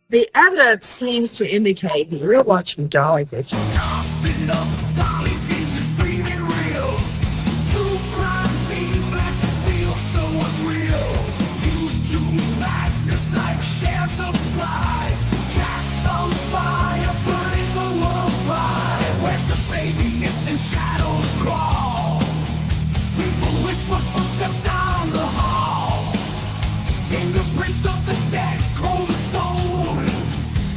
The evidence seems to indicate that you're watching Dolly Vision. Topping up Dolly Vision's dreaming real. Two crime scene blast feel so unreal. YouTube madness like share, subscribe. Jack's on fire, burning the world's fire. Where's the baby missing shadows crawl? People whisper footsteps down the hall. Fingerprints of the dead, cold as stone.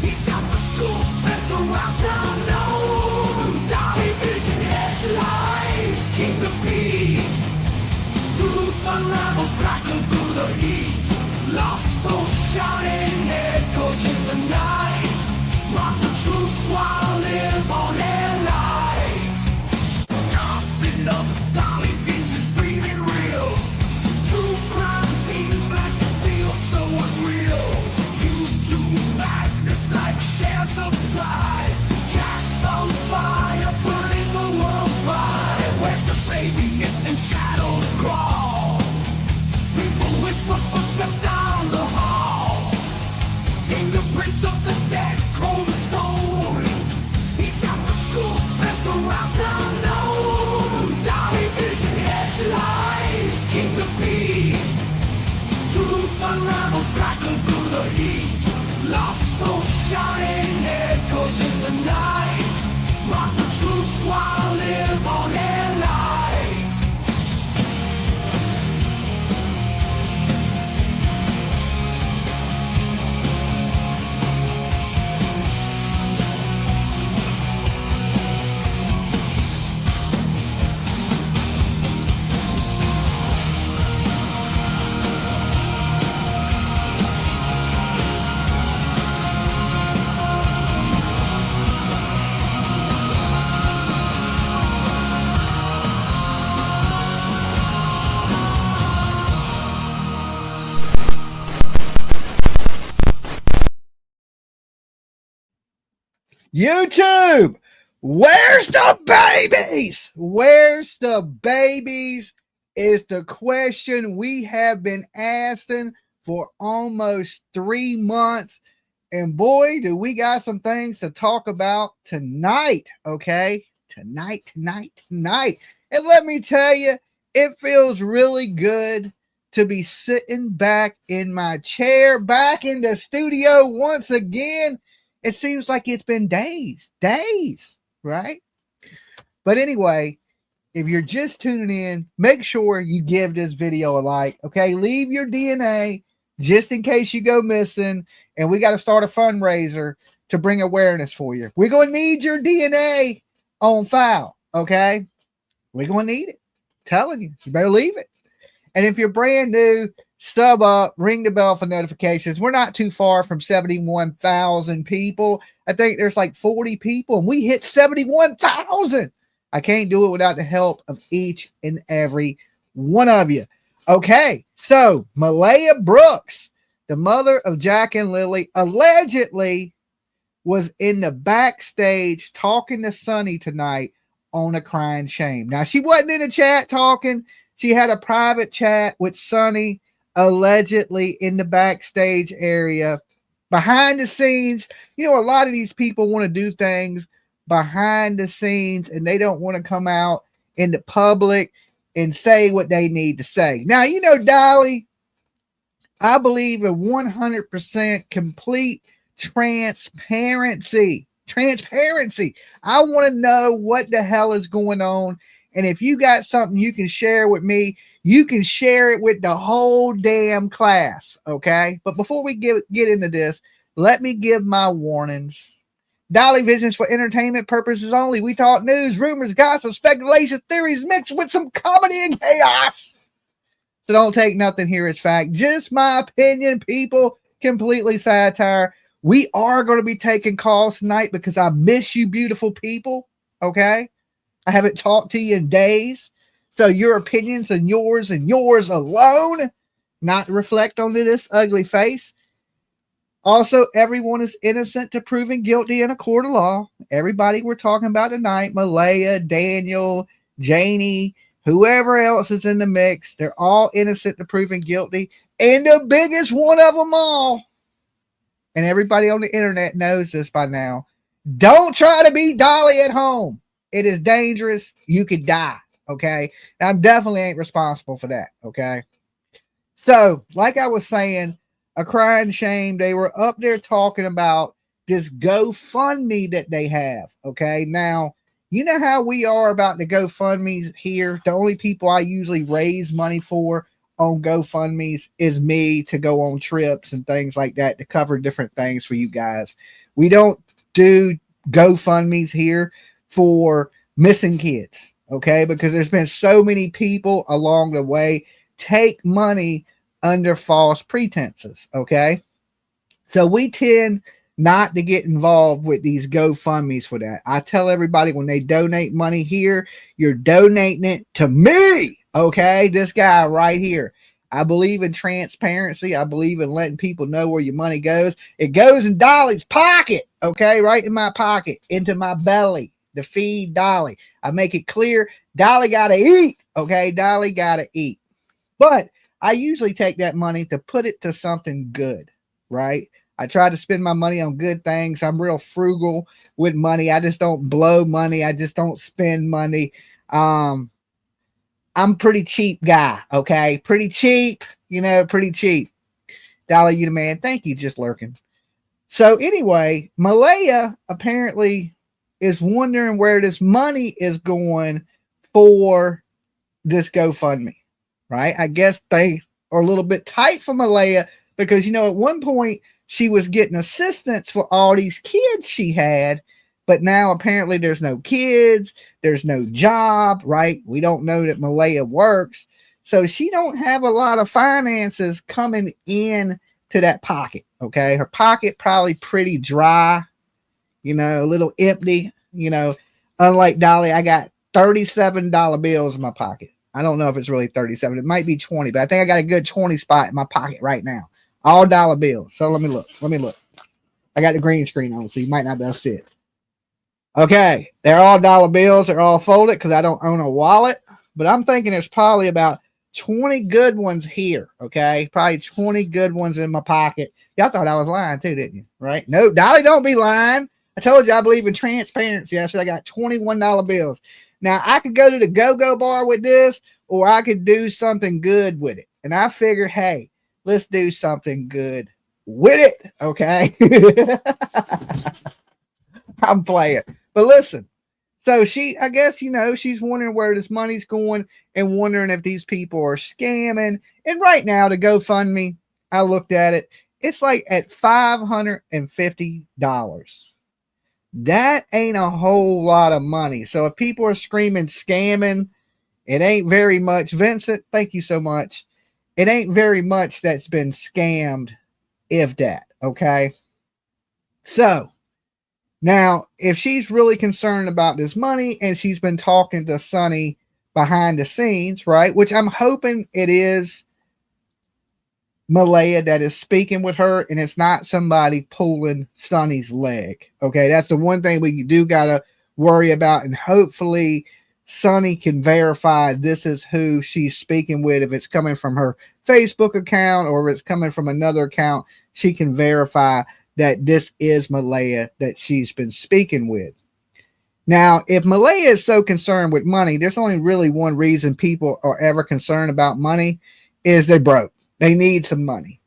He's got the scoop, best around town known. Dolly Vision headlines, King of Peace. Truth unravels, crackling through the heat. Lost soul shouting, echoes in the night. Mock the truth while live on their light. Topping up Dolly Vision's dreaming real. True crime scene blast feel so unreal. YouTube madness like share, subscribe. Jack's on fire, burning the world's fire. Where's the baby missing shadows crawl? People whisper footsteps down the hall. Fingerprints of the dead, cold as stone. He's got the scoop, best around town known. Dolly Vision headlines, King of Peace. Truth unravels, crackling through the heat. Lost soul shining, echoes in the night. Mock the truth while live on their light. YouTube, where's the babies? Where's the babies is the question we have been asking for almost 3 months. And boy, do we got some things to talk about tonight, okay? Tonight. And let me tell you, it feels really good to be sitting back in my chair, back in the studio once again. It seems like it's been days, right? But anyway, if you're just tuning in, make sure you give this video a like, okay? Leave your DNA just in case you go missing, and we got to start a fundraiser to bring awareness for you. We're going to need your DNA on file, okay? We're going to need it. I'm telling you, you better leave it. And if you're brand new, stub up, ring the bell for notifications. We're not too far from 71,000 people. I think there's like 40 people, and we hit 71,000. I can't do it without the help of each and every one of you. Okay, so Malehya Brooks, the mother of Jack and Lily, allegedly was in the backstage talking to Sonny tonight on a crying shame. Now, she wasn't in the chat talking. She had a private chat with Sonny, allegedly in the backstage area. Behind the scenes, you know, a lot of these people want to do things behind the scenes, and they don't want to come out in the public and say what they need to say. Now, you know, Dolly, I believe in 100% complete transparency. I want to know what the hell is going on. And if you got something you can share with me, you can share it with the whole damn class, okay? But before we get into this, let me give my warnings. Dolly Vision's for entertainment purposes only. We talk news, rumors, gossip, speculation, theories mixed with some comedy and chaos. So don't take nothing here as fact. Just my opinion, people. Completely satire. We are going to be taking calls tonight because I miss you, beautiful people, okay? I haven't talked to you in days. So your opinions and yours alone, not reflect onto this ugly face. Also, everyone is innocent to proven guilty in a court of law. Everybody we're talking about tonight, Malehya, Daniel, Janie, whoever else is in the mix, they're all innocent to proven guilty. And the biggest one of them all and everybody on the internet knows this by now, don't try to be Dolly at home. It is dangerous. You could die. Okay. I definitely ain't responsible for that. Okay. So, like I was saying, a crying shame. They were up there talking about this GoFundMe that they have. Okay. Now, you know how we are about the GoFundMes here. The only people I usually raise money for on GoFundMes is me to go on trips and things like that to cover different things for you guys. We don't do GoFundMes here for missing kids. Okay. Because there's been so many people along the way take money under false pretenses. Okay. So we tend not to get involved with these GoFundMes for that. I tell everybody when they donate money here, you're donating it to me. Okay. This guy right here. I believe in transparency. I believe in letting people know where your money goes. It goes in Dolly's pocket. Okay. Right in my pocket, into my belly to feed Dolly. I make it clear Dolly got to eat. Okay. Dolly got to eat. But I usually take that money to put it to something good, right? I try to spend my money on good things. I'm real frugal with money. I just don't blow money. I just don't spend money. I'm pretty cheap guy, okay? Pretty cheap, pretty cheap. Dolly, you the man. Thank you, just lurking. So anyway, Malehya apparently is wondering where this money is going for this GoFundMe. Right? I guess they are a little bit tight for Malehya because, at one point she was getting assistance for all these kids she had, but now apparently there's no kids, there's no job, right? We don't know that Malehya works. So she don't have a lot of finances coming in to that pocket. Okay. Her pocket probably pretty dry, a little empty, unlike Dolly, I got $37 bills in my pocket. I don't know if it's really 37. It might be 20, but I think I got a good 20 spot in my pocket right now. All dollar bills. So let me look. I got the green screen on, so you might not be able to see it. Okay. They're all dollar bills. They're all folded because I don't own a wallet. But I'm thinking there's probably about 20 good ones here. Okay. Probably 20 good ones in my pocket. Y'all thought I was lying too, didn't you? Right? No, Dolly don't be lying. I told you I believe in transparency. I said I got $21 bills. Now, I could go to the go-go bar with this, or I could do something good with it. And I figured, hey, let's do something good with it, okay? I'm playing. But listen, so I guess, she's wondering where this money's going and wondering if these people are scamming. And right now, the GoFundMe, I looked at it, it's like at $550. That ain't a whole lot of money. So if people are screaming scamming, it ain't very much. Vincent, thank you so much. It ain't very much that's been scammed, if that. Okay. So now, if she's really concerned about this money and she's been talking to Sonny behind the scenes, right? Which I'm hoping it is Malehya that is speaking with her, and it's not somebody pulling Sonny's leg. Okay, that's the one thing we do gotta worry about, and hopefully Sonny can verify this is who she's speaking with. If it's coming from her Facebook account or if it's coming from another account, she can verify that this is Malehya that she's been speaking with. Now, if Malehya is so concerned with money, there's only really one reason people are ever concerned about money is they're broke. They need some money.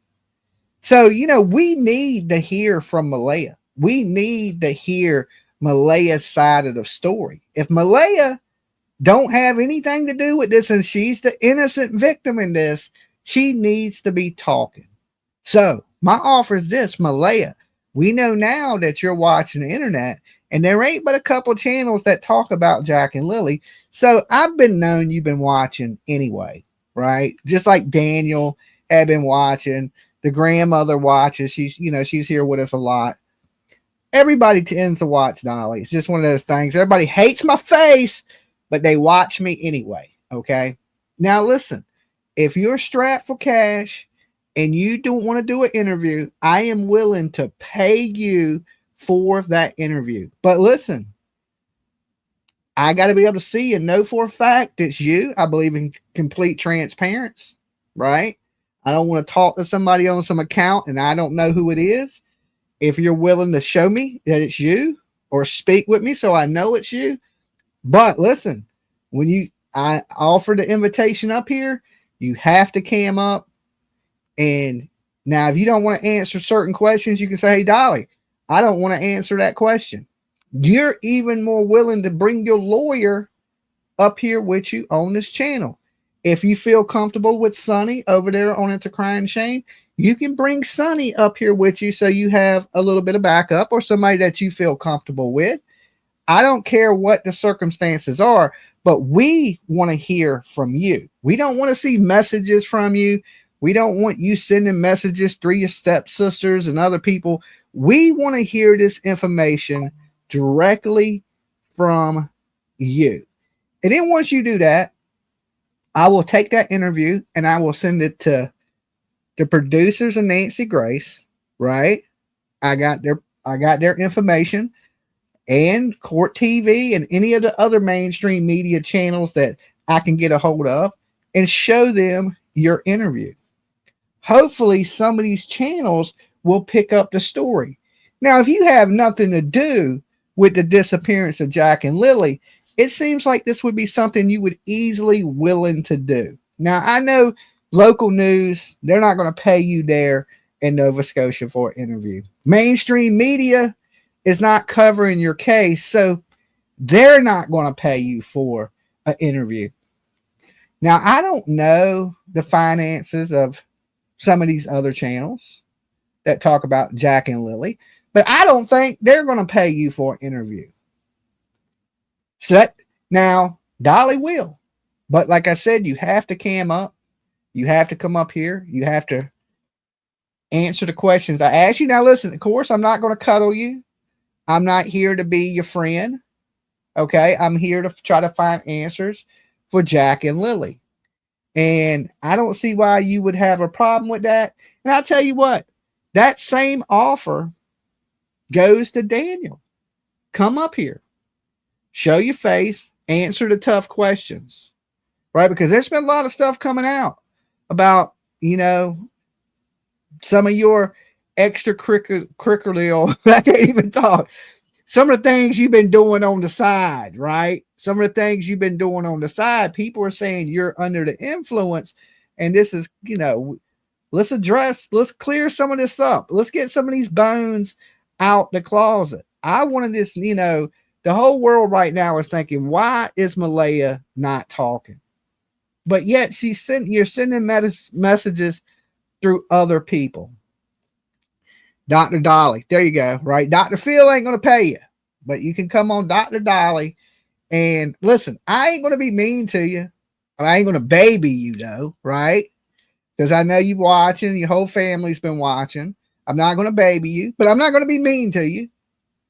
So, we need to hear from Malehya. We need to hear Malehya's side of the story. If Malehya don't have anything to do with this and she's the innocent victim in this, she needs to be talking. So, my offer is this, Malehya. We know now that you're watching the internet, and there ain't but a couple channels that talk about Jack and Lily. So, I've been known you've been watching anyway, right? Just like Daniel had been watching, the grandmother watches. She's here with us a lot. Everybody tends to watch Dolly. It's just one of those things. Everybody hates my face, but they watch me anyway. Okay. Now listen, if you're strapped for cash and you don't want to do an interview, I am willing to pay you for that interview. But listen, I got to be able to see and know for a fact it's you. I believe in complete transparency, right? I don't want to talk to somebody on some account and I don't know who it is. if you're willing to show me that it's you or speak with me so I know it's you. But listen, when I offer the invitation up here, you have to cam up. And now, if you don't want to answer certain questions, you can say, hey, Dolly, I don't want to answer that question. You're even more willing to bring your lawyer up here with you on this channel. If you feel comfortable with Sonny over there on Into Crime and Shame, you can bring Sonny up here with you so you have a little bit of backup or somebody that you feel comfortable with. I don't care what the circumstances are, but we want to hear from you. We don't want to see messages from you. We don't want you sending messages through your stepsisters and other people. We want to hear this information directly from you. And then once you do that, I will take that interview and I will send it to the producers of Nancy Grace, right? I got their information, and Court TV and any of the other mainstream media channels that I can get a hold of, and show them your interview. Hopefully some of these channels will pick up the story. Now, if you have nothing to do with the disappearance of Jack and Lily, it seems like this would be something you would easily willing to do. Now, I know local news, they're not going to pay you there in Nova Scotia for an interview. Mainstream media is not covering your case, so they're not going to pay you for an interview. Now, I don't know the finances of some of these other channels that talk about Jack and Lily, but I don't think they're going to pay you for an interview. So that, now, Dolly will. But like I said, you have to cam up. You have to come up here. You have to answer the questions I ask you. Now, listen, of course, I'm not going to cuddle you. I'm not here to be your friend. Okay? I'm here to try to find answers for Jack and Lily. And I don't see why you would have a problem with that. And I'll tell you what, that same offer goes to Daniel. Come up here. Show your face. Answer the tough questions. Right? Because there's been a lot of stuff coming out about, you know, some of your extracurricular, I can't even talk. Some of the things you've been doing on the side, right? Some of the things you've been doing on the side, people are saying you're under the influence. And this is, you know, let's clear some of this up. Let's get some of these bones out the closet. I wanted this, you know, the whole world right now is thinking, why is Malehya not talking? But yet you're sending messages through other people. Dr. Dolly, there you go, right? Dr. Phil ain't going to pay you, but you can come on Dr. Dolly and listen, I ain't going to be mean to you. I ain't going to baby you though, right? Because I know you watching, your whole family's been watching. I'm not going to baby you, but I'm not going to be mean to you,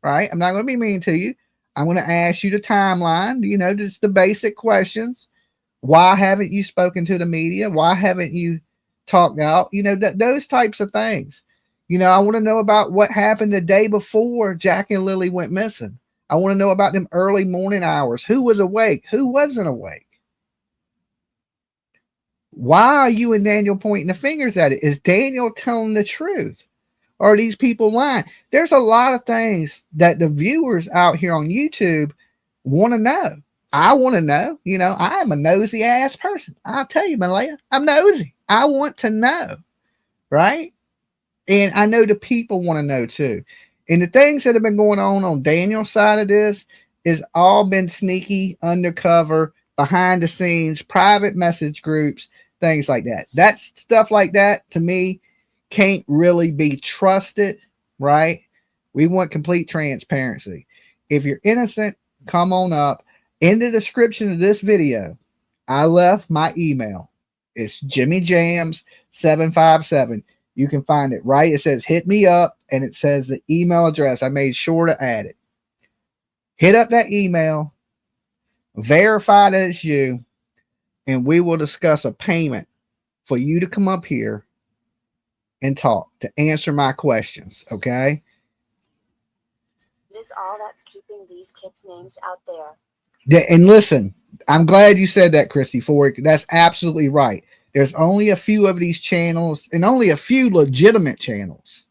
right? I'm not going to be mean to you. I'm going to ask you the timeline, you know, just the basic questions. Why haven't you spoken to the media? Why haven't you talked out? You know, those types of things. You know, I want to know about what happened the day before Jack and Lily went missing. I want to know about them early morning hours. Who was awake? Who wasn't awake? Why are you and Daniel pointing the fingers at it? Is Daniel telling the truth? Or are these people lying? There's a lot of things that the viewers out here on YouTube want to know. I want to know. You know, I am a nosy ass person. I'll tell you, Malehya, I'm nosy. I want to know, right? And I know the people want to know too. And the things that have been going on Daniel's side of this is all been sneaky, undercover, behind the scenes, private message groups, things like that. That stuff like that, to me, can't really be trusted, right? We want complete transparency. If you're innocent, come on up. In the description of this video, I left my email. It's JimmyJams757. You can find it, right? It says hit me up, and it says the email address. I made sure to add it. Hit up that email, verify that it's you, and we will discuss a payment for you to come up here and talk, to answer my questions, okay? It is all that's keeping these kids' names out there. And listen, I'm glad you said that, Christy Ford. That's absolutely right. There's only a few of these channels and only a few legitimate channels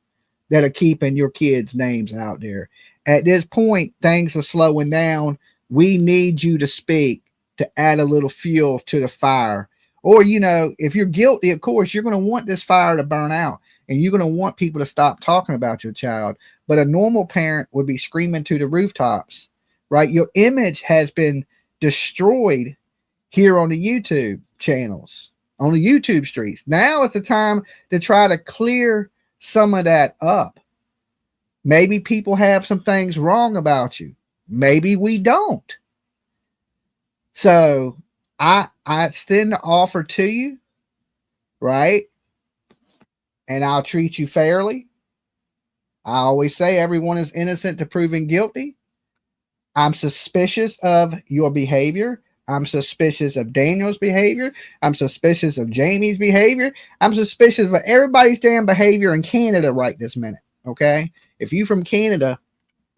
that are keeping your kids' names out there. At this point, things are slowing down. We need you to speak to add a little fuel to the fire. Or, you know, if you're guilty, of course, you're going to want this fire to burn out and you're going to want people to stop talking about your child. But a normal parent would be screaming to the rooftops, right? Your image has been destroyed here on the YouTube channels, on the YouTube streets. Now it's the time to try to clear some of that up. Maybe people have some things wrong about you. Maybe we don't. So I extend the offer to you, right? And I'll treat you fairly. I always say everyone is innocent to proven guilty. I'm suspicious of your behavior. I'm suspicious of Daniel's behavior. I'm suspicious of Jamie's behavior. I'm suspicious of everybody's damn behavior in Canada right this minute. Okay. If you from Canada,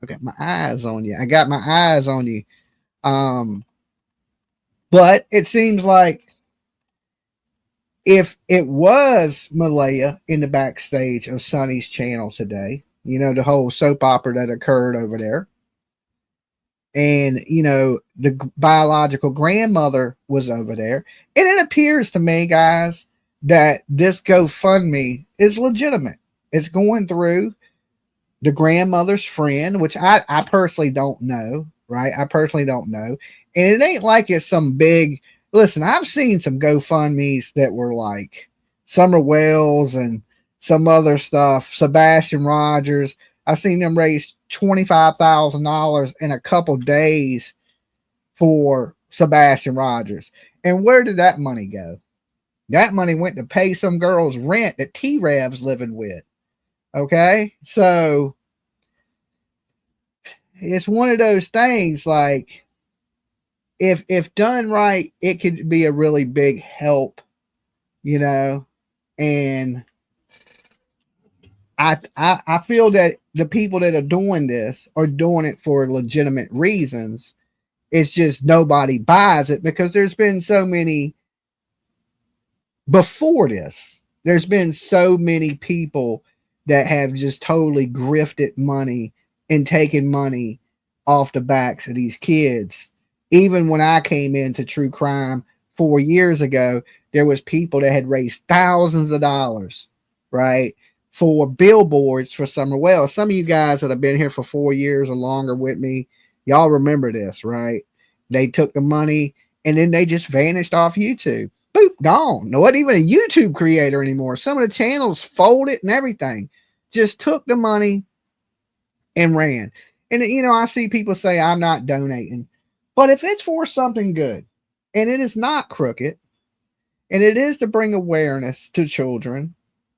okay, my eyes on you. I got my eyes on you. But it seems like if it was Malehya in the backstage of Sonny's channel today, you know, the whole soap opera that occurred over there, and, you know, the biological grandmother was over there, and it appears to me, guys, that this GoFundMe is legitimate. It's going through the grandmother's friend, which I personally don't know, right? I personally don't know. And it ain't like it's some big, listen, I've seen some GoFundMes that were like Summer Wells and some other stuff, Sebastian Rogers. I've seen them raise $25,000 in a couple days for Sebastian Rogers. And where did that money go? That money went to pay some girl's rent that T-Rav's living with. Okay, so it's one of those things, like, if done right, it could be a really big help, you know. And I feel that the people that are doing this are doing it for legitimate reasons. It's just nobody buys it because there's been so many before this. There's been so many people that have just totally grifted money and taken money off the backs of these kids. Even when I came into true crime 4 years ago, there was people that had raised thousands of dollars, right, for billboards for Summer Wells. Some of you guys that have been here for 4 years or longer with me, y'all remember this, right? They took the money and then they just vanished off YouTube. Boop, gone. Not even a YouTube creator anymore. Some of the channels folded and everything. Just took the money and ran. And, you know, I see people say, I'm not donating. But if it's for something good, and it is not crooked, and it is to bring awareness to children,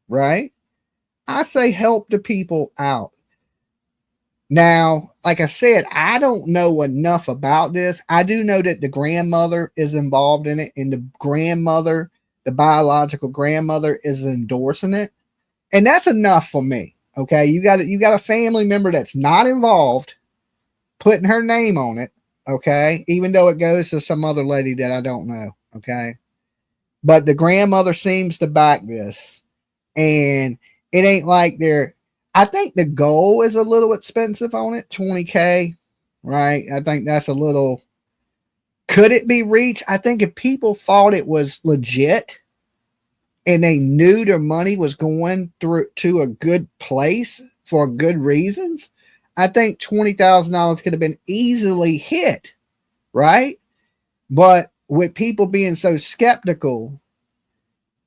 right? I say help the people out. Now, like I said, I don't know enough about this. I do know that the grandmother is involved in it, and the grandmother, the biological grandmother, is endorsing it. And that's enough for me. Okay, you got a family member that's not involved, putting her name on it. Okay, even though it goes to some other lady that I don't know. Okay, but the grandmother seems to back this, and it ain't like they're. I think the goal is a little expensive on it, $20K, right? I think that's a little. Could it be reached? I think if people thought it was legit, and they knew their money was going through to a good place for good reasons, I think $20,000 could have been easily hit, right? But with people being so skeptical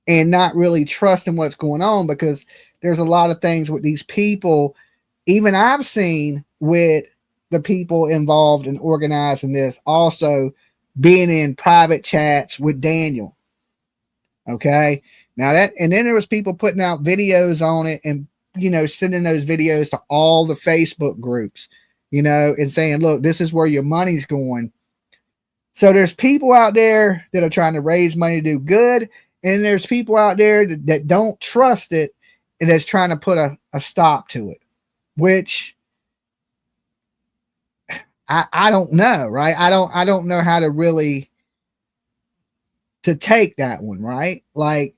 and not really trusting what's going on, because there's a lot of things with these people, even I've seen with the people involved in organizing this, also being in private chats with Daniel. Okay. Now that, and then there was people putting out videos on it and, you know, sending those videos to all the Facebook groups, you know, and saying, look, this is where your money's going. So there's people out there that are trying to raise money to do good. And there's people out there that don't trust it and that's trying to put a stop to it, which I don't know, right? I don't know how to really to take that one, right? Like,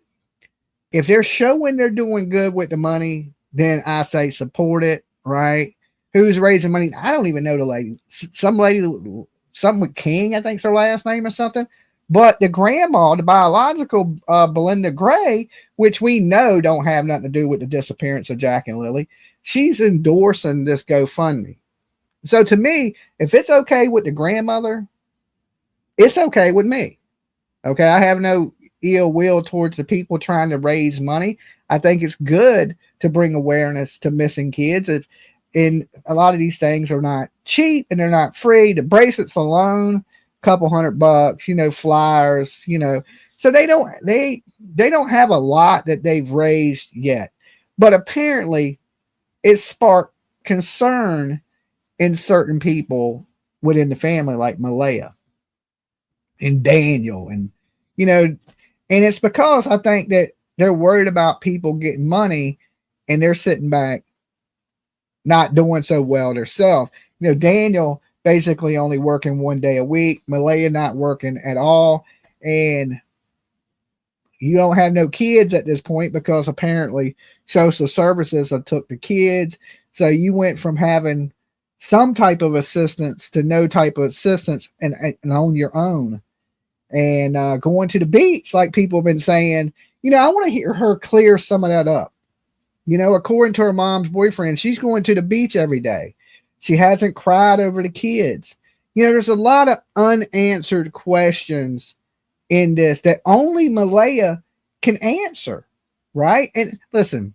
if they're showing they're doing good with the money, then I say support it, right? Who's raising money? I don't even know the lady. Some lady, something with King, I think's her last name or something. But the grandma, the biological Belinda Gray, which we know don't have nothing to do with the disappearance of Jack and Lily, she's endorsing this GoFundMe. So to me, if it's okay with the grandmother, it's okay with me. Okay, I have no ill will towards the people trying to raise money. I think it's good to bring awareness to missing kids. And a lot of these things are not cheap and they're not free. The bracelets alone, couple $100, you know, flyers, you know. So they don't have a lot that they've raised yet. But apparently it sparked concern in certain people within the family, like Malehya and Daniel, and you know, and it's because I think that they're worried about people getting money and they're sitting back not doing so well themselves. You know, Daniel basically only working 1 day a week, Malehya not working at all, and you don't have no kids at this point because apparently social services have took the kids. So you went from having some type of assistance to no type of assistance and on your own. And going to the beach, like people have been saying, you know, I want to hear her clear some of that up. You know, according to her mom's boyfriend, she's going to the beach every day. She hasn't cried over the kids. You know, there's a lot of unanswered questions in this that only Malehya can answer, right? And listen,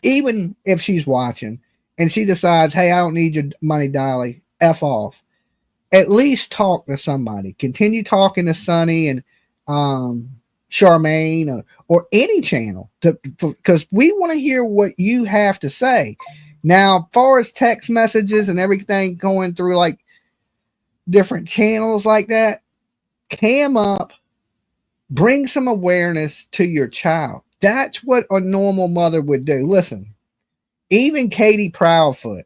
even if she's watching and she decides, hey, I don't need your money, Dolly, F off. At least talk to somebody. Continue talking to Sonny and Charmaine or any channel because we want to hear what you have to say. Now, as far as text messages and everything going through like different channels like that, cam up, bring some awareness to your child. That's what a normal mother would do. Listen, even Katie Proudfoot,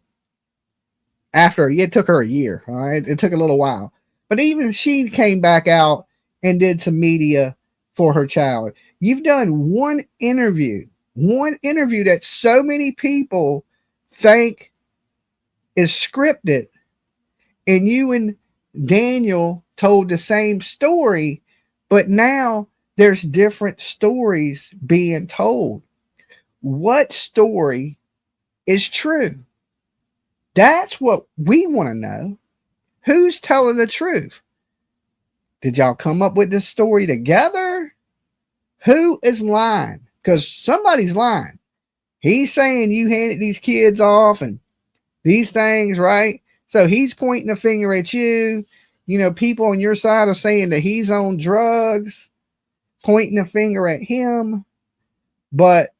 after it took her a year, all right, it took a little while, but even she came back out and did some media for her child. You've done one interview that so many people think is scripted, and you and Daniel told the same story, but now there's different stories being told. What story is true? That's what we want to know. Who's telling the truth? Did y'all come up with this story together? Who is lying? Because somebody's lying. He's saying you handed these kids off and these things, right? So he's pointing a finger at you. You know, people on your side are saying that he's on drugs, pointing a finger at him, but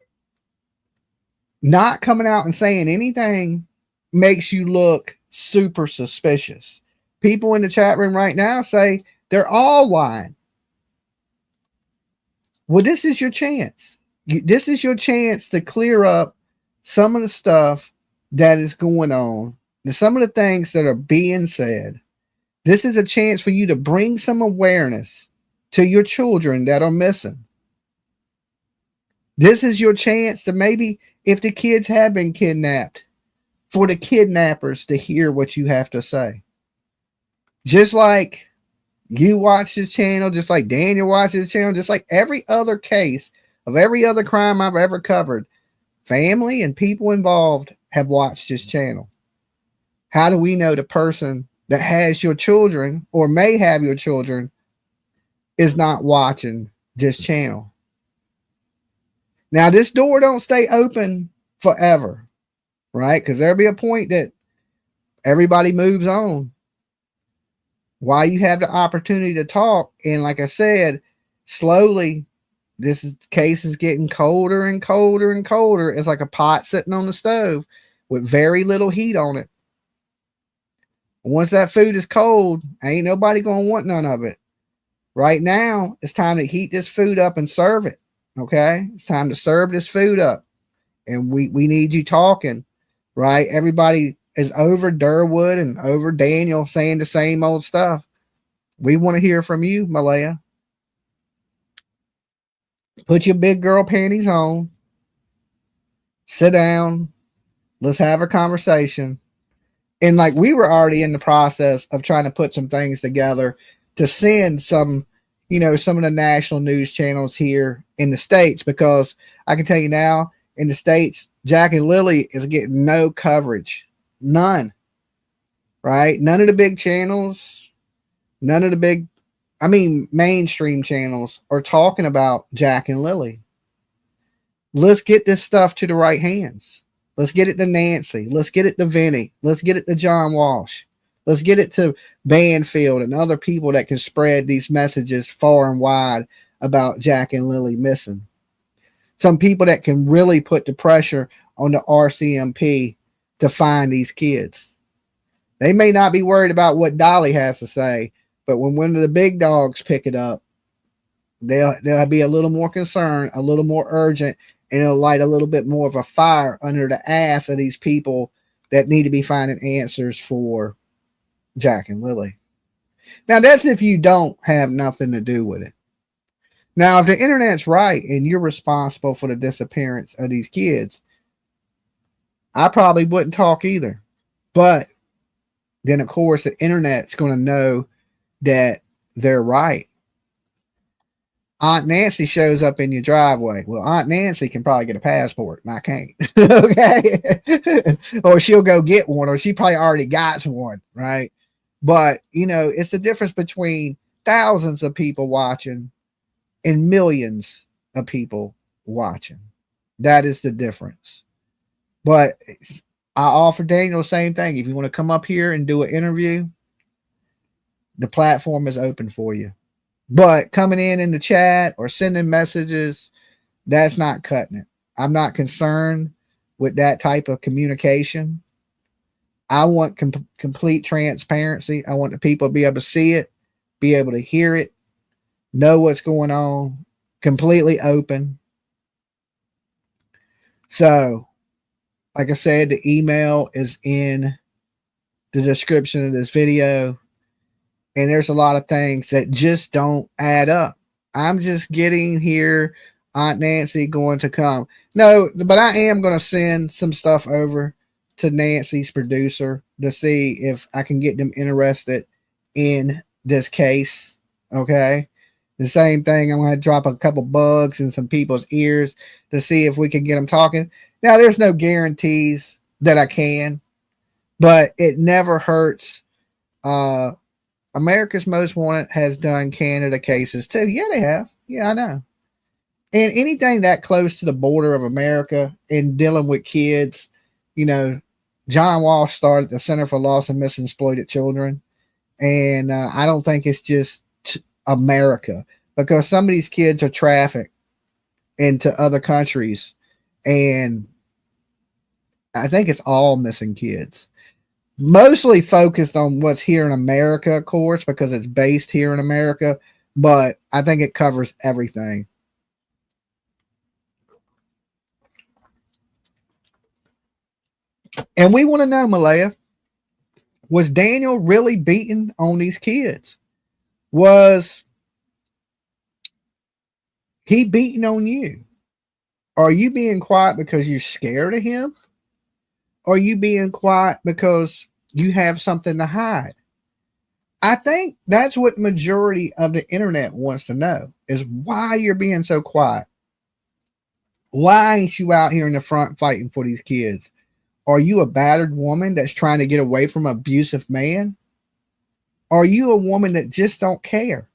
not coming out and saying anything makes you look super suspicious. People in the chat room right now say they're all lying. Well, this is your chance. This is your chance to clear up some of the stuff that is going on, some of the things that are being said. This is a chance for you to bring some awareness to your children that are missing. This is your chance to maybe, if the kids have been kidnapped, for the kidnappers to hear what you have to say. Just like you watch this channel, just like Daniel watches this channel, just like every other case of every other crime I've ever covered, family and people involved have watched this channel. How do we know the person that has your children or may have your children is not watching this channel? Now, this door don't stay open forever, right? Because there'll be a point that everybody moves on. While you have the opportunity to talk, and like I said, slowly, case is getting colder and colder and colder. It's like a pot sitting on the stove with very little heat on it. Once that food is cold, ain't nobody going to want none of it. Right now, it's time to heat this food up and serve it. Okay? It's time to serve this food up. And we need you talking, right? Everybody is over Durwood and over Daniel saying the same old stuff. We want to hear from you, Malehya. Put your big girl panties on. Sit down. Let's have a conversation. And like we were already in the process of trying to put some things together to send some, some of the national news channels here in the States, because I can tell you now in the States, Jack and Lily is getting no coverage. None. Right? None of the big channels, none of the big, mainstream channels are talking about Jack and Lily. Let's get this stuff to the right hands. Let's get it to Nancy. Let's get it to Vinny. Let's get it to John Walsh. Let's get it to Banfield and other people that can spread these messages far and wide about Jack and Lily missing. Some people that can really put the pressure on the RCMP to find these kids. They may not be worried about what Dolly has to say, but when one of the big dogs pick it up, they'll be a little more concerned, a little more urgent, and it'll light a little bit more of a fire under the ass of these people that need to be finding answers for Jack and Lily. Now, that's if you don't have nothing to do with it. Now, if the internet's right and you're responsible for the disappearance of these kids, I probably wouldn't talk either. But then, of course, the internet's going to know that they're right. Aunt Nancy shows up in your driveway. Well, Aunt Nancy can probably get a passport, and I can't. Okay. Or she'll go get one, or she probably already got one, right? But, it's the difference between thousands of people watching and millions of people watching. That is the difference. But I offer Daniel the same thing. If you want to come up here and do an interview, the platform is open for you. But coming in the chat or sending messages, that's not cutting it. I'm not concerned with that type of communication. I want complete transparency. I want the people to be able to see it, be able to hear it, know what's going on, completely open. So, like I said, the email is in the description of this video. And there's a lot of things that just don't add up. I'm just getting here. Aunt Nancy going to come. No, but I am going to send some stuff over to Nancy's producer to see if I can get them interested in this case. Okay. The same thing. I'm going to drop a couple bugs in some people's ears to see if we can get them talking. Now, there's no guarantees that I can, but it never hurts. America's Most Wanted has done Canada cases too. Yeah, they have. Yeah, I know. And anything that close to the border of America and dealing with kids, John Walsh started the Center for Lost and Misexploited Children. And I don't think it's just America, because some of these kids are trafficked into other countries. And I think it's all missing kids. Mostly focused on what's here in America, of course, because it's based here in America, but I think it covers everything. And we want to know, Malehya, was Daniel really beating on these kids? Was he beating on you? Are you being quiet because you're scared of him? Or are you being quiet because you have something to hide? I think that's what majority of the internet wants to know, is why you're being so quiet. Why ain't you out here in the front fighting for these kids? Are you a battered woman that's trying to get away from an abusive man? Are you a woman that just don't care?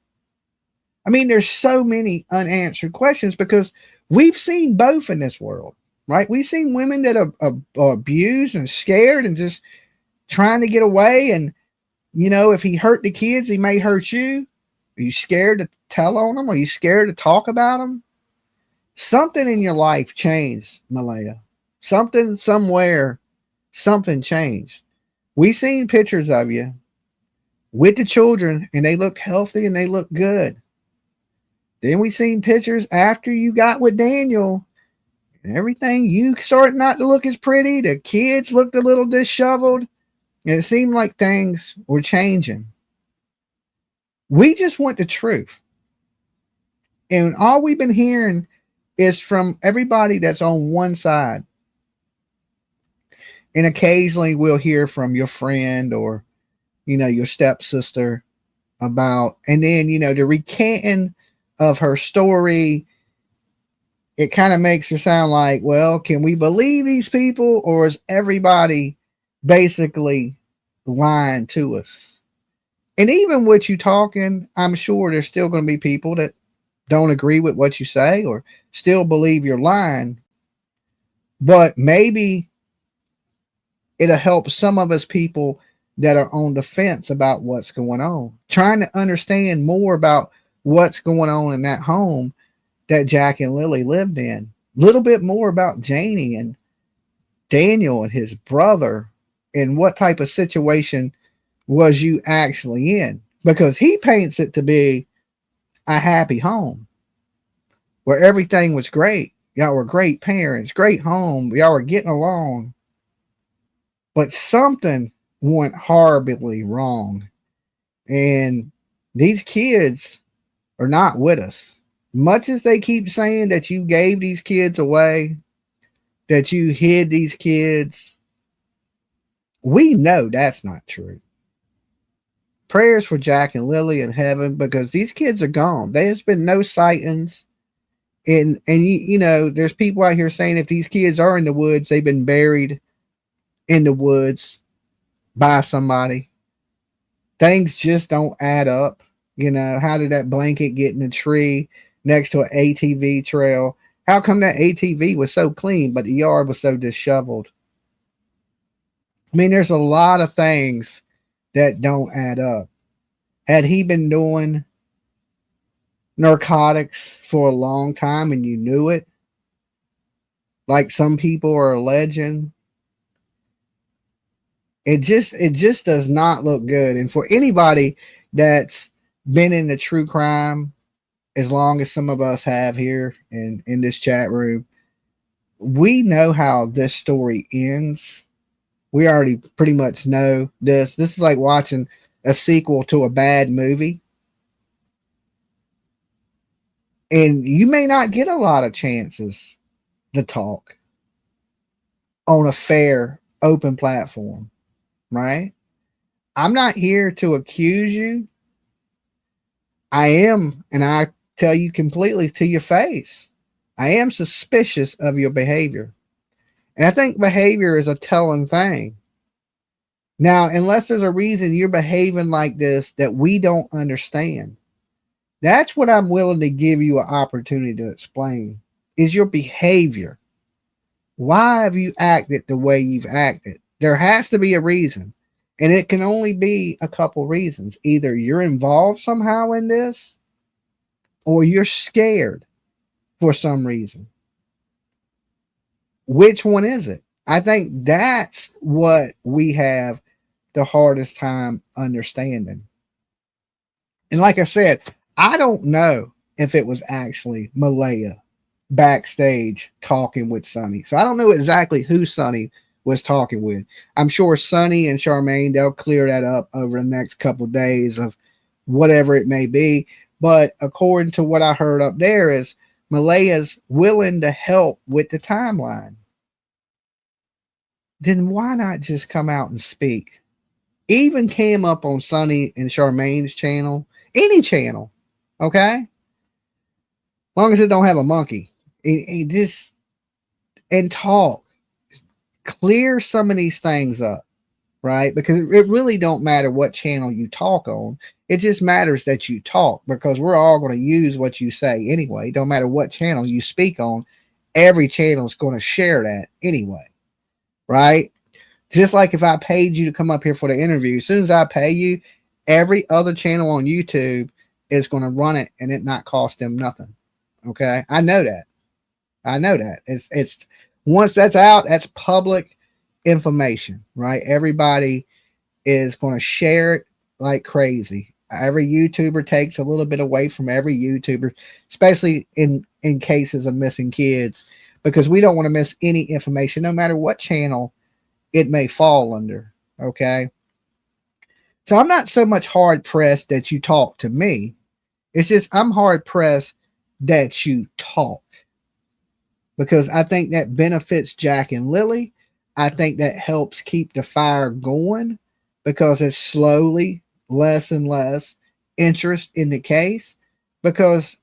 There's so many unanswered questions, because we've seen both in this world, right? We've seen women that are abused and scared and just trying to get away. And, if he hurt the kids, he may hurt you. Are you scared to tell on them? Are you scared to talk about them? Something in your life changed, Malehya. Something, somewhere, something changed. We seen pictures of you with the children, and they look healthy and they look good. Then we seen pictures after you got with Daniel, and everything, you started not to look as pretty. The kids looked a little disheveled, and it seemed like things were changing. We just want the truth. And all we've been hearing is from everybody that's on one side. And occasionally we'll hear from your friend or, your stepsister about, and then, the recanting of her story, it kind of makes her sound like, well, can we believe these people, or is everybody basically lying to us? And even with you talking, I'm sure there's still going to be people that don't agree with what you say or still believe you're lying. But maybe it'll help some of us people that are on the fence about what's going on, trying to understand more about what's going on in that home that Jack and Lily lived in. A little bit more about Janie and Daniel and his brother, and what type of situation was you actually in, because he paints it to be a happy home where everything was great. Y'all were great parents, great home. Y'all were getting along. But something went horribly wrong. And these kids are not with us. Much as they keep saying that you gave these kids away, that you hid these kids, we know that's not true. Prayers for Jack and Lily in heaven, because these kids are gone. There's been no sightings. And there's people out here saying if these kids are in the woods, they've been buried in the woods by somebody. Things just don't add up. How did that blanket get in a tree next to an ATV trail? How come that ATV was so clean, but the yard was so disheveled? I mean, there's a lot of things that don't add up. Had he been doing narcotics for a long time and you knew it, like some people are alleging, it just does not look good. And for anybody that's been in the true crime as long as some of us have here in this chat room, we know how this story ends. We already pretty much know this. This is like watching a sequel to a bad movie. And you may not get a lot of chances to talk on a fair, open platform, right? I'm not here to accuse you. I am, and I tell you completely to your face, I am suspicious of your behavior. And I think behavior is a telling thing. Now, unless there's a reason you're behaving like this that we don't understand, that's what I'm willing to give you an opportunity to explain, is your behavior. Why have you acted the way you've acted? There has to be a reason. And it can only be a couple reasons. Either you're involved somehow in this, or you're scared for some reason. Which one is it? I think that's what we have the hardest time understanding. And like I said, I don't know if it was actually Malehya backstage talking with Sonny. So I don't know exactly who Sonny was talking with. I'm sure Sonny and Charmaine, they'll clear that up over the next couple of days of whatever it may be. But according to what I heard up there, is Malehya's willing to help with the timeline. Then why not just come out and speak? Even came up on Sonny and Charmaine's channel, any channel, okay? As long as it don't have a monkey. And talk. Clear some of these things up, right? Because it really don't matter what channel you talk on. It just matters that you talk, because we're all going to use what you say anyway. Don't matter what channel you speak on. Every channel is going to share that anyway, right? Just like if I paid you to come up here for the interview, as soon as I pay you, every other channel on YouTube is going to run it and it not cost them nothing. Okay. I know that. It's once that's out, that's public information, right? Everybody is going to share it like crazy. Every YouTuber takes a little bit away from every YouTuber, especially in cases of missing kids, because we don't want to miss any information, no matter what channel it may fall under. Okay. So I'm not so much hard pressed that you talk to me. It's just, I'm hard pressed that you talk, because I think that benefits Jack and Lily. I think that helps keep the fire going because it's slowly less and less interest in the case because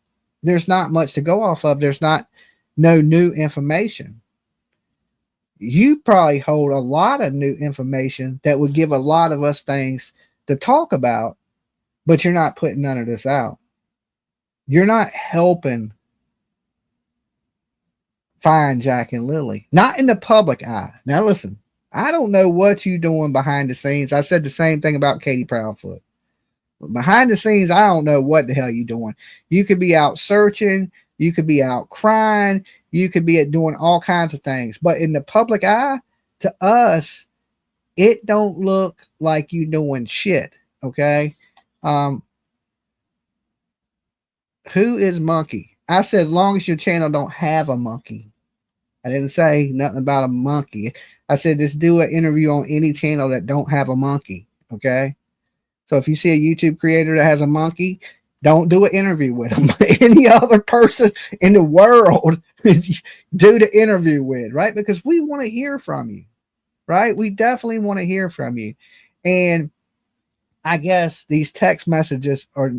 there's not much to go off of. There's not no new information. You probably hold a lot of new information that would give a lot of us things to talk about, but you're not putting none of this out. You're not helping find Jack and Lily, not in the public eye. Now, listen, I don't know what you're doing behind the scenes. I said the same thing about Katie Proudfoot. But behind the scenes, I don't know what the hell you're doing. You could be out searching, you could be out crying, you could be doing all kinds of things. But in the public eye, to us, it don't look like you doing shit. Okay. Who is Monkey? I said, as long as your channel don't have a monkey. I didn't say nothing about a monkey. I said, just do an interview on any channel that don't have a monkey. Okay. So if you see a YouTube creator that has a monkey, don't do an interview with them. Any other person in the world, do the interview with, right? Because we want to hear from you, right? We definitely want to hear from you. And I guess these text messages are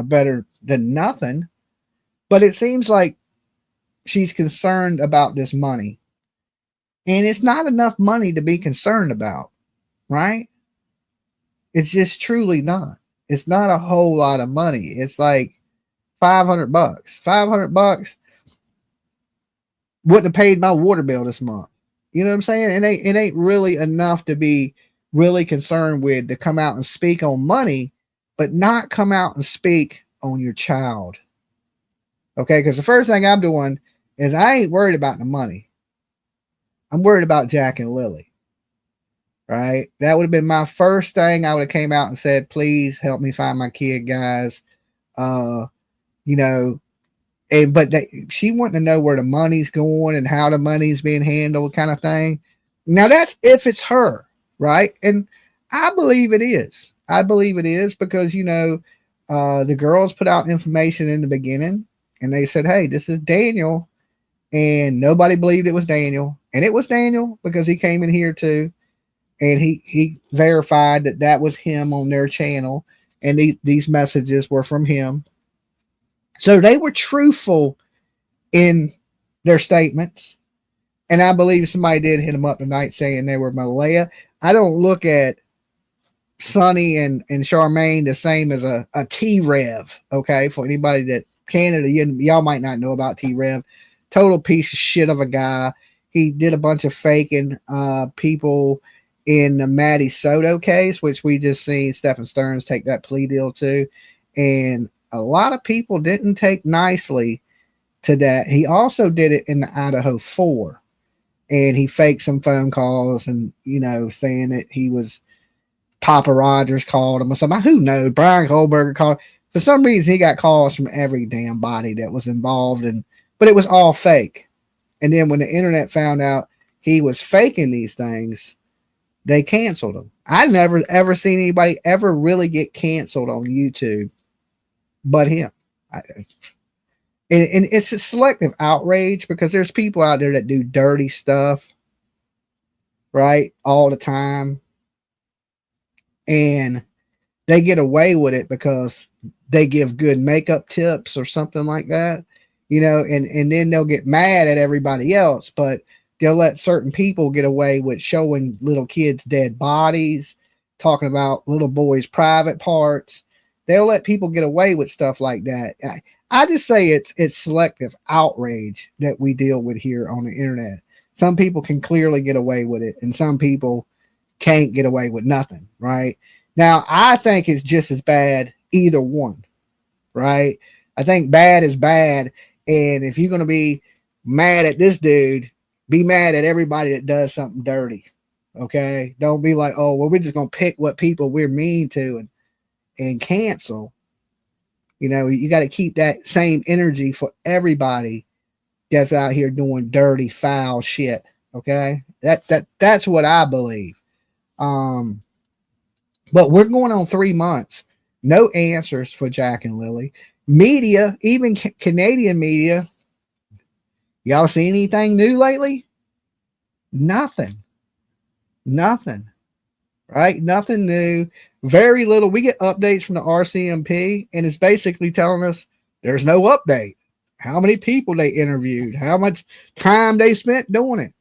better than nothing, but it seems like she's concerned about this money. And it's not enough money to be concerned about, right? It's just truly not. It's not a whole lot of money. It's like $500. $500 wouldn't have paid my water bill this month. You know what I'm saying? It ain't really enough to be really concerned with, to come out and speak on money, but not come out and speak on your child. Okay, because the first thing I'm doing is I ain't worried about the money. I'm worried about Jack and Lily. Right? That would have been my first thing. I would have came out and said, please help me find my kid, guys. You know, but she wanted to know where the money's going and how the money's being handled, kind of thing. Now that's if it's her, right? And I believe it is. I believe it is because, you know, the girls put out information in the beginning and they said, hey, this is Daniel. And nobody believed it was Daniel. And it was Daniel because he came in here too. And he verified that that was him on their channel. And these messages were from him. So they were truthful in their statements. And I believe somebody did hit them up tonight saying they were Malehya. I don't look at Sonny and Charmaine the same as a T-Rev. Okay. For anybody that Canada, y'all might not know about T-Rev. Total piece of shit of a guy. He did a bunch of faking people in the Maddie Soto case, which we just seen Stephen Stearns take that plea deal to. And a lot of people didn't take nicely to that. He also did it in the Idaho 4. And he faked some phone calls and, you know, saying that he was Papa Rogers called him or something. Who knows? Brian Goldberger called. For some reason, he got calls from every damn body that was involved. But it was all fake. And then when the internet found out he was faking these things, they canceled him. I never ever seen anybody ever really get canceled on YouTube but him. And it's a selective outrage because there's people out there that do dirty stuff, right, all the time. And they get away with it because they give good makeup tips or something like that, you know, and then they'll get mad at everybody else, but they'll let certain people get away with showing little kids' dead bodies, talking about little boys' private parts. They'll let people get away with stuff like that. I just say it's selective outrage that we deal with here on the internet. Some people can clearly get away with it, and some people can't get away with nothing, right? Now, I think it's just as bad either one, right? I think bad is bad, and if you're going to be mad at this dude, be mad at everybody that does something dirty, okay? Don't be like, oh, well, we're just going to pick what people we're mean to and cancel. You know, you got to keep that same energy for everybody that's out here doing dirty, foul shit, okay? That's what I believe. But we're going on 3 months. No answers for Jack and Lily. Media, even Canadian media, y'all see anything new lately? Nothing. Nothing, right? Nothing new. Very little. We get updates from the RCMP, and it's basically telling us there's no update. How many people they interviewed, how much time they spent doing it.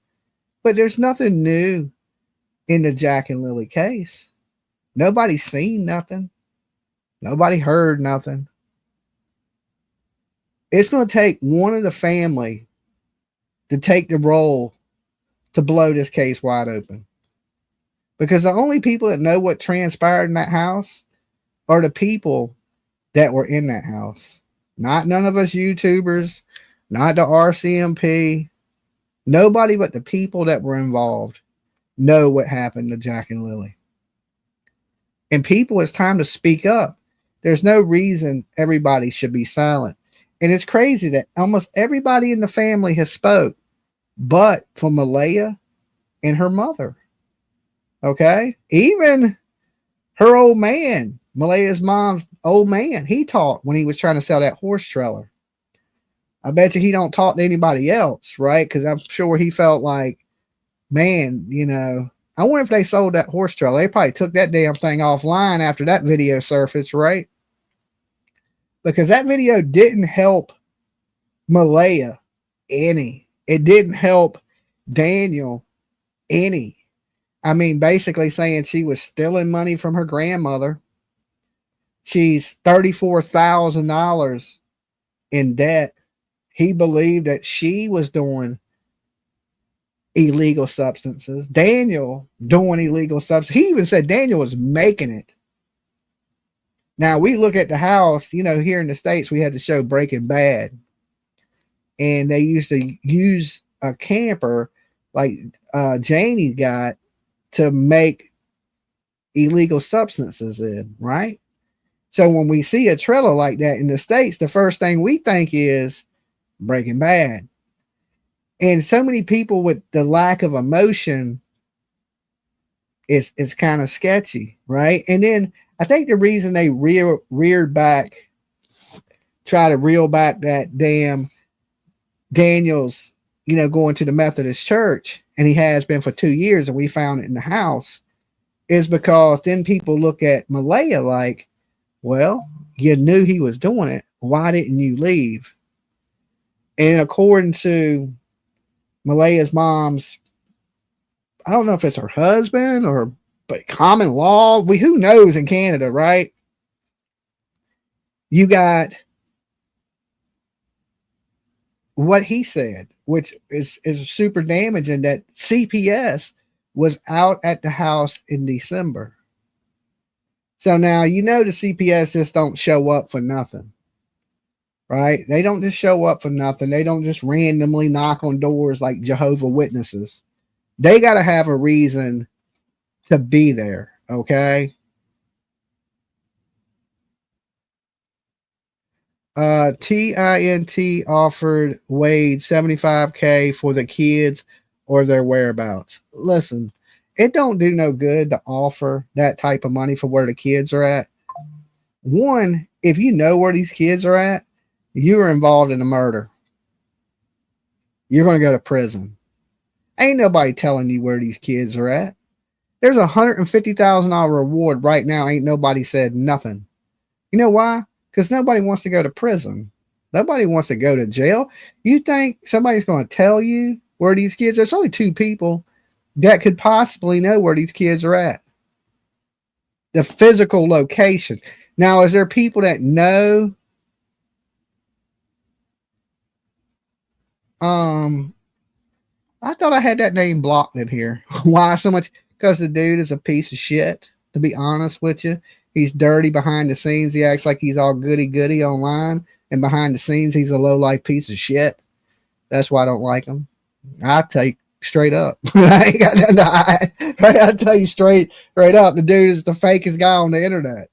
But there's nothing new in the Jack and Lily case. Nobody's seen nothing. Nobody heard nothing. It's going to take one of the family to take the role to blow this case wide open. Because the only people that know what transpired in that house are the people that were in that house. Not none of us YouTubers, not the RCMP. Nobody but the people that were involved know what happened to Jack and Lily. And people, it's time to speak up. There's no reason everybody should be silent. And it's crazy that almost everybody in the family has spoke, but for Malehya and her mother. Okay? Even her old man, Malehya's mom's old man, he talked when he was trying to sell that horse trailer. I bet you he don't talk to anybody else, right? Because I'm sure he felt like, man, you know, I wonder if they sold that horse trailer. They probably took that damn thing offline after that video surfaced, right? Because that video didn't help Malehya any. It didn't help Daniel any. I mean, basically saying she was stealing money from her grandmother. She's $34,000 in debt. He believed that she was doing illegal substances. Daniel doing illegal substances. He even said Daniel was making it. Now, we look at the house, you know, here in the States, we had to show Breaking Bad. And they used to use a camper like Janie got to make illegal substances in, right? So when we see a trailer like that in the States, the first thing we think is Breaking Bad. And so many people with the lack of emotion is kind of sketchy, right? And then I think the reason they reared back, try to reel back that damn Daniel's, you know, going to the Methodist church, and he has been for 2 years, and we found it in the house, is because then people look at Malehya like, well, you knew he was doing it. Why didn't you leave? And according to Malehya's mom's, I don't know if it's her husband or, but common law, who knows in Canada, right? You got what he said, which is super damaging, that CPS was out at the house in December. So now, you know, the CPS just don't show up for nothing, right? They don't just show up for nothing. They don't just randomly knock on doors like Jehovah's Witnesses. They got to have a reason to be there, okay? TINT offered Wade $75K for the kids or their whereabouts. Listen, it don't do no good to offer that type of money for where the kids are at. One, if you know where these kids are at, you are involved in a murder. You're going to go to prison. Ain't nobody telling you where these kids are at. There's a $150,000 reward right now. Ain't nobody said nothing. You know why? Because nobody wants to go to prison. Nobody wants to go to jail. You think somebody's going to tell you where these kids are? There's only 2 people that could possibly know where these kids are at. The physical location. Now, is there people that know? I thought I had that name blocked in here. Why so much? Because the dude is a piece of shit, to be honest with you. He's dirty behind the scenes. He acts like he's all goody-goody online, and behind the scenes, he's a low-life piece of shit. That's why I don't like him. I'll tell you straight up. I ain't got nothing to hide. I'll tell you straight up. The dude is the fakest guy on the internet.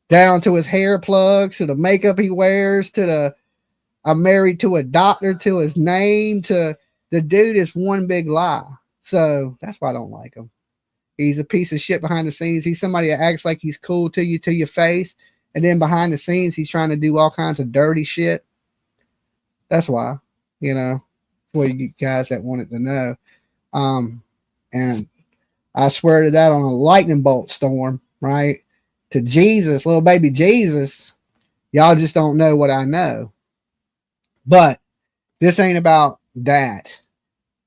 Down to his hair plugs, to the makeup he wears, to the I'm married to a doctor, to his name, to the dude is one big lie. So that's why I don't like him. He's a piece of shit behind the scenes. He's somebody that acts like he's cool to you, to your face. And then behind the scenes, he's trying to do all kinds of dirty shit. That's why, you know, for you guys that wanted to know. And I swear to that on a lightning bolt storm, right? To Jesus, little baby Jesus, y'all just don't know what I know. But this ain't about that.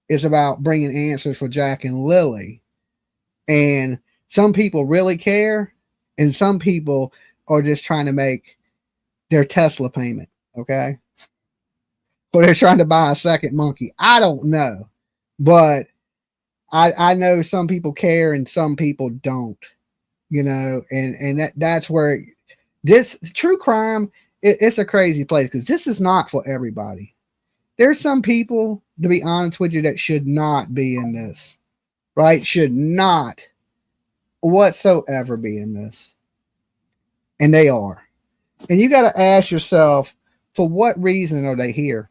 It's about bringing answers for Jack and Lily. And some people really care, and some people are just trying to make their Tesla payment, okay? Or they're trying to buy a second monkey. I don't know. But I know some people care and some people don't, you know, and that's where this true crime, it's a crazy place because this is not for everybody. There's some people, to be honest with you, that should not be in this, right? Should not whatsoever be in this. And they are. And you got to ask yourself, for what reason are they here?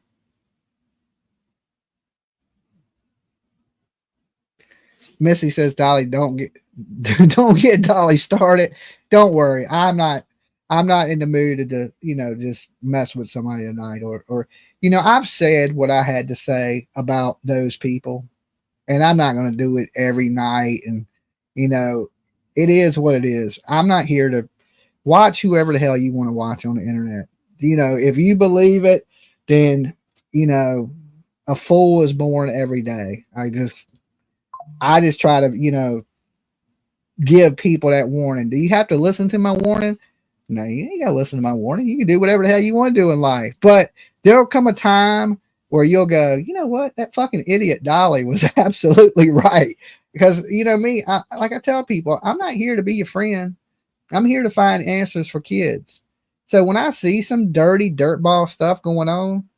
Missy says, Dolly, don't get Dolly started. Don't worry. I'm not in the mood to, you know, just mess with somebody tonight or, you know, I've said what I had to say about those people, and I'm not going to do it every night. And, you know, it is what it is. I'm not here to watch whoever the hell you want to watch on the internet. You know, if you believe it, then, you know, a fool is born every day. I just try to, you know, give people that warning. Do you have to listen to my warning? No, you ain't got to listen to my warning. You can do whatever the hell you want to do in life. But there'll come a time where you'll go, you know what? That fucking idiot Dolly was absolutely right. Because, you know, me, like I tell people, I'm not here to be your friend. I'm here to find answers for kids. So when I see some dirty dirtball stuff going on,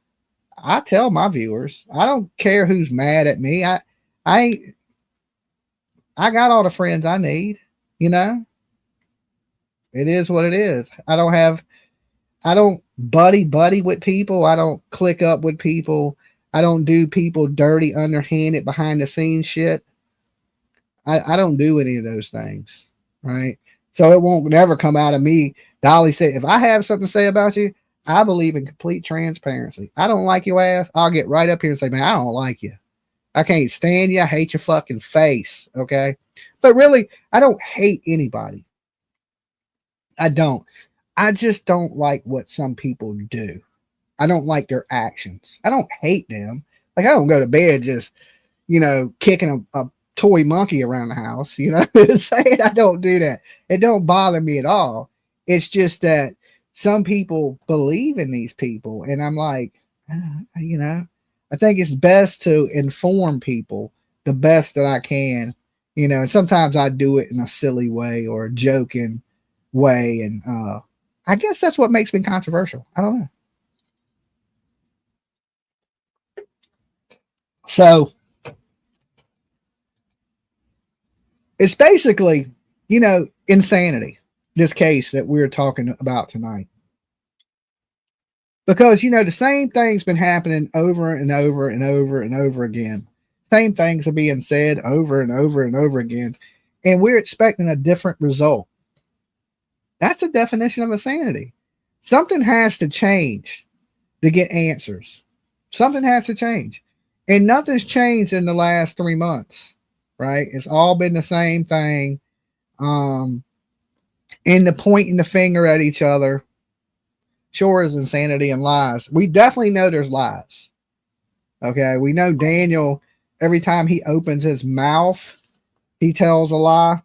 I tell my viewers, I don't care who's mad at me. I got all the friends I need, you know. It is what it is. I don't buddy with people. I don't click up with people. I don't do people dirty, underhanded, behind the scenes shit. I don't do any of those things, right? So it won't never come out of me. Dolly said, if I have something to say about you, I believe in complete transparency. I don't like your ass. I'll get right up here and say, man, I don't like you. I can't stand you. I hate your fucking face. Okay. But really, I don't hate anybody. I don't. I just don't like what some people do. I don't like their actions. I don't hate them. Like, I don't go to bed just, you know, kicking a toy monkey around the house. You know what I'm saying? I don't do that. It don't bother me at all. It's just that some people believe in these people. And I'm like, you know, I think it's best to inform people the best that I can, you know, and sometimes I do it in a silly way or a joking way. And I guess that's what makes me controversial. I don't know. So it's basically, you know, insanity, this case that we're talking about tonight. Because, you know, the same thing's been happening over and over and over and over again. Same things are being said over and over and over again. And we're expecting a different result. That's the definition of insanity. Something has to change to get answers. Something has to change. And nothing's changed in the last 3 months, right? It's all been the same thing. And the pointing the finger at each other sure is insanity and lies. We definitely know there's lies. Okay. We know Daniel, every time he opens his mouth, he tells a lie.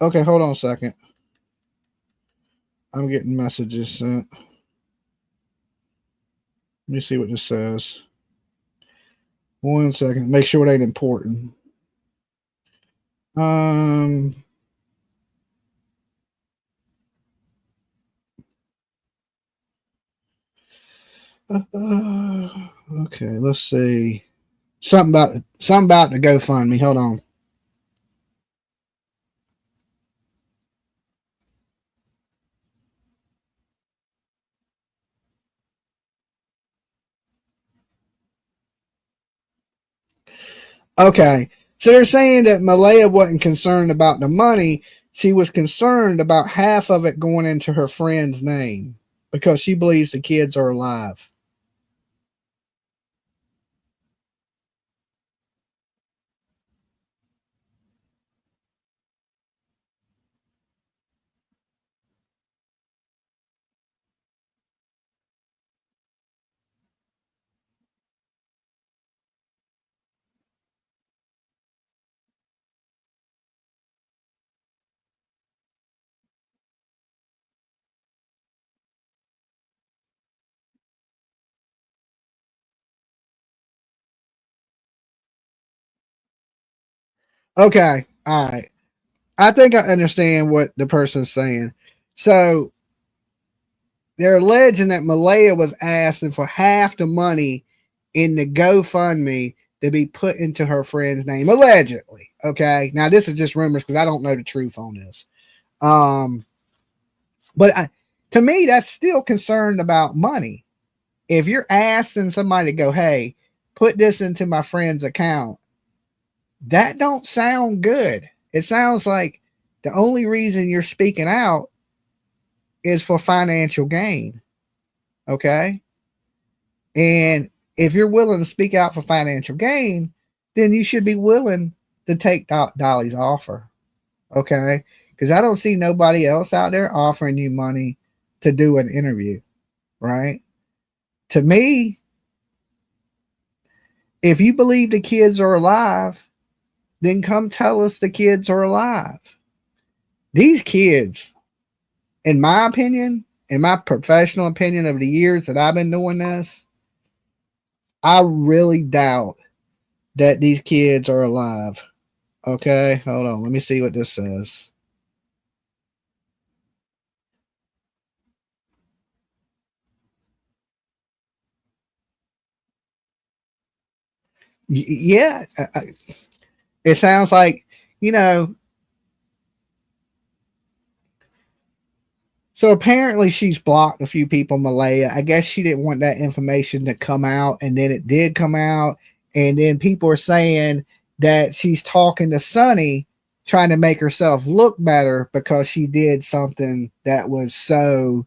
Okay, hold on a second. I'm getting messages sent. Let me see what this says. 1 second. Make sure it ain't important. Okay, let's see. Something about the GoFundMe. Hold on. Okay, so they're saying that Malehya wasn't concerned about the money. She was concerned about half of it going into her friend's name because she believes the kids are alive. Okay. All right. I think I understand what the person's saying. So they're alleging that Malehya was asking for half the money in the GoFundMe to be put into her friend's name, allegedly. Okay. Now this is just rumors because I don't know the truth on this. But to me, that's still concerned about money. If you're asking somebody to go, hey, put this into my friend's account, that don't sound good. It sounds like the only reason you're speaking out is for financial gain. Okay. And if you're willing to speak out for financial gain, then you should be willing to take Dolly's offer. Okay. Because I don't see nobody else out there offering you money to do an interview. Right. To me, if you believe the kids are alive, then come tell us the kids are alive. These kids, in my opinion, in my professional opinion of the years that I've been doing this, I really doubt that these kids are alive. Okay, hold on. Let me see what this says. Yeah, it sounds like, you know, so apparently she's blocked a few people, Malehya. I guess she didn't want that information to come out, and then it did come out. And then people are saying that she's talking to Sonny, trying to make herself look better because she did something that was so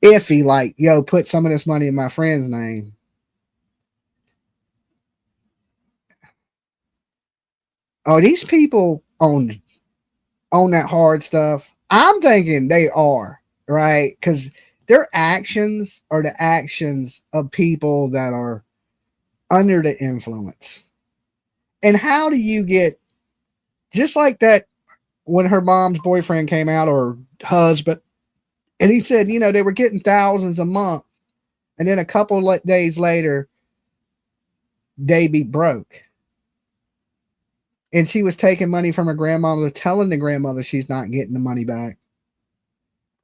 iffy, like, yo, put some of this money in my friend's name. Are these people on that hard stuff? I'm thinking they are, right? Because their actions are the actions of people that are under the influence. And how do you get, just like that when her mom's boyfriend came out, or husband, and he said, you know, they were getting thousands a month, and then a couple days later they be broke, and she was taking money from her grandmother, telling the grandmother she's not getting the money back.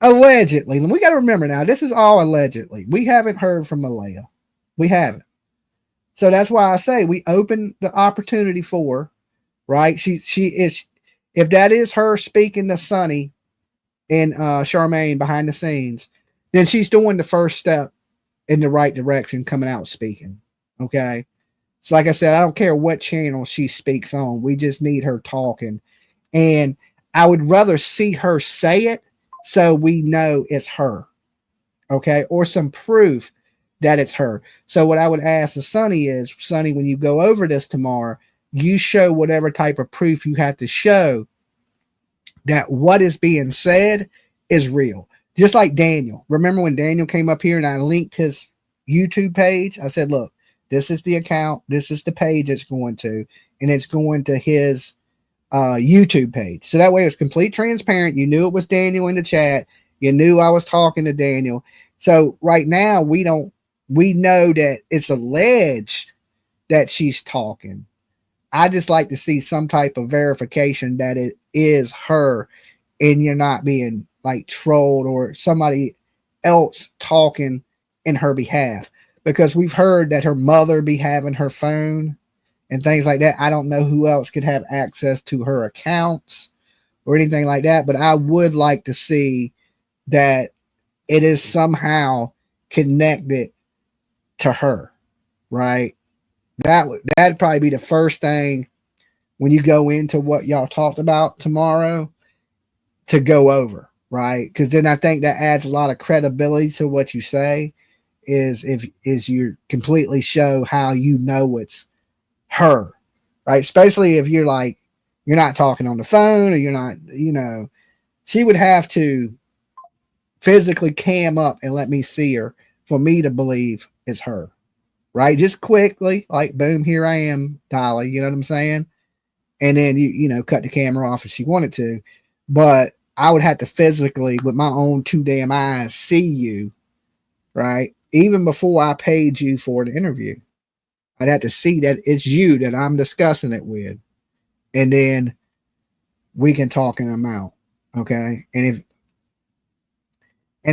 Allegedly. And we got to remember now, this is all allegedly. We haven't heard from Malehya. We haven't. So that's why I say we open the opportunity for her, right? She is, if that is her speaking to Sonny and Charmaine behind the scenes, then she's doing the first step in the right direction, coming out speaking. Okay. So like I said, I don't care what channel she speaks on. We just need her talking. And I would rather see her say it so we know it's her. Okay. Or some proof that it's her. So what I would ask the Sonny is, Sonny, when you go over this tomorrow, you show whatever type of proof you have to show that what is being said is real. Just like Daniel. Remember when Daniel came up here and I linked his YouTube page? I said, look, this is the account. This is the page it's going to. And it's going to his YouTube page. So that way it's complete transparent. You knew it was Daniel in the chat. You knew I was talking to Daniel. So right now we know that it's alleged that she's talking. I just like to see some type of verification that it is her and you're not being like trolled or somebody else talking in her behalf, because we've heard that her mother be having her phone and things like that. I don't know who else could have access to her accounts or anything like that, but I would like to see that it is somehow connected to her, right? That'd probably be the first thing when you go into what y'all talked about tomorrow to go over, right? Because then I think that adds a lot of credibility to what you say. Is you completely show how you know it's her, right? Especially if you're like, you're not talking on the phone, or you're not, you know, she would have to physically cam up and let me see her for me to believe it's her, right? Just quickly, like, boom, here I am, Dolly, you know what I'm saying? And then you know, cut the camera off if she wanted to, but I would have to physically, with my own two damn eyes, see you, right? Even before I paid you for the interview. I'd have to see that it's you that I'm discussing it with, and then we can talk in them out. Okay. And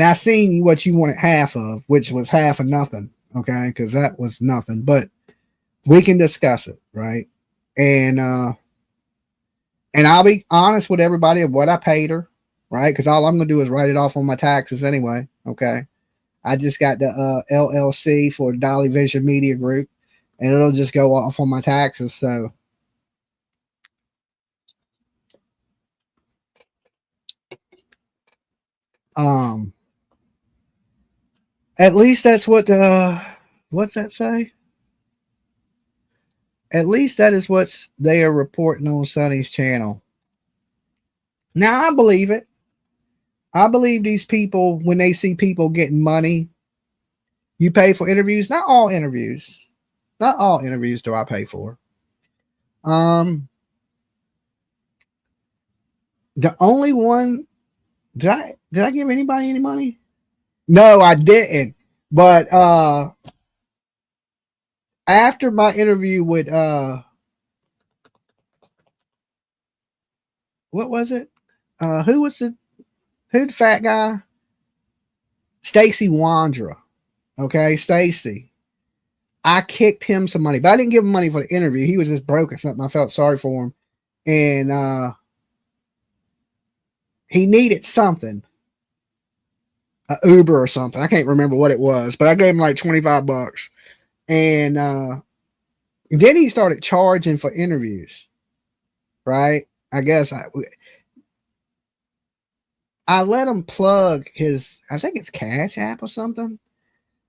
I seen what you wanted half of, which was half of nothing. Okay. Cause that was nothing, but we can discuss it. Right. And I'll be honest with everybody of what I paid her. Right. Cause all I'm going to do is write it off on my taxes anyway. Okay. I just got the LLC for Dolly Vision Media Group, and it'll just go off on my taxes. So, at least that's what what's that say? At least that is what they are reporting on Sonny's channel. Now I believe it. I believe these people, when they see people getting money, you pay for interviews. Not all interviews. Not all interviews do I pay for. The only one, did I give anybody any money? No, I didn't. But after my interview with what was it? Who's the fat guy? Stacy Wandra. Okay, Stacy. I kicked him some money, but I didn't give him money for the interview. He was just broke or something. I felt sorry for him. And he needed something. A Uber or something. I can't remember what it was, but I gave him like $25. And then he started charging for interviews. Right? I guess I let him plug his, I think it's Cash App or something.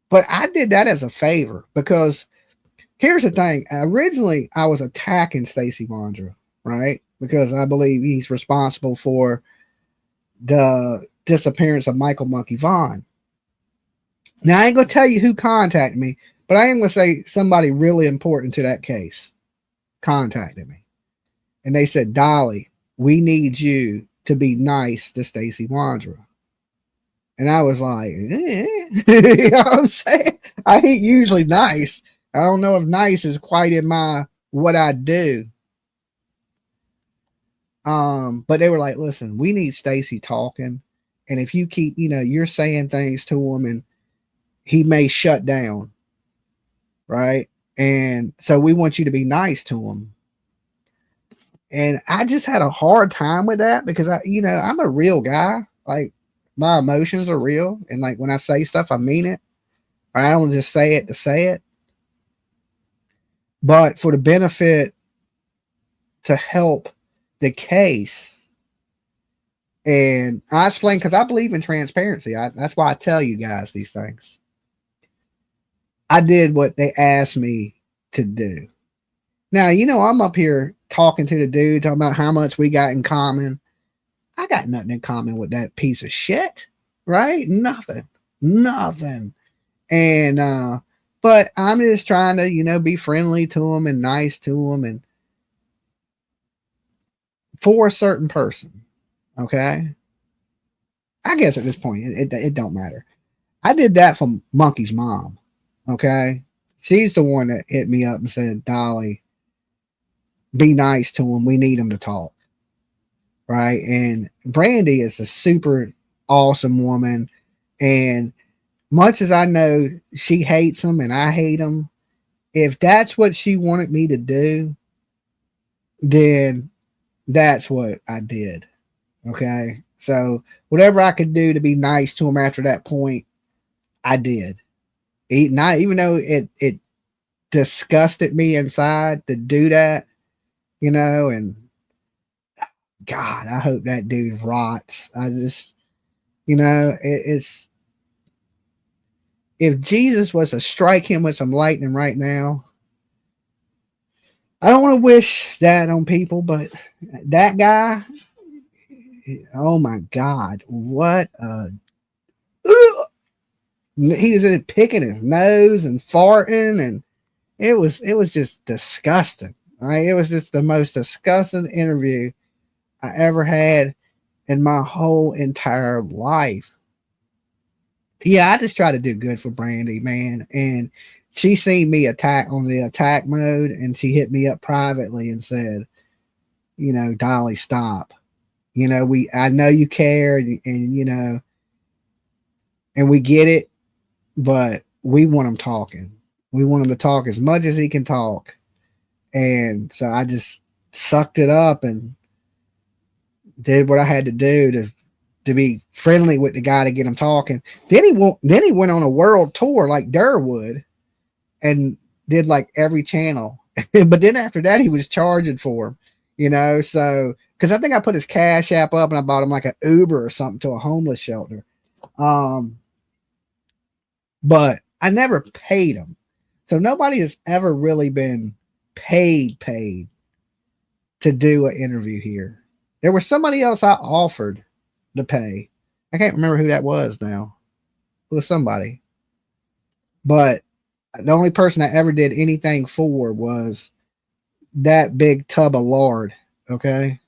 But I did that as a favor because here's the thing. Originally, I was attacking Stacy Wandra, right? Because I believe he's responsible for the disappearance of Michael Monkey Vaughn. Now, I ain't going to tell you who contacted me, but I am going to say somebody really important to that case contacted me. And they said, Dolly, we need you to be nice to Stacy Wandra. And I was like, you know what I'm saying? I ain't usually nice. I don't know if nice is quite in my what I do. But they were like, listen, we need Stacy talking. And if you keep, you're saying things to him and he may shut down. Right. And so we want you to be nice to him. And I just had a hard time with that because I'm a real guy. Like, my emotions are real. And like when I say stuff, I mean it. I don't just say it to say it. But for the benefit to help the case. And I explain because I believe in transparency. That's why I tell you guys these things. I did what they asked me to do. Now, I'm up here talking to the dude, talking about how much we got in common. I got nothing in common with that piece of shit, right? Nothing. And, but I'm just trying to, be friendly to him and nice to him and for a certain person. Okay. I guess at this point, it don't matter. I did that for Monkey's mom. Okay. She's the one that hit me up and said, Dolly, be nice to him. We need him to talk. Right. And Brandy is a super awesome woman. And much as I know she hates him and I hate him, if that's what she wanted me to do, then that's what I did. Okay. So whatever I could do to be nice to him after that point, I did. Even though it disgusted me inside to do that, and God, I hope that dude rots. I just, it's, if Jesus was to strike him with some lightning right now, I don't want to wish that on people, but that guy, oh my God, what he was picking his nose and farting, and it was just disgusting. Right? It was just the most disgusting interview I ever had in my whole entire life. Yeah, I just try to do good for Brandy, man. And she seen me attack on the attack mode, and she hit me up privately and said, you know, Dolly, stop. You know, I know you care, and you know, and we get it, but we want him talking. We want him to talk as much as he can talk. And so I just sucked it up and did what I had to do to be friendly with the guy to get him talking. Then he went on a world tour like Durwood and did like every channel. But then after that, he was charging for him, you know. So because I think I put his Cash App up and I bought him like an Uber or something to a homeless shelter. But I never paid him. So nobody has ever really been paid to do an interview here. There was somebody else I offered to pay. I can't remember who that was now. It was somebody. But the only person I ever did anything for was that big tub of lard. Okay.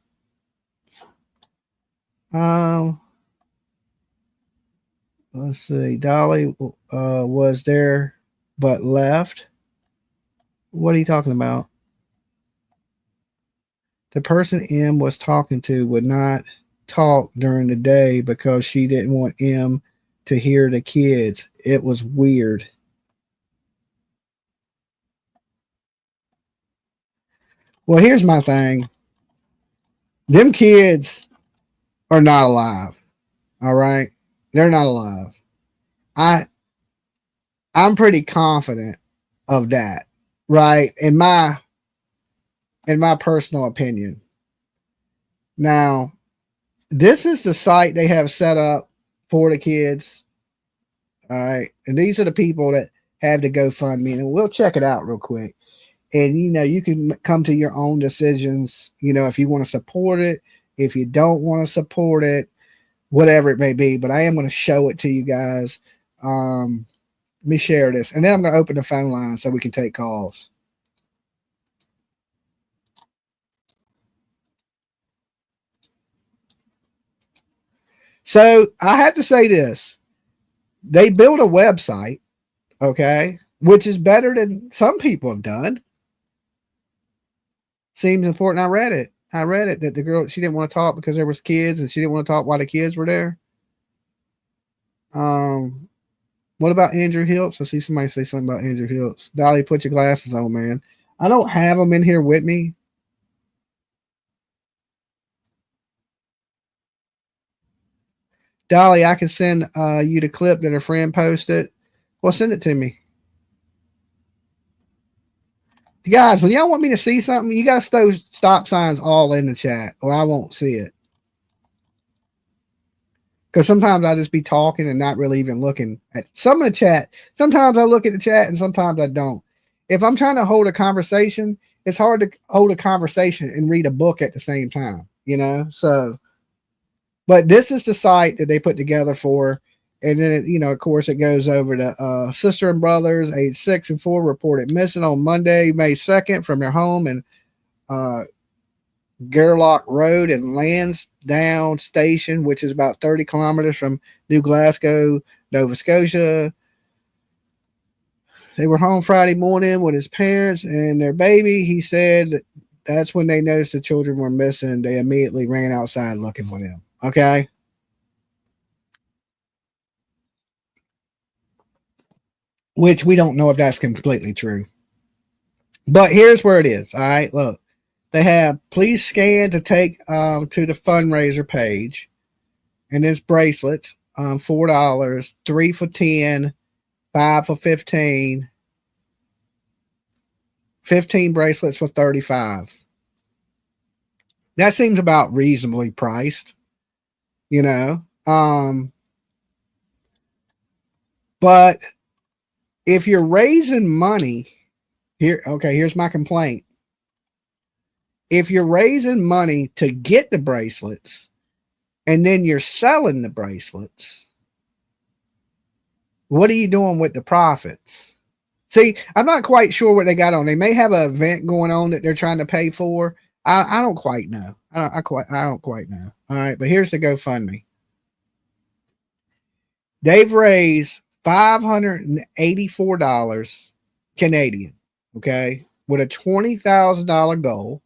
Let's see. Dolly was there but left. What are you talking about? The person M was talking to would not talk during the day because she didn't want M to hear the kids. It was weird. Well, here's my thing. Them kids are not alive. All right. They're not alive. I'm pretty confident of that. Right. In my personal opinion. Now, this is the site they have set up for the kids. All right. And these are the people that have to GoFundMe. And we'll check it out real quick. And, you know, you can come to your own decisions, you know, if you want to support it, if you don't want to support it, whatever it may be. But I am going to show it to you guys. Let me share this. And then I'm going to open the phone line so we can take calls. So I have to say this. They built a website, okay, which is better than some people have done. Seems important. I read it that the girl, she didn't want to talk because there was kids and she didn't want to talk while the kids were there. What about Andrew Hiltz? I see somebody say something about Andrew Hiltz. Dolly, put your glasses on, man. I don't have them in here with me. Dolly, I can send you the clip that a friend posted. Well, send it to me. Guys, when y'all want me to see something, you got to throw stop signs all in the chat or I won't see it. Because sometimes I just be talking and not really even looking at some of the chat. Sometimes I look at the chat and sometimes I don't. If I'm trying to hold a conversation, it's hard to hold a conversation and read a book at the same time, you know? So, but this is the site that they put together for. And then, you know, of course, it goes over to sister and brothers, age 6 and 4, reported missing on Monday, May 2nd from their home in Gerlock Road in Lansdowne Station, which is about 30 kilometers from New Glasgow, Nova Scotia. They were home Friday morning with his parents and their baby. He said that's when they noticed the children were missing. They immediately ran outside looking for them. Okay. Which we don't know if that's completely true. But here's where it is. All right, look. They have please scan to take to the fundraiser page. And it's bracelets, $4, 3 for 10, 5 for 15. 15 bracelets for 35. That seems about reasonably priced, you know. But if you're raising money, here's my complaint. If you're raising money to get the bracelets and then you're selling the bracelets, what are you doing with the profits? See, I'm not quite sure what they got on. They may have an event going on that they're trying to pay for. I don't quite know. I don't quite know. All right, but here's the GoFundMe. They've raised $584 Canadian. Okay, with a $20,000 goal.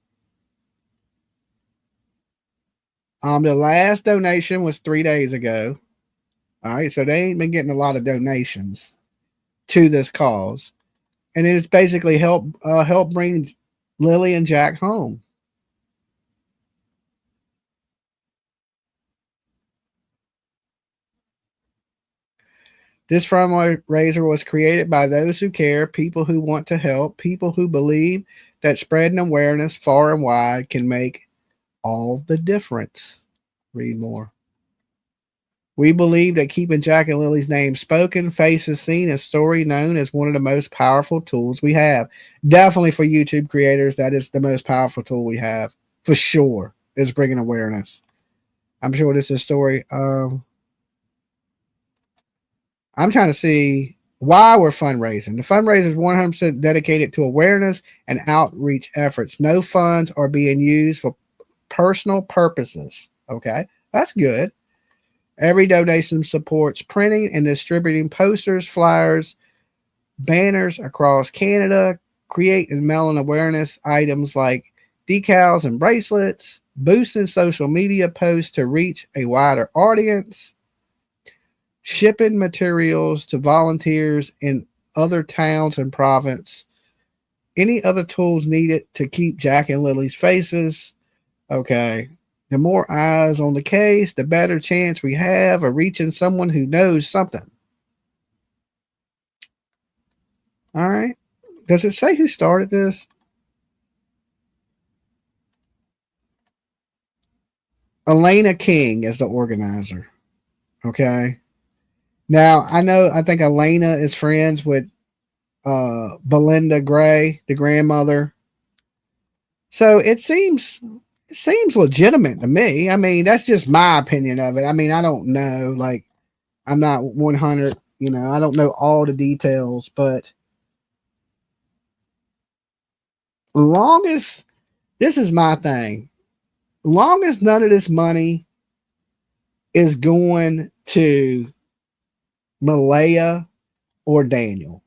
The last donation was 3 days ago. All right, so they ain't been getting a lot of donations to this cause, and it's basically help bring Lily and Jack home. This fundraiser was created by those who care, people who want to help, people who believe that spreading awareness far and wide can make all the difference. Read more. We believe that keeping Jack and Lily's name spoken, faces seen, and story known is one of the most powerful tools we have. Definitely for YouTube creators, that is the most powerful tool we have. For sure, is bringing awareness. I'm sure this is a story. I'm trying to see why we're fundraising. The fundraiser is 100% dedicated to awareness and outreach efforts. No funds are being used for personal purposes. Okay, that's good. Every donation supports printing and distributing posters, flyers, banners across Canada, create and mailing awareness items like decals and bracelets, boosting social media posts to reach a wider audience, shipping materials to volunteers in other towns and province, any other tools needed to keep Jack and Lily's faces. Okay. The more eyes on the case, the better chance we have of reaching someone who knows something. All right. Does it say who started this? Elena King is the organizer. Okay. Now, I think Elena is friends with Belinda Gray, the grandmother. So it seems legitimate to me. I mean, that's just my opinion of it. I mean, I don't know. Like, I'm not 100, I don't know all the details, but long as this is my thing, long as none of this money is going to Malehya or Daniel.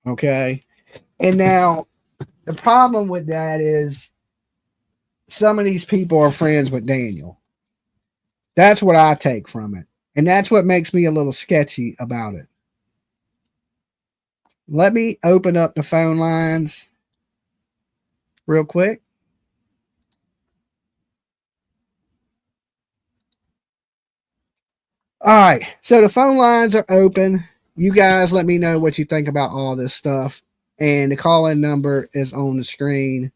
Okay. And now the problem with that is some of these people are friends with Daniel. That's what I take from it. And that's what makes me a little sketchy about it. Let me open up the phone lines real quick. All right. So the phone lines are open. You guys let me know what you think about all this stuff. And the call-in number is on the screen.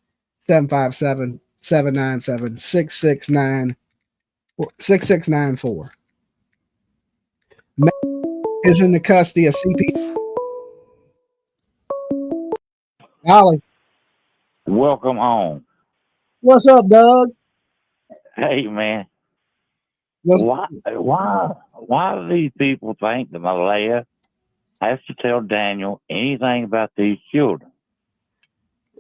757-797-6694. Is in the custody of CP. Dolly. Welcome home. What's up, Doug? Hey, man. Why do these people think that Malehya has to tell Daniel anything about these children?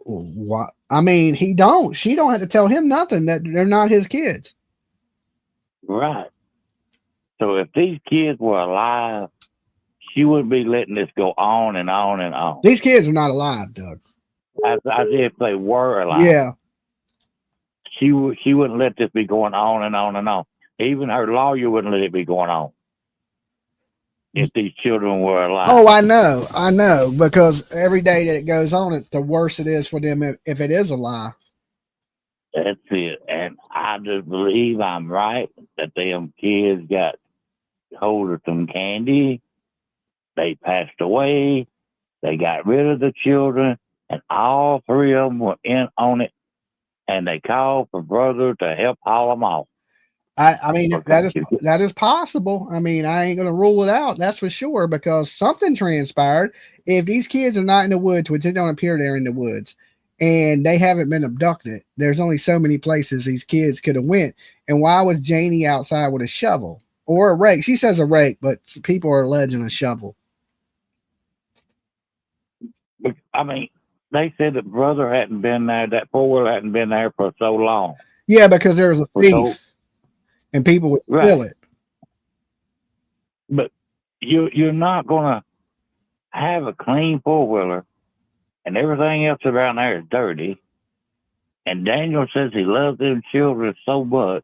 What? I mean, he don't. She don't have to tell him nothing, that they're not his kids. Right. So if these kids were alive, she wouldn't be letting this go on and on and on. These kids are not alive, Doug. As if they were alive. Yeah. She wouldn't let this be going on and on and on. Even her lawyer wouldn't let it be going on if these children were alive. Oh, I know, because every day that it goes on, it's the worse it is for them if it is a lie. That's it. And I just believe I'm right that them kids got hold of some candy. They passed away. They got rid of the children, and all three of them were in on it. And they called for brother to help haul them off. I mean, that is possible. I mean, I ain't going to rule it out. That's for sure, because something transpired. If these kids are not in the woods, which it don't appear they're in the woods, and they haven't been abducted, there's only so many places these kids could have went. And why was Janie outside with a shovel or a rake? She says a rake, but people are alleging a shovel. I mean, they said that brother hadn't been there, that four-wheeler hadn't been there for so long. Yeah, because there was a thief. And people would steal it. But you're not going to have a clean four-wheeler and everything else around there is dirty. And Daniel says he loves them children so much.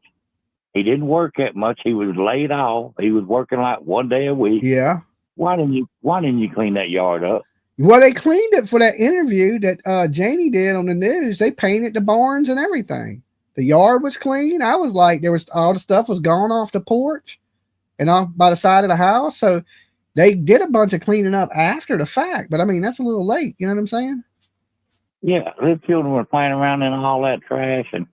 He didn't work that much. He was laid off. He was working like 1 day a week. Yeah. Why didn't you clean that yard up? Well, they cleaned it for that interview that Janie did on the news. They painted the barns and everything. The yard was clean. I was like, there was all the stuff was gone off the porch and off by the side of the house. So they did a bunch of cleaning up after the fact. But I mean, that's a little late. You know what I'm saying? Yeah, the children were playing around in all that trash and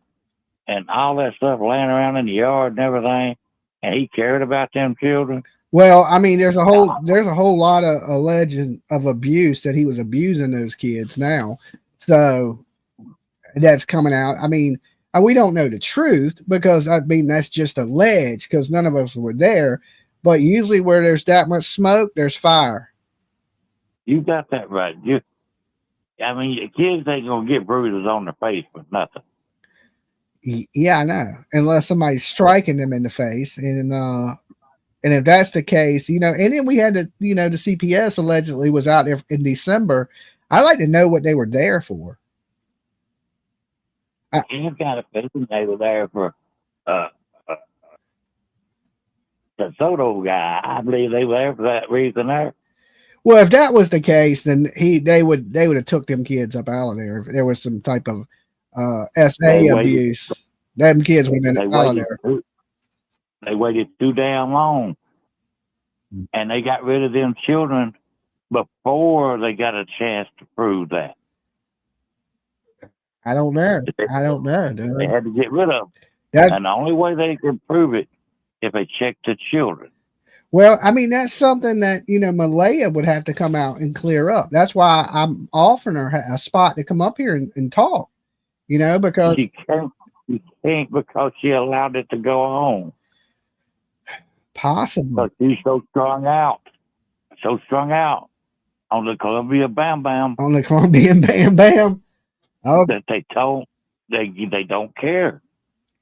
all that stuff laying around in the yard and everything. And he cared about them children. Well, I mean, there's a whole lot of alleged of abuse that he was abusing those kids now. So that's coming out. I mean, we don't know the truth because I mean, that's just alleged because none of us were there. But usually where there's that much smoke, there's fire. You got that right. I mean, the kids ain't going to get bruises on their face for nothing. Yeah, I know. Unless somebody's striking them in the face. And if that's the case, and then we had the CPS allegedly was out there in December. I'd like to know what they were there for. I've got a feeling they were there for the Soto guy. I believe they were there for that reason there. Well, if that was the case, then they would have took them kids up out of there. If there was some type of SA abuse, them kids would have been out of there. They waited too damn long, and they got rid of them children before they got a chance to prove that. I don't know. Dude. They had to get rid of them. And the only way they could prove it if they checked the children. Well, I mean, that's something that, Malehya would have to come out and clear up. That's why I'm offering her a spot to come up here and talk, because she can't because she allowed it to go on. Possibly. But she's so strung out on the Columbia Bam Bam. On the Colombian Bam Bam. Oh, that they don't care.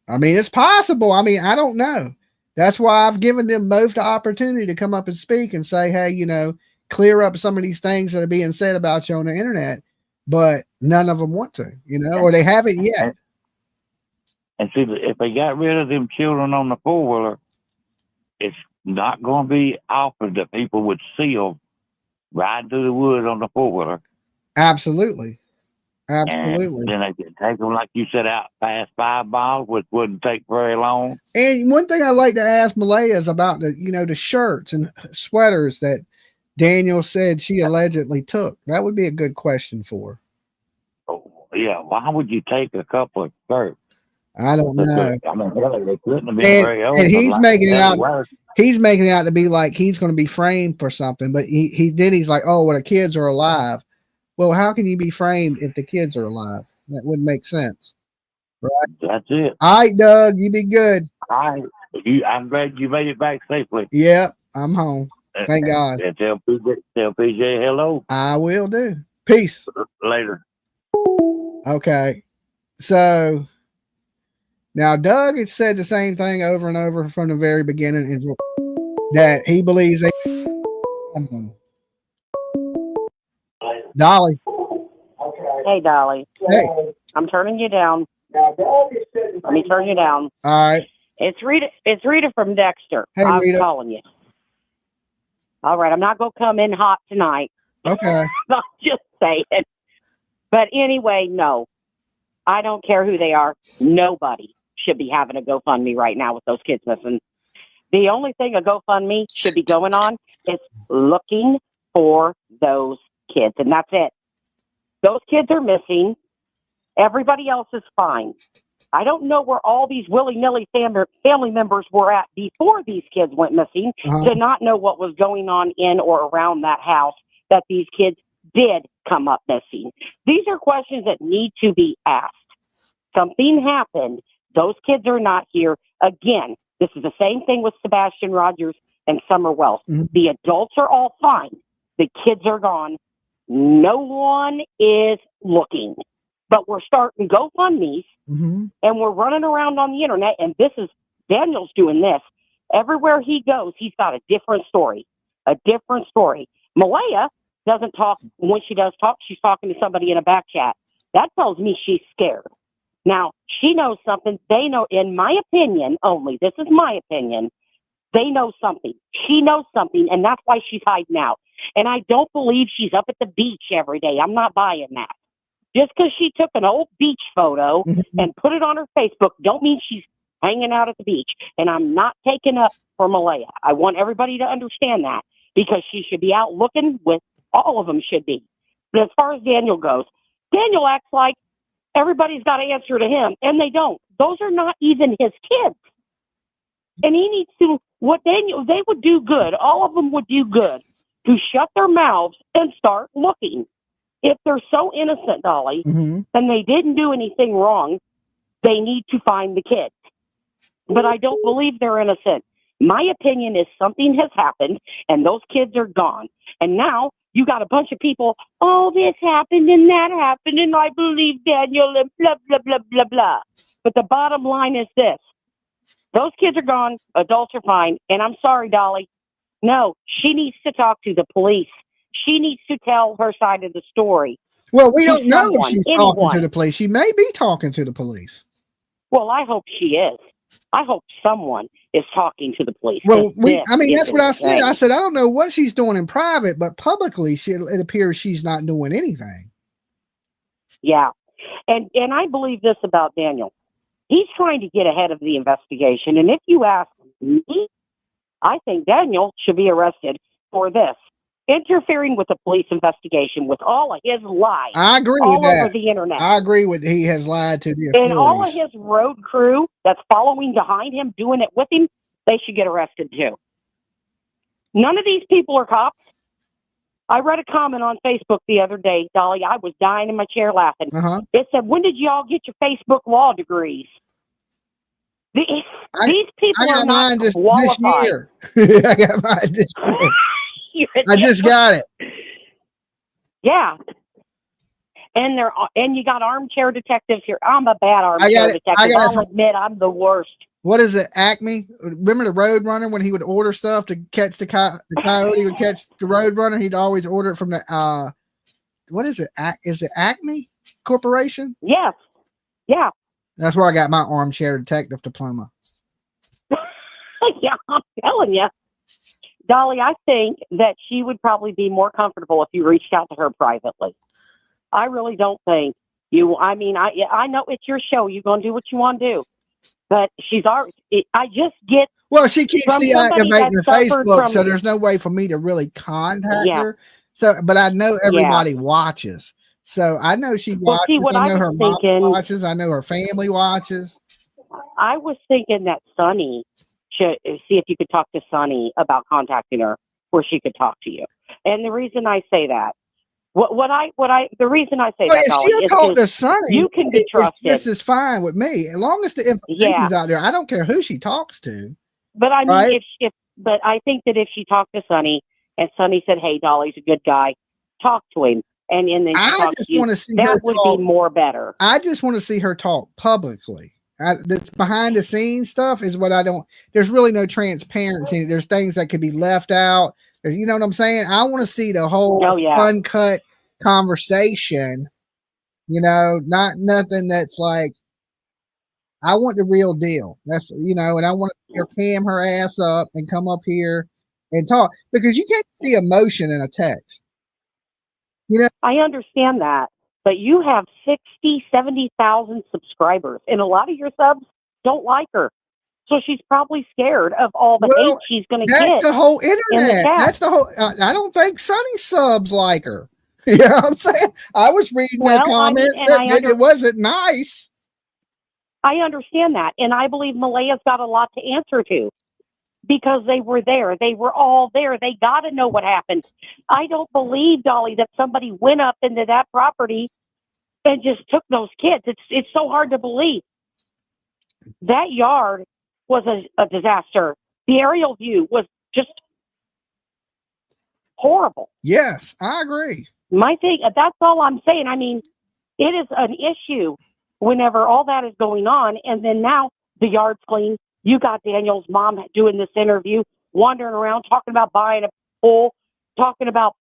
I mean, it's possible. I mean, I don't know. That's why I've given them both the opportunity to come up and speak and say, hey, clear up some of these things that are being said about you on the internet, but none of them want to, or they haven't yet. And see, if they got rid of them children on the four-wheeler, it's not going to be often that people would see them ride through the woods on the four-wheeler. Absolutely. Absolutely. And then they could take them, like you said, out past 5 miles, which wouldn't take very long. And one thing I'd like to ask Malehya is about the shirts and sweaters that Daniel said she allegedly took. That would be a good question for her. Oh, yeah. Why would you take a couple of shirts? I don't know. I mean, really, they couldn't have been very old. And he's making it out. He's making it out to be like he's going to be framed for something, but he's like, oh, well, the kids are alive. Well, how can you be framed if the kids are alive? That wouldn't make sense. Right? That's it. All right, Doug, you be good. All right. I'm glad you made it back safely. Yeah, I'm home. Thank God. And tell PJ hello. I will do. Peace. Later. Okay. So now Doug had said the same thing over and over from the very beginning that he believes Dolly. Hey, Dolly. Hey. I'm turning you down. Let me turn you down. All right. It's Rita from Dexter. Hey, I'm Rita. calling you. All right. I'm not going to come in hot tonight. Okay. I'm just saying. But anyway, no. I don't care who they are. Nobody should be having a GoFundMe right now with those kids missing. The only thing a GoFundMe should be going on is looking for those kids, and that's it. Those kids are missing. Everybody else is fine. I don't know where all these willy-nilly family members were at before these kids went missing to not know what was going on in or around that house that these kids did come up missing. These are questions that need to be asked. Something happened. Those kids are not here. Again, this is the same thing with Sebastian Rogers and Summer Wells. Mm-hmm. The adults are all fine. The kids are gone. No one is looking. But we're starting GoFundMes, and we're running around on the internet, and Daniel's doing this. Everywhere he goes, he's got a different story. Malehya doesn't talk. When she does talk, she's talking to somebody in a back chat. That tells me she's scared. Now, she knows something. They know, in my opinion only, this is my opinion, they know something. She knows something, and that's why she's hiding out. And I don't believe she's up at the beach every day. I'm not buying that. Just because she took an old beach photo and put it on her Facebook don't mean she's hanging out at the beach. And I'm not taking up for Malehya. I want everybody to understand that, because she should be out looking with, all of them should be. But as far as Daniel goes, Daniel acts like everybody's got to answer to him, and they don't. Those are not even his kids. And he needs to, they would do good, all of them would do good, to shut their mouths and start looking. If they're so innocent, Dolly, and they didn't do anything wrong, they need to find the kids. But I don't believe they're innocent. My opinion is something has happened, and those kids are gone. And now you got a bunch of people, oh, this happened and that happened, and I believe Daniel, and blah, blah, blah, blah, blah. But the bottom line is this. Those kids are gone. Adults are fine. And I'm sorry, Dolly. No, she needs to talk to the police. She needs to tell her side of the story. Well, we don't know if she's talking to the police. She may be talking to the police. Well, I hope she is. I hope someone is talking to the police. Well, that's what I said. I said, I don't know what she's doing in private, but publicly, it appears she's not doing anything. Yeah. And I believe this about Daniel. He's trying to get ahead of the investigation. And if you ask me, I think Daniel should be arrested for this. Interfering with the police investigation with all of his lies. I agree all with that. Over the internet. I agree with he has lied to the authorities. And all of his road crew that's following behind him, doing it with him, they should get arrested too. None of these people are cops. I read a comment on Facebook the other day, Dolly. I was dying in my chair laughing. It said, when did y'all get your Facebook law degrees? These people are not qualified. This year. I got mine this year. I just got it. Yeah. And you got armchair detectives here. I'm a bad armchair detective. I'll admit I'm the worst. What is it? Acme? Remember the Road Runner when he would order stuff to catch the coyote would catch the Road Runner? He'd always order it from the what is it? Is it Acme Corporation? Yes. Yeah. That's where I got my armchair detective diploma. Yeah, I'm telling you. Dolly, I think that she would probably be more comfortable if you reached out to her privately. I really don't think you, I know it's your show. You're going to do what you want to do. But she's already, I just get. Well, she keeps deactivating her Facebook, so there's no way for me to really contact her. So, but I know everybody watches. So I know she watches. I know her mom watches. I know her family watches. I was thinking that Sonny should see if you could talk to Sonny about contacting her where she could talk to you. And the reason I say that, the reason I say that, if she'll talk to Sonny, you can be trusted. This is fine with me, as long as the information's out there. I don't care who she talks to. But I mean, but I think that if she talked to Sonny and Sonny said, "Hey, Dolly's a good guy," talk to him, and then I just want to see that would be more better. I just want to see her talk publicly. That's behind the scenes stuff is what I don't. There's really no transparency. There's things that could be left out. You know what I'm saying? I want to see the whole uncut conversation. You know, not nothing that's like. I want the real deal. That's and I want to cam her ass up and come up here and talk, because you can't see emotion in a text. I understand that, but you have 60, 70,000 subscribers, and a lot of your subs don't like her. So she's probably scared of all the hate she's going to get. That's the whole internet. That's the whole. I don't think Sonny subs like her. You know what I'm saying? I was reading her comments. It wasn't nice. I understand that, and I believe Malehya's got a lot to answer to, because they were there. They were all there. They got to know what happened. I don't believe, Dolly, that somebody went up into that property and just took those kids. It's so hard to believe. That yard was a disaster. The aerial view was just horrible. Yes, I agree. My thing, that's all I'm saying. I mean, it is an issue whenever all that is going on, and then now the yard's clean. You got Daniel's mom doing this interview, wandering around, talking about buying a pool, talking about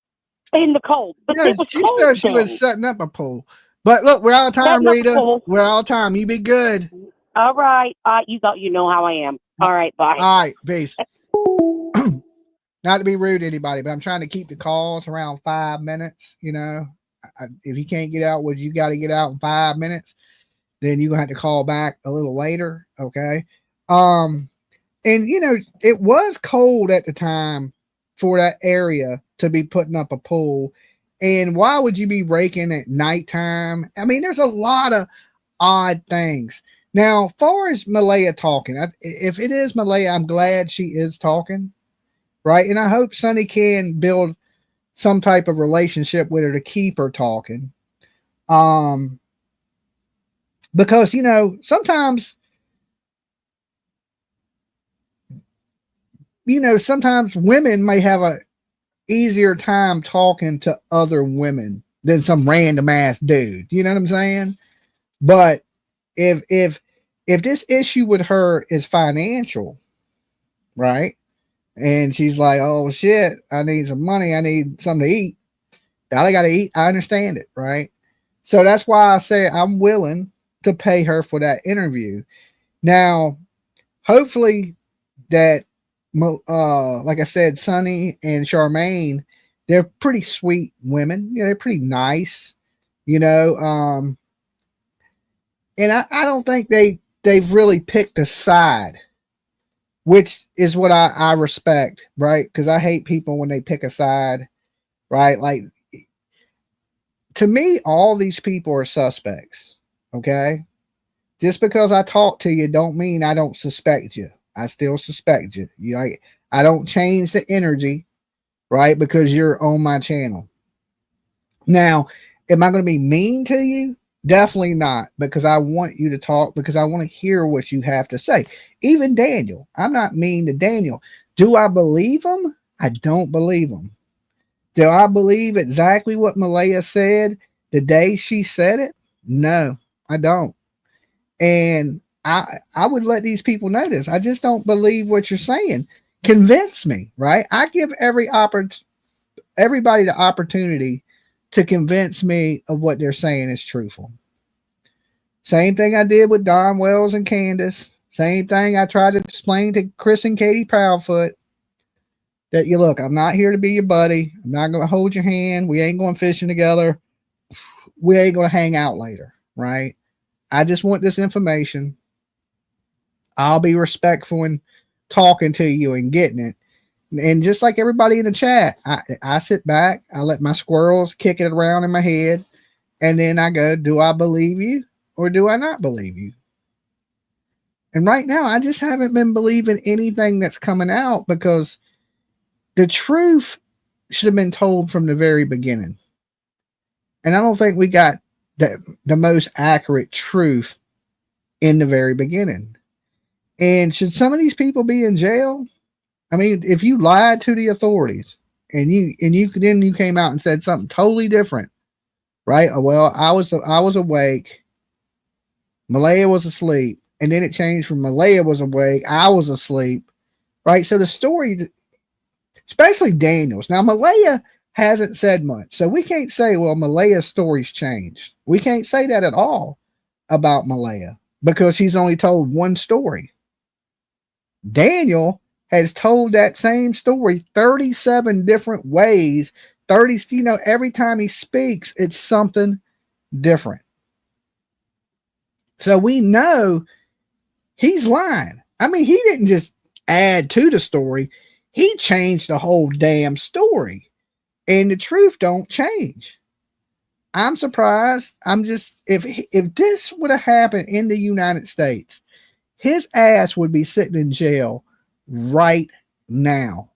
in the cold. But Yeah, it was she cold said she then. was setting up a pool. But look, we're out of time, Setting up a Rita. pool. We're out of time. You be good. All right. You know how I am. All right. Bye. All right, peace. Not to be rude to anybody, but I'm trying to keep the calls around 5 minutes. You know, if you can't get out what you got to get out in 5 minutes, then you're gonna have to call back a little later. Okay. And you know, it was cold at the time for that area to be putting up a pool. And why would you be raking at nighttime? I mean, there's a lot of odd things. Now, as far as Malehya talking, if it is Malehya, I'm glad she is talking, right? And I hope Sonny can build some type of relationship with her to keep her talking. Because you know, sometimes women may have a easier time talking to other women than some random ass dude. You know what I'm saying? But if this issue with her is financial, right? And she's like, oh shit, I need some money, I need something to eat. I gotta eat. I understand it, right? So that's why I say I'm willing to pay her for that interview. Now, hopefully that like I said, Sonny and Charmaine, they're pretty sweet women. You know, they're pretty nice, you know. And I don't think they've really picked a side, which is what I respect, right? Because I hate people when they pick a side, right? Like, to me, all these people are suspects. Okay. Just because I talk to you don't mean I don't suspect you. I still suspect you. You know, I don't change the energy, right? Because you're on my channel. Now, am I going to be mean to you? Definitely not, because I want you to talk, because I want to hear what you have to say. Even Daniel, I'm not mean to Daniel. Do I believe him? I don't believe him. Do I believe exactly what Malehya said the day she said it? No, I don't. And I would let these people know this. I just don't believe what you're saying. Convince me, right? I give everybody the opportunity to convince me of what they're saying is truthful. Same thing I did with Don Wells and Candace. Same thing I tried to explain to Chris and Katie Proudfoot. That you look, I'm not here to be your buddy. I'm not going to hold your hand. We ain't going fishing together. We ain't going to hang out later, right? I just want this information. I'll be respectful in talking to you and getting it. And just like everybody in the chat, I sit back, I let my squirrels kick it around in my head, and then I go, do I believe you or do I not believe you? And right now, I just haven't been believing anything that's coming out, because the truth should have been told from the very beginning. And I don't think we got the most accurate truth in the very beginning. And should some of these people be in jail? I mean, if you lied to the authorities and you came out and said something totally different, right? Well, I was awake, Malehya was asleep, and then it changed from Malehya was awake, I was asleep, right? So the story, especially Daniel's. Now, Malehya hasn't said much, so we can't say, well, Malehya's story's changed. We can't say that at all about Malehya, because she's only told one story. Daniel has told that same story 37 different ways. 30, you know, every time he speaks, it's something different. So we know he's lying. I mean, he didn't just add to the story. He changed the whole damn story. And the truth don't change. I'm surprised. I'm just, if this would have happened in the United States, his ass would be sitting in jail right now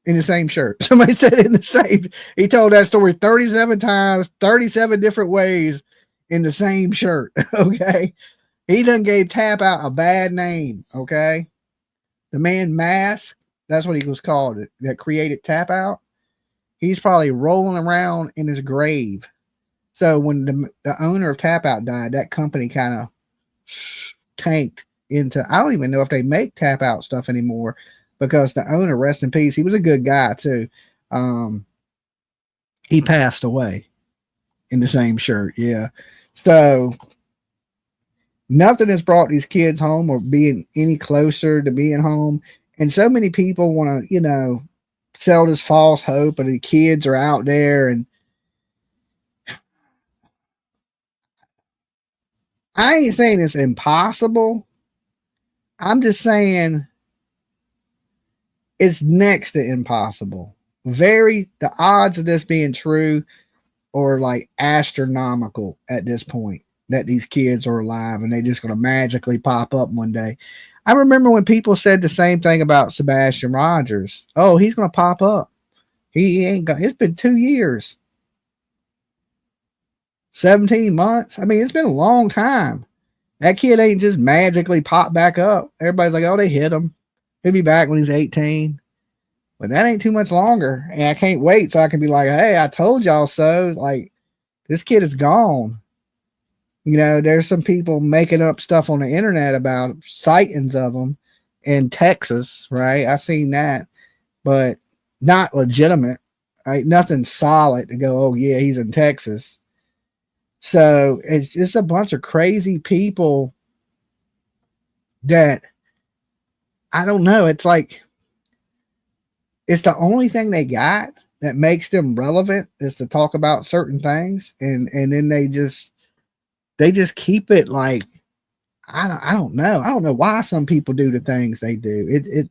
in the same shirt. Somebody said in the same. He told that story 37 times, 37 different ways in the same shirt. Okay. He done gave Tap Out a bad name. Okay. The man Mask, that's what he was called, that created Tap Out. He's probably rolling around in his grave. So when the owner of Tap Out died, that company kind of tanked into, I don't even know if they make Tap Out stuff anymore, because the owner, rest in peace, he was a good guy too. He passed away in the same shirt. Yeah. So nothing has brought these kids home or being any closer to being home. And so many people want to, sell this false hope, and the kids are out there. And I ain't saying it's impossible. I'm just saying it's next to impossible. The odds of this being true are like astronomical at this point, that these kids are alive and they're just going to magically pop up one day. I remember when people said the same thing about Sebastian Rogers. Oh, he's going to pop up. He ain't got, it's been 2 years, 17 months. I mean, it's been a long time. That kid ain't just magically popped back up. Everybody's like, oh, they hit him. He'll be back when he's 18. But that ain't too much longer. And I can't wait so I can be like, hey, I told y'all so. Like, this kid is gone. There's some people making up stuff on the internet about sightings of him in Texas, right? I seen that, but not legitimate, right? Nothing solid to go, oh, yeah, he's in Texas. So it's just a bunch of crazy people that I don't know. It's like, it's the only thing they got that makes them relevant is to talk about certain things. And then they just keep it like, I don't know. I don't know why some people do the things they do. It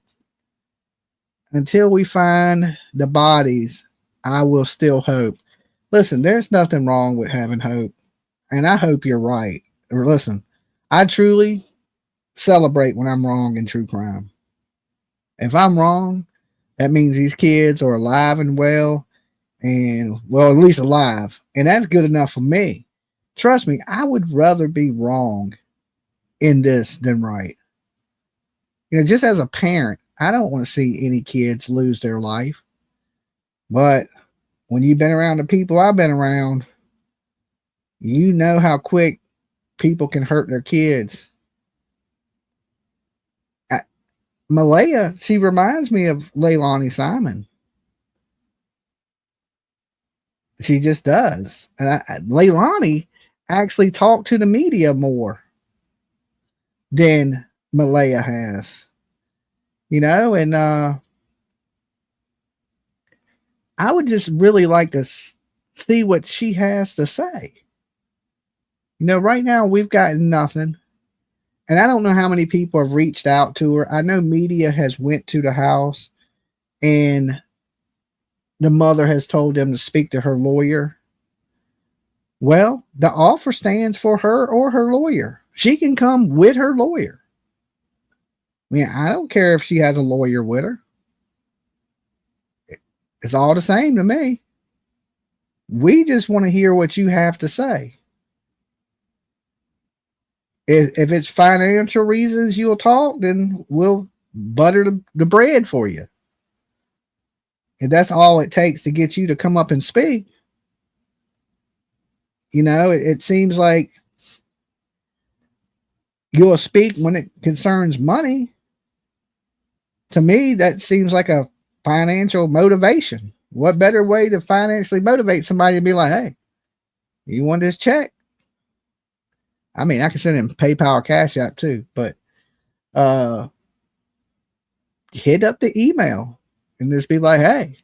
until we find the bodies, I will still hope. Listen, there's nothing wrong with having hope. And I hope you're right. Or listen, I truly celebrate when I'm wrong in true crime. If I'm wrong, that means these kids are alive and well, and well, at least alive. And that's good enough for me. Trust me, I would rather be wrong in this than right. Just as a parent, I don't want to see any kids lose their life. But when you've been around the people I've been around, you know how quick people can hurt their kids. Malehya, she reminds me of Leilani Simon. She just does. And Leilani actually talked to the media more than Malehya has. And I would just really like to see what she has to say. Right now we've got nothing. And I don't know how many people have reached out to her. I know media has went to the house and the mother has told them to speak to her lawyer. Well, the offer stands for her or her lawyer. She can come with her lawyer. I don't care if she has a lawyer with her. It's all the same to me. We just want to hear what you have to say. If it's financial reasons you'll talk, then we'll butter the bread for you. And that's all it takes to get you to come up and speak. It seems like you'll speak when it concerns money. To me, that seems like a financial motivation. What better way to financially motivate somebody to be like, hey, you want this check? I mean, I can send him PayPal or Cash App too, but hit up the email and just be like, hey,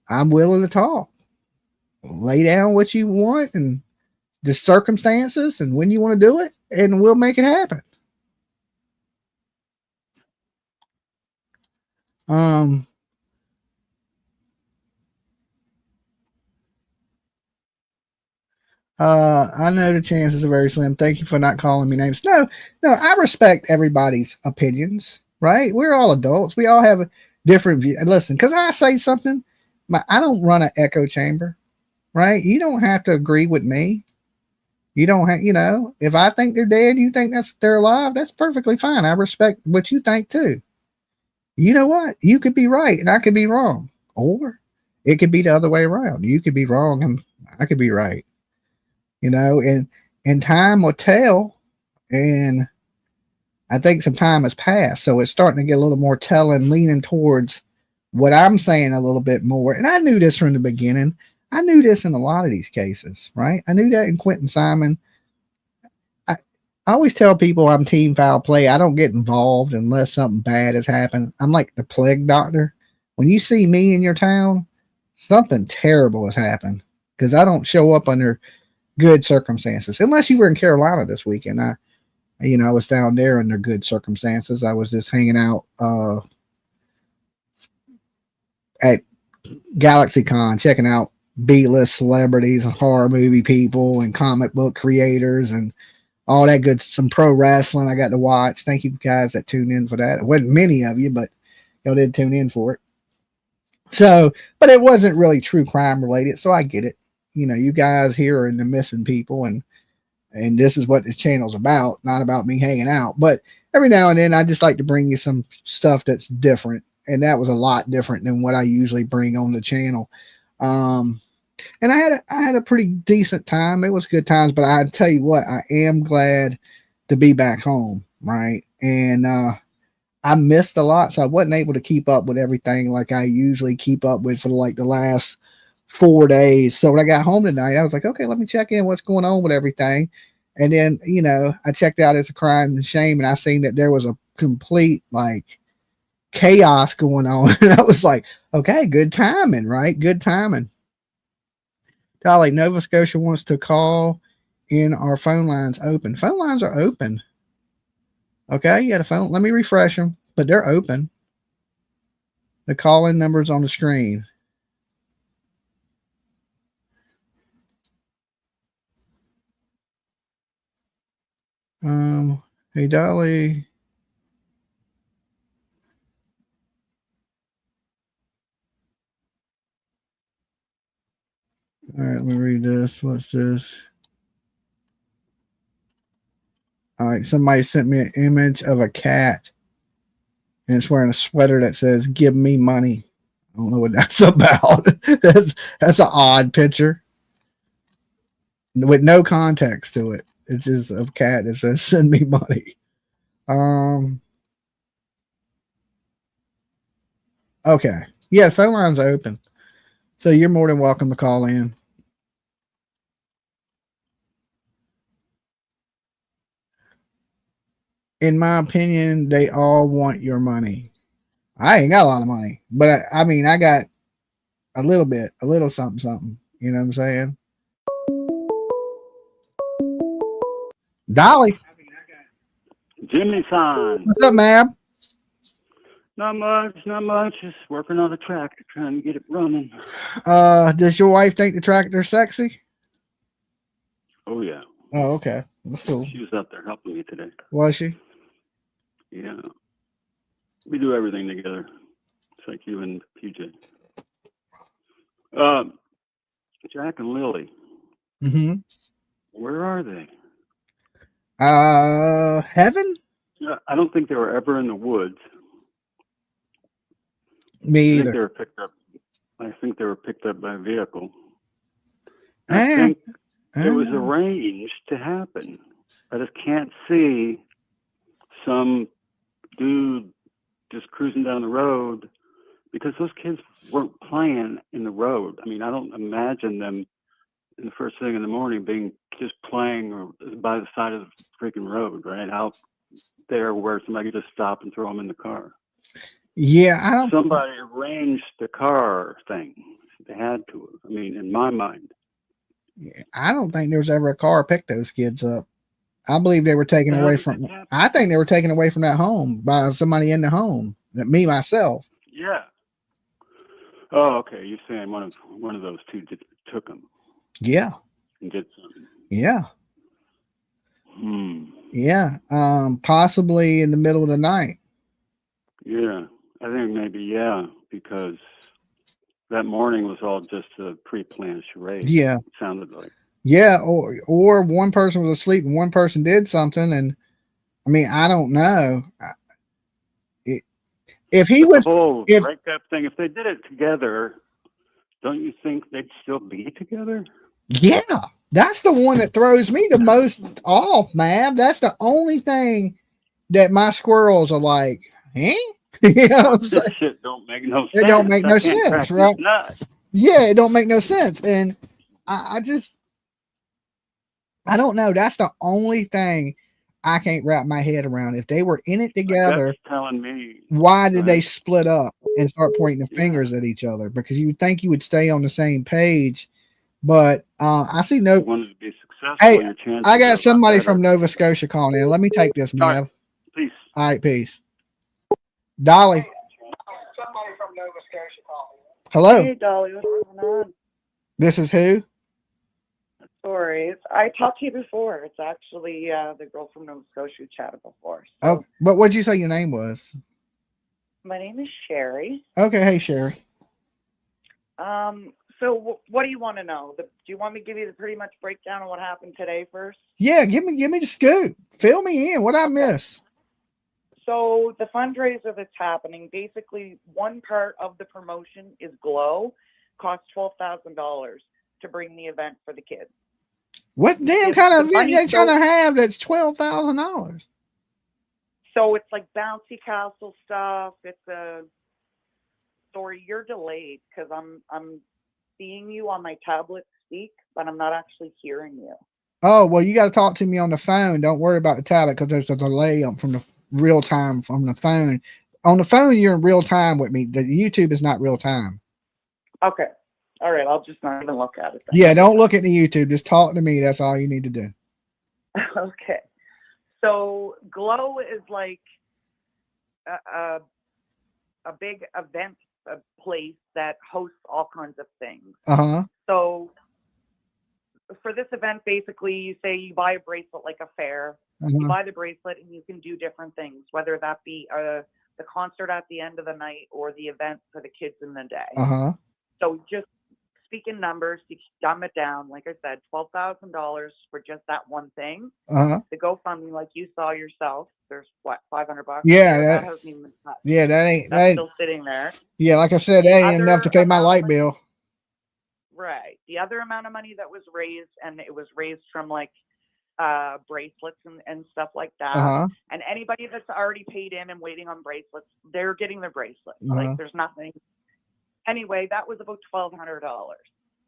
I'm willing to talk. Lay down what you want and the circumstances and when you want to do it, and we'll make it happen. I know the chances are very slim. Thank you for not calling me names. No, I respect everybody's opinions, right? We're all adults. We all have a different view. And listen, because I say something, I don't run an echo chamber, right? You don't have to agree with me. You don't have, if I think they're dead, you think they're alive, that's perfectly fine. I respect what you think too. You know what? You could be right and I could be wrong. Or it could be the other way around. You could be wrong and I could be right. And time will tell. And I think some time has passed. So it's starting to get a little more telling, leaning towards what I'm saying a little bit more. And I knew this from the beginning. I knew this in a lot of these cases, right? I knew that in Quentin Simon. I always tell people I'm team foul play. I don't get involved unless something bad has happened. I'm like the plague doctor. When you see me in your town, something terrible has happened because I don't show up under good circumstances. Unless you were in Carolina this weekend. I was down there under good circumstances. I was just hanging out at GalaxyCon, checking out B-list celebrities and horror movie people and comic book creators and all that good, some pro wrestling I got to watch. Thank you guys that tuned in for that. It wasn't many of you, but y'all did tune in for it. So, but it wasn't really true crime related, so I get it. You guys here are in the missing people, and this is what this channel's about, not about me hanging out. But every now and then, I just like to bring you some stuff that's different, and that was a lot different than what I usually bring on the channel. And I had a pretty decent time. It was good times, but I tell you what, I am glad to be back home, right? And I missed a lot, so I wasn't able to keep up with everything like I usually keep up with for like the last 4 days. So when I got home tonight, I was like, okay, let me check in what's going on with everything. And then, I checked out It's a Crime and Shame, and I seen that there was a complete like chaos going on. And I was like, okay, good timing, right? Good timing. Dolly, Nova Scotia wants to call in. Our phone lines open. Phone lines are open. Okay, yeah, the phone. Let me refresh them, but they're open. The call-in number's on the screen. Hey, Dolly. All right, let me read this. What's this? All right, somebody sent me an image of a cat, and it's wearing a sweater that says, "Give me money." I don't know what that's about. That's an odd picture with no context to it. It's just a cat that says, "Send me money." Okay. Yeah, phone lines are open. So you're more than welcome to call in. In my opinion, they all want your money. I ain't got a lot of money, but I mean, I got a little bit, a little something. You know what I'm saying? Dolly. Jimmy-san. What's up, ma'am? Not much. Just working on the tractor, trying to get it running. Does your wife think the tractor's sexy? Oh, yeah. Oh, okay. That's cool. She was out there helping me today. Was she? Yeah. We do everything together. It's like you and PJ. Jack and Lily. Mm-hmm. Where are they? Heaven? I don't think they were ever in the woods. Me I think either. they were picked up by a vehicle. I think it was arranged to happen. I just can't see some dude just cruising down the road because those kids weren't playing in the road. I mean, I don't imagine them in the first thing in the morning being just playing by the side of the freaking road, right? Out there where somebody could just stop and throw them in the car. Yeah, Somebody arranged the car thing. They had to. I mean, in my mind. I don't think there was ever a car picked those kids up. I believe they were taken away from. I think they were taken away from that home by somebody in the home. Me myself. Yeah. Oh, okay. You're saying one of those two took them. Yeah. And did something. Yeah. Hmm. Yeah. Possibly in the middle of the night. Yeah. I think maybe, yeah, because that morning was all just a pre-planned charade. Yeah. It sounded like. Yeah. Or one person was asleep and one person did something. And I mean, I don't know. If he was. The whole breakup thing, if they did it together, don't you think they'd still be together? Yeah. That's the one that throws me the most off, man. That's the only thing that my squirrels are like, eh? You know what I'm saying? This shit don't make no sense. It don't make no sense, right? Yeah, it don't make no sense. And I don't know. That's the only thing I can't wrap my head around. If they were in it together, That's telling me. why did Go they ahead. split up and start pointing the Yeah. fingers at each other? Because you would think you would stay on the same page. But I see no. You wanted to be successful. Hey, Your chances I are a got lot somebody better. from Nova Scotia calling in. Let me take this, All right. Mav. Peace. All right, peace. Dolly. Somebody from Nova Scotia calling. Hello. Hey, Dolly, what's going on? This is who? Sorry, I talked to you before. It's actually the girl from Nova Scotia who chatted before. So, Oh, but what'd you say your name was? my name is Sherry. Okay, hey Sherry. So what do you want to know? Do you want me to give you the pretty much breakdown of what happened today first? Yeah, give me the scoop. Fill me in. What I miss? So the fundraiser that's happening, basically one part of the promotion is Glow, costs $12,000 to bring the event for the kids. What damn kind of event they trying to have that's $12,000? So it's like bouncy castle stuff. It's a sorry, you're delayed because I'm seeing you on my tablet speak, but I'm not actually hearing you. Oh well, you got to talk to me on the phone. Don't worry about the tablet because there's a delay from the real time from the phone. On the phone, you're in real time with me. The YouTube is not real time. Okay. All right. I'll just not even look at it then. Yeah, don't look at the YouTube. Just talk to me. That's all you need to do. Okay. So Glow is like a big event place that hosts all kinds of things. Uh-huh. So for this event, basically, you say you buy a bracelet like a fair. You buy the bracelet and you can do different things, whether that be the concert at the end of the night or the event for the kids in the day. Uh-huh. So just speaking numbers, you dumb it down. Like I said, $12,000 for just that one thing. Uh-huh. The GoFundMe, like you saw yourself, there's what, $500? Yeah, that hasn't even been touched. Yeah, that's that still sitting there. Yeah, like I said, that ain't enough to pay my light bill. Right. The other amount of money that was raised, and it was raised from like bracelets and stuff like that. Uh-huh. And anybody that's already paid in and waiting on bracelets, they're getting their bracelets. Uh-huh. Like there's nothing. Anyway, that was about $1,200.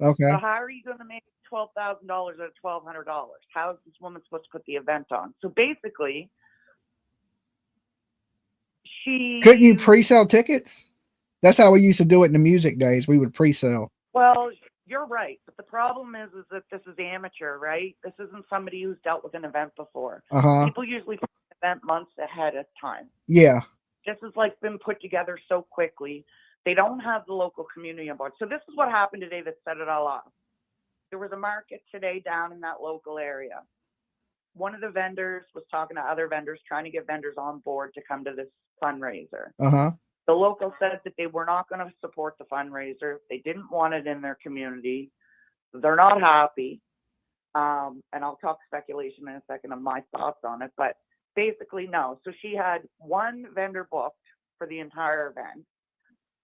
Okay. So how are you going to make $12,000 out of $1,200? How is this woman supposed to put the event on? So basically, couldn't you pre-sell tickets? That's how we used to do it in the music days. We would pre-sell. Well, you're right, but the problem is that this is amateur, right? This isn't somebody who's dealt with an event before. Uh-huh. People usually plan an event months ahead of time. Yeah. This has like been put together so quickly. They don't have the local community on board. So this is what happened today that set it all off. There was a market today down in that local area. One of the vendors was talking to other vendors, trying to get vendors on board to come to this fundraiser. Uh-huh. The local said that they were not going to support the fundraiser. They didn't want it in their community. They're not happy. And I'll talk speculation in a second of my thoughts on it. But basically, no. So she had one vendor booked for the entire event,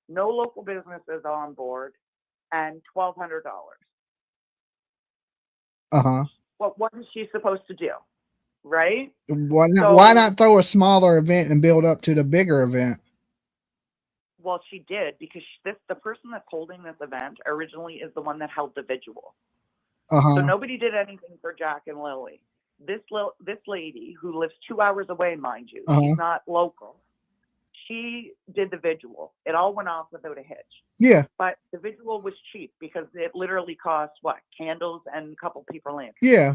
no local businesses on board, and $1,200. Uh-huh. What was she supposed to do? Right? Why not throw a smaller event and build up to the bigger event? Well, she did, because the person that's holding this event originally is the one that held the vigil. Uh-huh. So nobody did anything for Jack and Lily. This lady who lives 2 hours away, mind you, she's not local. She did the vigil. It all went off without a hitch. Yeah. But the vigil was cheap because it literally cost what? Candles and a couple people lamps. Yeah.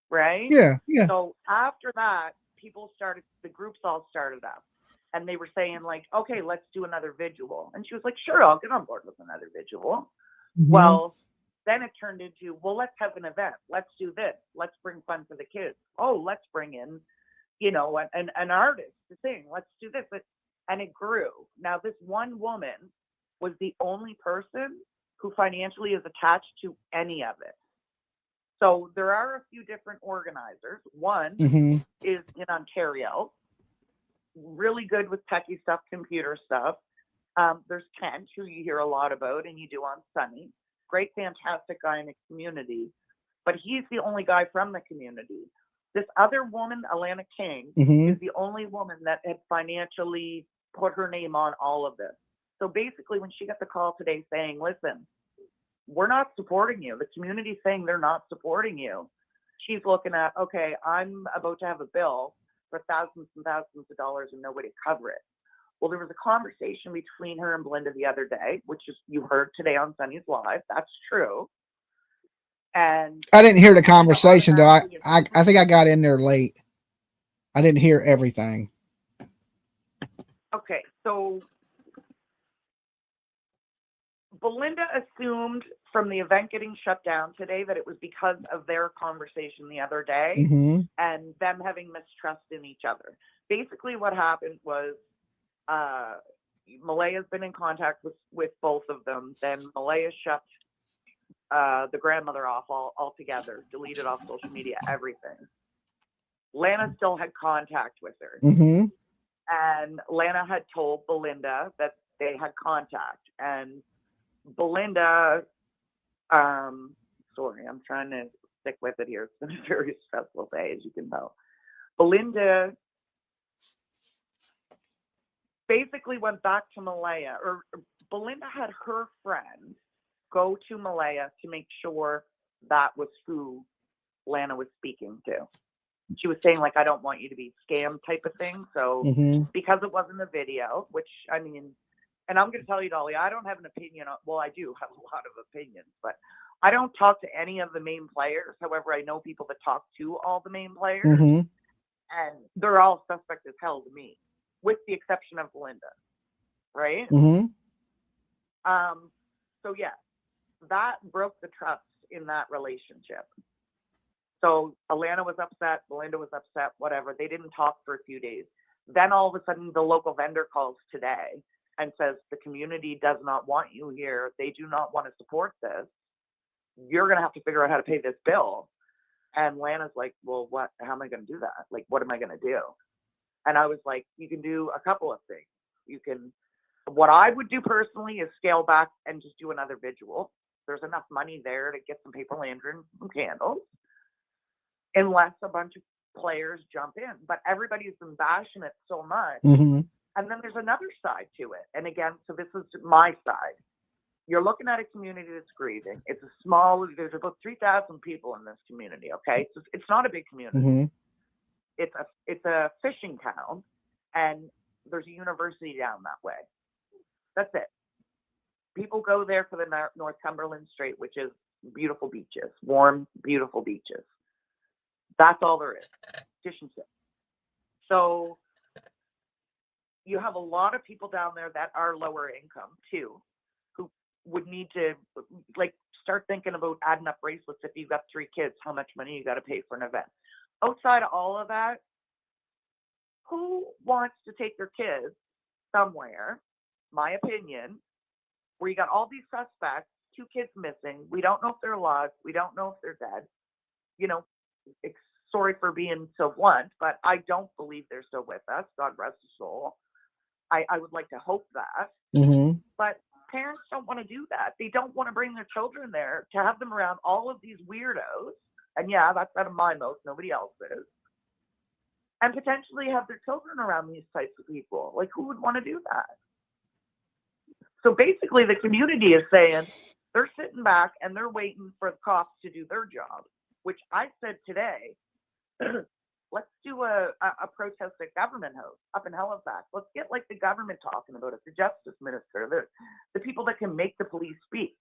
Right? Yeah. Yeah. So after that, the groups all started up. And they were saying like, okay, let's do another vigil. And she was like, sure, I'll get on board with another vigil. Mm-hmm. Well, then it turned into, well, let's have an event. Let's do this. Let's bring fun for the kids. Oh, let's bring in, an artist to sing. Let's do this. And it grew. Now, this one woman was the only person who financially is attached to any of it. So there are a few different organizers. One is in Ontario, really good with techie stuff, computer stuff. There's Kent, who you hear a lot about and you do on Sunny. Great, fantastic guy in the community, but he's the only guy from the community. This other woman, Alana King, is the only woman that had financially put her name on all of this. So basically, when she got the call today saying, listen, we're not supporting you, the community's saying they're not supporting you, she's looking at, okay, I'm about to have a bill for thousands and thousands of dollars and nobody cover it. Well, there was a conversation between her and Belinda the other day, which is you heard today on Sunny's Live. That's true. And I didn't hear the conversation though. I think I got in there late. I didn't hear everything. Okay, so Belinda assumed from the event getting shut down today that it was because of their conversation the other day Mm-hmm. and them having mistrust in each other. Basically, what happened was Malehya's been in contact with both of them. Then Malehya shut the grandmother off altogether, deleted off social media, everything. Lana still had contact with her. Mm-hmm. And Lana had told Belinda that they had contact. And Belinda, sorry, I'm trying to stick with it here. It's been a very stressful day, as you can tell. Belinda basically went back to Malehya, or Belinda had her friend go to Malehya to make sure that was who Lana was speaking to. She was saying, like, I don't want you to be scammed type of thing. So because it wasn't a video, which, I mean, and I'm going to tell you, Dolly, I don't have an opinion on, well, I do have a lot of opinions, but I don't talk to any of the main players. However, I know people that talk to all the main players, and they're all suspect as hell to me, with the exception of Belinda, right? So, yeah, that broke the trust in that relationship. So Alana was upset, Belinda was upset, whatever. They didn't talk for a few days. Then all of a sudden, the local vendor calls today and says, the community does not want you here. They do not want to support this. You're going to have to figure out how to pay this bill. And Lana's like, well, what? How am I going to do that? Like, what am I going to do? And I was like, you can do a couple of things. You can, what I would do personally is scale back and just do another visual. There's enough money there to get some paper lanterns and candles, unless a bunch of players jump in. But everybody's been bashing it so much. And then there's another side to it. And again, so this is my side. You're looking at a community that's grieving. It's a small, there's about 3,000 people in this community, okay? So it's not a big community. It's a fishing town, and there's a university down that way. That's it. People go there for the North Cumberland Strait, which is beautiful beaches, warm, beautiful beaches. That's all there is. Fish and chips. So you have a lot of people down there that are lower income too, who would need to like start thinking about adding up bracelets. If you've got 3 kids, how much money you got to pay for an event? Outside of all of that, who wants to take their kids somewhere, my opinion, where you got all these suspects, 2 kids missing, we don't know if they're alive, we don't know if they're dead, you know, sorry for being so blunt, but I don't believe they're still with us. God rest his soul. I would like to hope that. But parents don't want to do that. They don't want to bring their children there to have them around all of these weirdos. And yeah, that's out of my mouth. Nobody else is. And potentially have their children around these types of people. Like, who would want to do that? So basically, the community is saying they're sitting back and they're waiting for the cops to do their job, which I said today, let's do a protest at Government House up in Halifax. Let's get like the government talking about it, the justice minister, the people that can make the police speak.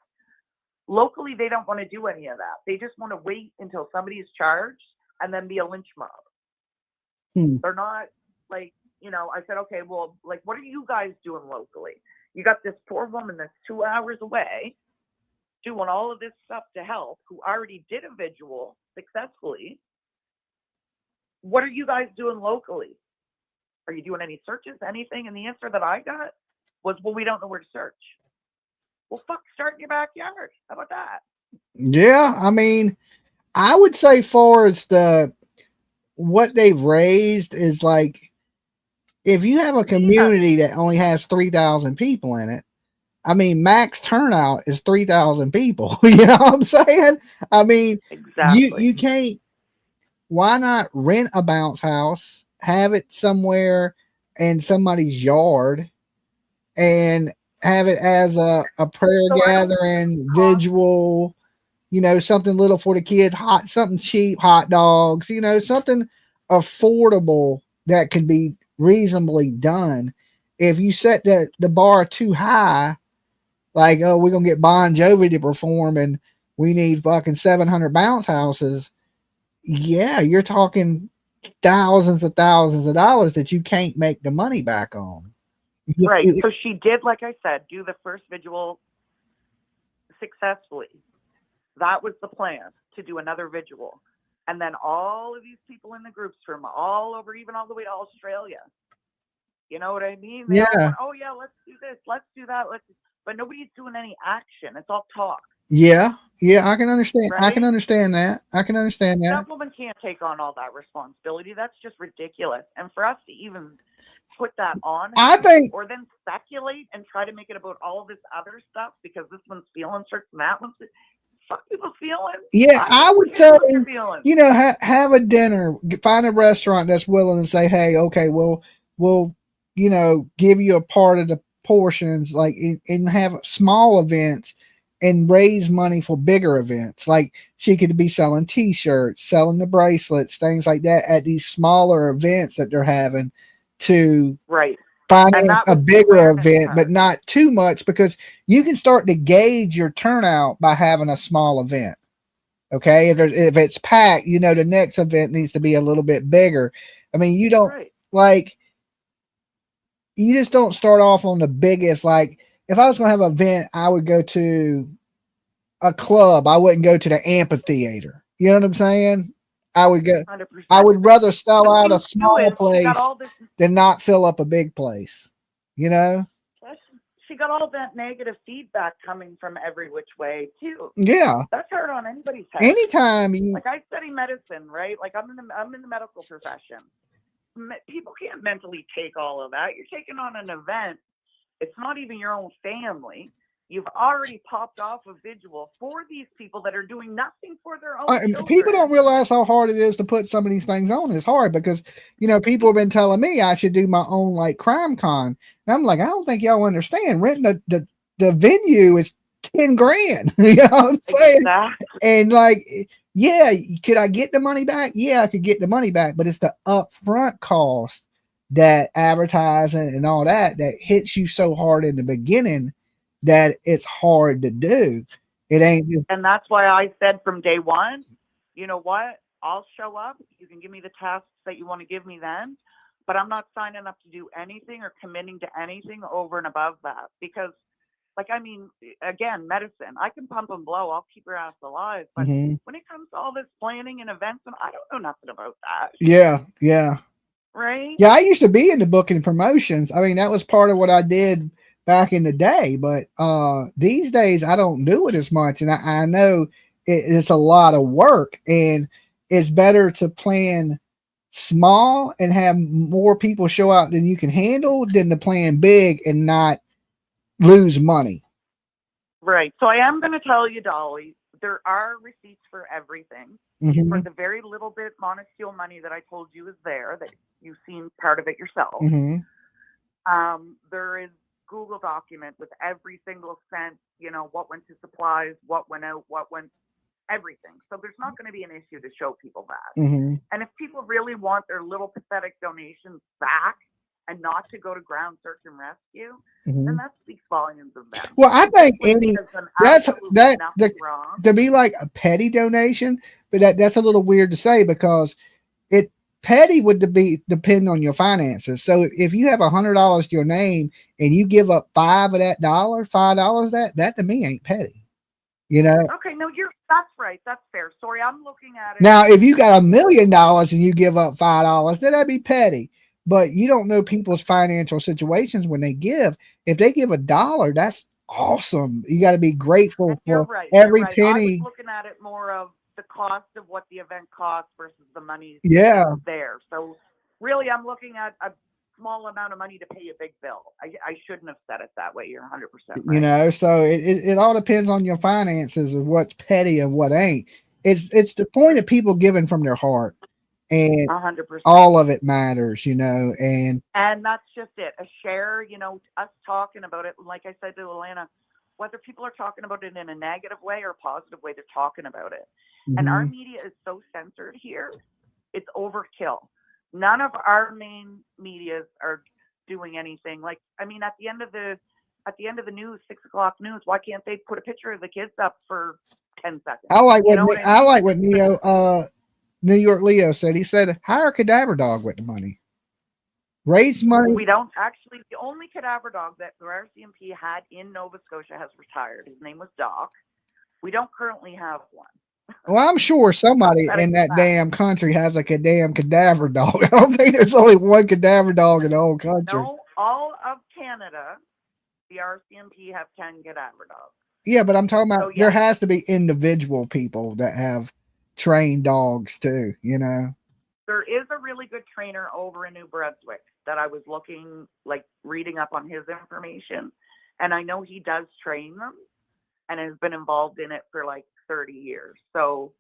Locally, they don't want to do any of that. They just want to wait until somebody is charged and then be a lynch mob. They're not like, you know, I said, okay, well, like, what are you guys doing locally? You got this poor woman that's 2 hours away doing all of this stuff to help, who already did a visual successfully. What are you guys doing locally? Are you doing any searches, anything? And the answer that I got was, well, we don't know where to search. Well, fuck, start in your backyard. How about that? Yeah, I mean, I would say far as what they've raised is like, if you have a community that only has 3,000 people in it, I mean, max turnout is 3,000 people. You know what I'm saying? I mean, exactly. You can't, why not rent a bounce house, have it somewhere in somebody's yard, and have it as a prayer So I don't gathering, cost- visual, you know, something little for the kids, something cheap, hot dogs, you know, something affordable that can be reasonably done. If you set the bar too high, like, oh, we're gonna get Bon Jovi to perform and we need fucking 700 bounce houses, yeah, you're talking thousands of dollars that you can't make the money back on. Right. So she did, like I said, do the first visual successfully. That was the plan, to do another visual. And then all of these people in the groups from all over, even all the way to Australia. You know what I mean? They all went, oh yeah, let's do this, let's do that, but nobody's doing any action. It's all talk. Yeah, I can understand. Right? I can understand that. That woman can't take on all that responsibility. That's just ridiculous. And for us to even put that on, I think, or then speculate and try to make it about all this other stuff because this one's feeling certain, that one's fuck people's feelings. Yeah, I would say, you know, have a dinner, find a restaurant that's willing to say, hey, okay, we'll you know, give you a part of the portions, like, and have small events and raise money for bigger events. Like, she could be selling t-shirts, selling the bracelets, things like that at these smaller events that they're having to finance a bigger event, but not too much, because you can start to gauge your turnout by having a small event. Okay, if it's packed, you know, the next event needs to be a little bit bigger. I mean, you don't like, you just don't start off on the biggest. Like, if I was going to have an event, I would go to a club. I wouldn't go to the amphitheater. You know what I'm saying? I would go. 100%. I would rather sell out a small place than not fill up a big place. You know? She got all that negative feedback coming from every which way too. Yeah, that's hard on anybody's head. Anytime you, like, I study medicine, right? Like, I'm in the medical profession. People can't mentally take all of that. You're taking on an event. It's not even your own family. You've already popped off a visual for these people that are doing nothing for their own children. People don't realize how hard it is to put some of these things on. It's hard because, you know, people have been telling me I should do my own, like, crime con. And I'm like, I don't think y'all understand. Renting the venue is $10,000. You know what I'm saying? Exactly. And, like, yeah, could I get the money back? Yeah, I could get the money back, but it's the upfront cost, that advertising and all that hits you so hard in the beginning that it's hard to do. It ain't just, and that's why I said from day one, you know what? I'll show up. You can give me the tasks that you want to give me then, but I'm not signing up to do anything or committing to anything over and above that. Because, like, I mean, again, medicine, I can pump and blow. I'll keep your ass alive. But when it comes to all this planning and events, and I don't know nothing about that. Yeah. Right? Yeah, I used to be into booking promotions. I mean, that was part of what I did back in the day, but these days I don't do it as much, and I know it's a lot of work, and it's better to plan small and have more people show out than you can handle than to plan big and not lose money. Right. So I am going to tell you, Dolly, there are receipts for everything. For the very little bit monocule money that I told you is there, that you've seen part of it yourself. There is Google document with every single cent, you know, what went to supplies, what went out, what went, everything. So there's not going to be an issue to show people that. And if people really want their little pathetic donations back and not to go to ground search and rescue, then that speaks volumes of them. Well, I think to be like a petty donation, but that's a little weird to say, because petty would depend on your finances. So if you have $100 to your name and you give up $5 that to me ain't petty. You know? Okay, no, that's right. That's fair. Sorry, I'm looking at it. Now, if you got $1 million and you give up $5, then that'd be petty. But you don't know people's financial situations when they give. If they give $1, that's awesome. You got to be grateful for every penny. I was looking at it more of the cost of what the event costs versus the money there. So really, I'm looking at a small amount of money to pay a big bill. I shouldn't have said it that way. You're 100% right. You know, so it all depends on your finances of what's petty and what ain't. It's the point of people giving from their heart. and 100%. all of it matters, and that's just it. A share, us talking about it. Like I said to Alana, whether people are talking about it in a negative way or a positive way, they're talking about it. And our media is so censored here. It's overkill. None of our main medias are doing anything. Like, I mean, at the end of the news, 6 o'clock news, why can't they put a picture of the kids up for 10 seconds? I like what I like what New York Leo said. He said, hire Cadaver Dog with the money. Raise money. We don't actually. The only cadaver dog that the RCMP had in Nova Scotia has retired. His name was Doc. We don't currently have one. Well, I'm sure somebody in that damn country has a damn cadaver dog. I don't think there's only one cadaver dog in the whole country. No, all of Canada, the RCMP have 10 cadaver dogs. Yeah, but I'm talking about there has to be individual people that have trained dogs too, There is a really good trainer over in New Brunswick that I was reading up on his information. And I know he does train them and has been involved in it for like 30 years. So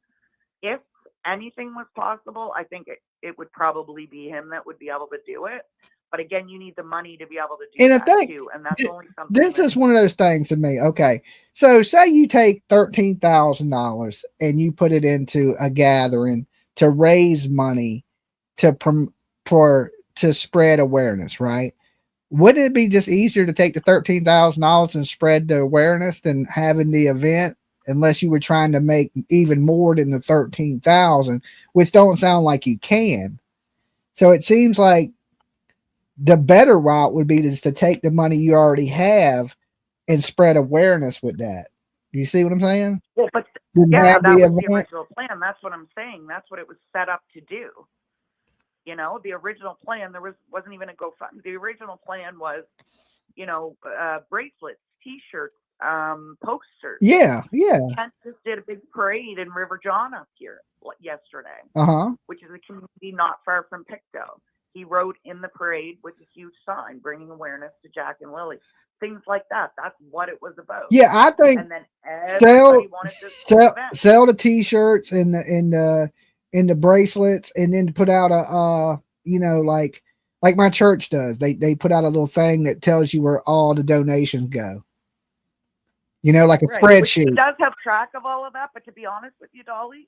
if anything was possible, I think it would probably be him that would be able to do it. But again, you need the money to be able to do that too. And that's only something. This is one of those things to me. Okay. So say you take $13,000 and you put it into a gathering to raise money to spread awareness, right? Wouldn't it be just easier to take the $13,000 and spread the awareness than having the event, unless you were trying to make even more than the 13,000, which don't sound like you can. So it seems like the better route would be just to take the money you already have and spread awareness with that. You see what I'm saying? Yeah, but that was the original plan. That's what I'm saying. That's what it was set up to do. The original plan, wasn't even a GoFundMe. The original plan was, bracelets, T-shirts, posters. Yeah. Kent just did a big parade in River John up here yesterday, which is a community not far from Pictou. He rode in the parade with a huge sign, bringing awareness to Jack and Lily. Things like that. That's what it was about. Yeah, I think. And then everybody wanted to sell the T-shirts and the bracelets, and then put out a like my church does. They put out a little thing that tells you where all the donations go. Like a spreadsheet. She does have track of all of that, but to be honest with you, Dolly,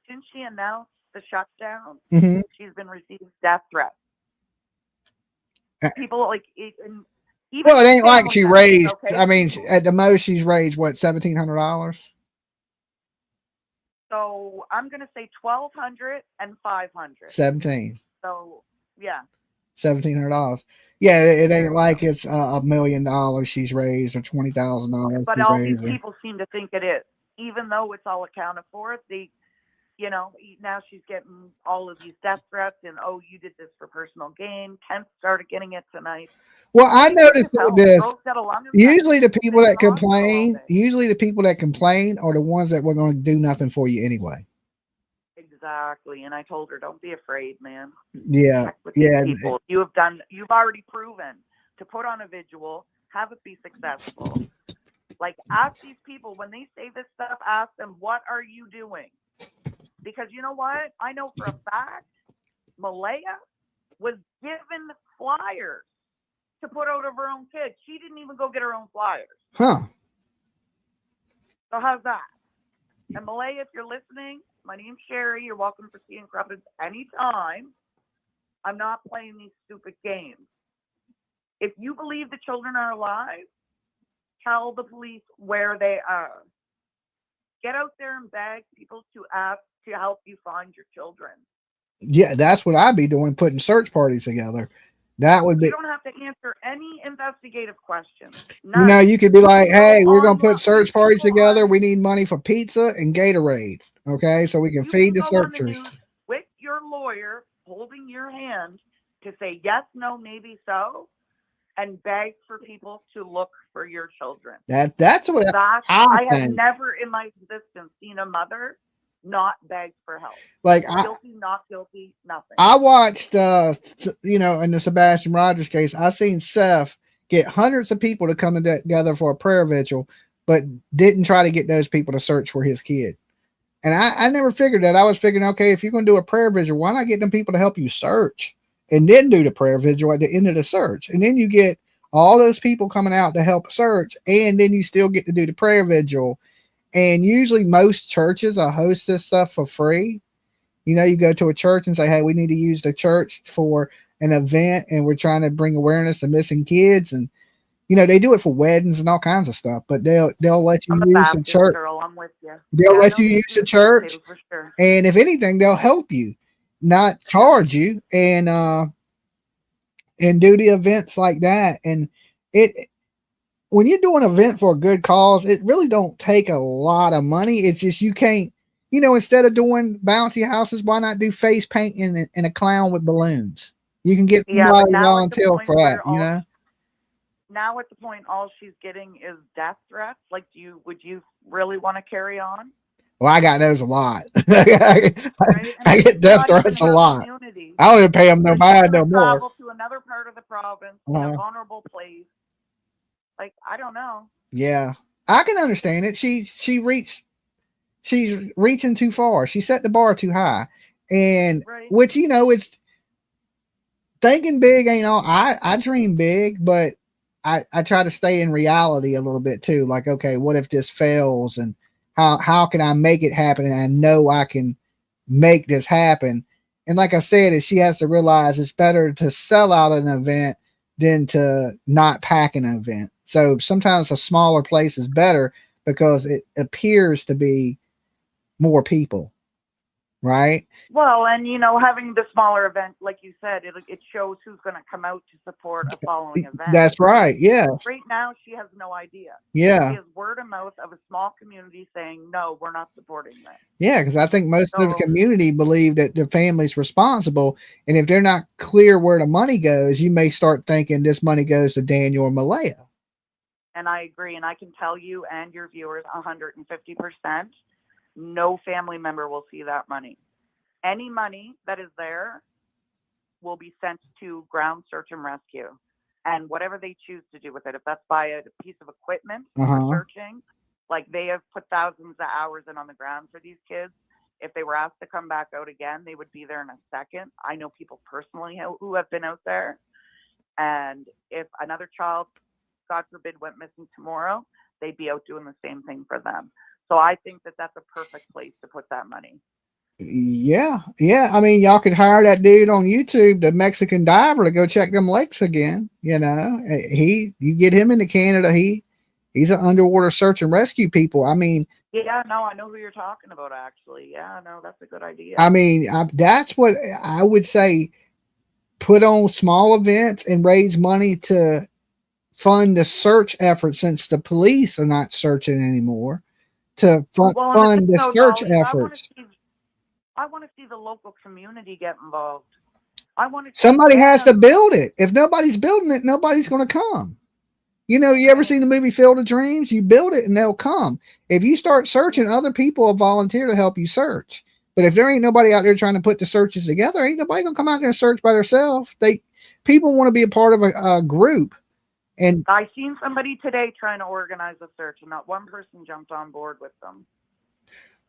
since she announced the shutdown, she's been receiving death threats. People like it. Well, it ain't like she raised. Okay. I mean, at the most, she's raised what, $1,700. So I'm gonna say 1,200 and 500. 17. So yeah. $1,700. Yeah, it ain't like it's $1 million she's raised or $20,000. But all these people seem to think it is, even though it's all accounted for. Now she's getting all of these death threats and you did this for personal gain. Kent started getting it tonight. Well, I noticed this. Usually the people that complain are the ones that were going to do nothing for you anyway. Exactly. And I told her, don't be afraid, man. Yeah. Yeah. People. You've already proven to put on a visual, have it be successful. Like, ask these people when they say this stuff, ask them, what are you doing? Because you know what? I know for a fact, Malehya was given flyers to put out of her own kids. She didn't even go get her own flyers. Huh. So how's that? And Malehya, if you're listening, my name's Sherry. You're welcome for Tea and Crumpets anytime. I'm not playing these stupid games. If you believe the children are alive, tell the police where they are. Get out there and beg people to ask to help you find your children. Yeah, that's what I'd be doing, putting search parties together. That would be. You don't have to answer any investigative questions. You could be like, hey, we're going to put search parties together. We need money for pizza and Gatorade. Okay, so we can feed the searchers. With your lawyer holding your hand to say yes, no, maybe so, and beg for people to look for your children. That's what I have never in my existence seen a mother not beg for help. Like guilty, not guilty, nothing. I watched, in the Sebastian Rogers case, I seen Seth get hundreds of people to come together for a prayer vigil, but didn't try to get those people to search for his kid. And I never figured that. I was figuring, okay, if you're going to do a prayer vigil, why not get them people to help you search and then do the prayer vigil at the end of the search? And then you get all those people coming out to help search, and then you still get to do the prayer vigil. And usually most churches will host this stuff for free. You know, you go to a church and say, hey, we need to use the church for an event, and we're trying to bring awareness to missing kids. And, you know, they do it for weddings and all kinds of stuff, but they'll let you I'm a use the Baptist church. girl. I'm with you. They'll Yeah, let no, you they use do the the sweet church. potato for sure. And if anything, they'll help you, not charge you, and do the events like that. And it when you do an event for a good cause, it really don't take a lot of money. It's just you can't, you know, instead of doing bouncy houses, why not do face painting and a clown with balloons? You can get Yeah, but somebody to now at the volunteer point for that, where you know? now at the point all she's getting is death threats. Like, would you really want to carry on? Well, I got those a lot. Right? And I this get is death not even threats a her lot. community. I don't even pay them no So she's mind going no to more. travel to another part of the province in a vulnerable place. Like, I don't know. Yeah, I can understand it. She's reaching too far. She set the bar too high, and Right. which, you know, it's thinking big ain't all. I dream big, but I try to stay in reality a little bit too. Like, okay, what if this fails, and how can I make it happen? And I know I can make this happen. And like I said, is she has to realize it's better to sell out an event than to not pack an event. So sometimes a smaller place is better because it appears to be more people, right? Well, and you know, having the smaller event, like you said, it shows who's going to come out to support a following event. That's right. Yeah. Right now, she has no idea. Yeah. She has word of mouth of a small community saying, no, we're not supporting this. Yeah, because I think most of the So- community believe that the family's responsible, and if they're not clear where the money goes, you may start thinking this money goes to Daniel or Malehya. And I agree, and I can tell you and your viewers 150%, no family member will see that money. Any money that is there will be sent to ground search and rescue. And whatever they choose to do with it, if that's buy a piece of equipment for searching, like they have put thousands of hours in on the ground for these kids. If they were asked to come back out again, they would be there in a second. I know people personally who have been out there. And if another child, God forbid, went missing tomorrow, they'd be out doing the same thing for them. So I think that that's a perfect place to put that money. Yeah. I mean, y'all could hire that dude on YouTube, the Mexican diver, to go check them lakes again. You know, you get him into Canada. He's an underwater search and rescue people. I mean, yeah, no, I know who you're talking about, actually. Yeah, no, that's a good idea. I mean, that's what I would say. Put on small events and raise money to fund the search effort, since the police are not searching anymore, to fund the search efforts. I want to see the local community get involved. Somebody has to build it. If nobody's building it, nobody's going to come. You know, you ever seen the movie Field of Dreams? You build it and they'll come. If you start searching, other people will volunteer to help you search. But if there ain't nobody out there trying to put the searches together, ain't nobody gonna come out there and search by themselves. People want to be a part of a group. And I seen somebody today trying to organize a search, and not one person jumped on board with them.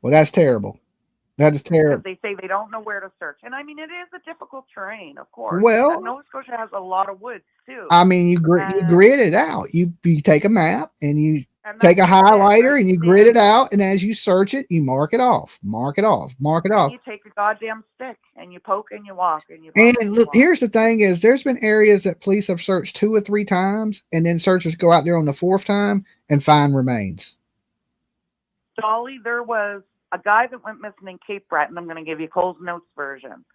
Well, that's terrible. That is terrible. Because they say they don't know where to search. And I mean, it is a difficult terrain, of course. Well, and Nova Scotia has a lot of woods too. I mean, you grid it out. You take a map and you take a highlighter and you grid it out. And as you search it, you mark it off, mark it off, mark it off. You take a goddamn stick and you poke and you walk and you. And look, here's the thing: is there's been areas that police have searched 2 or 3 times, and then searchers go out there on the 4th time and find remains. Dolly, there was a guy that went missing in Cape Breton. I'm going to give you Cole's Notes version.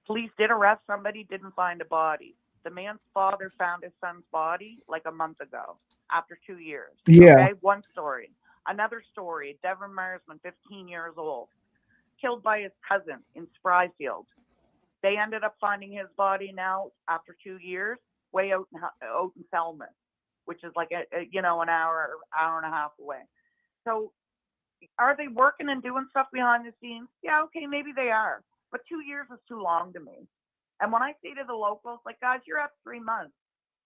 Police did arrest somebody, didn't find a body. The man's father found his son's body like a month ago, after 2 years. Yeah. Okay, one story. Another story, Devin Marsman, 15 years old, killed by his cousin in Spryfield. They ended up finding his body now after 2 years, way out in Selma, which is like an hour and a half away. So are they working and doing stuff behind the scenes? Yeah, okay, maybe they are. But 2 years is too long to me. And when I say to the locals, like, guys, you're at 3 months.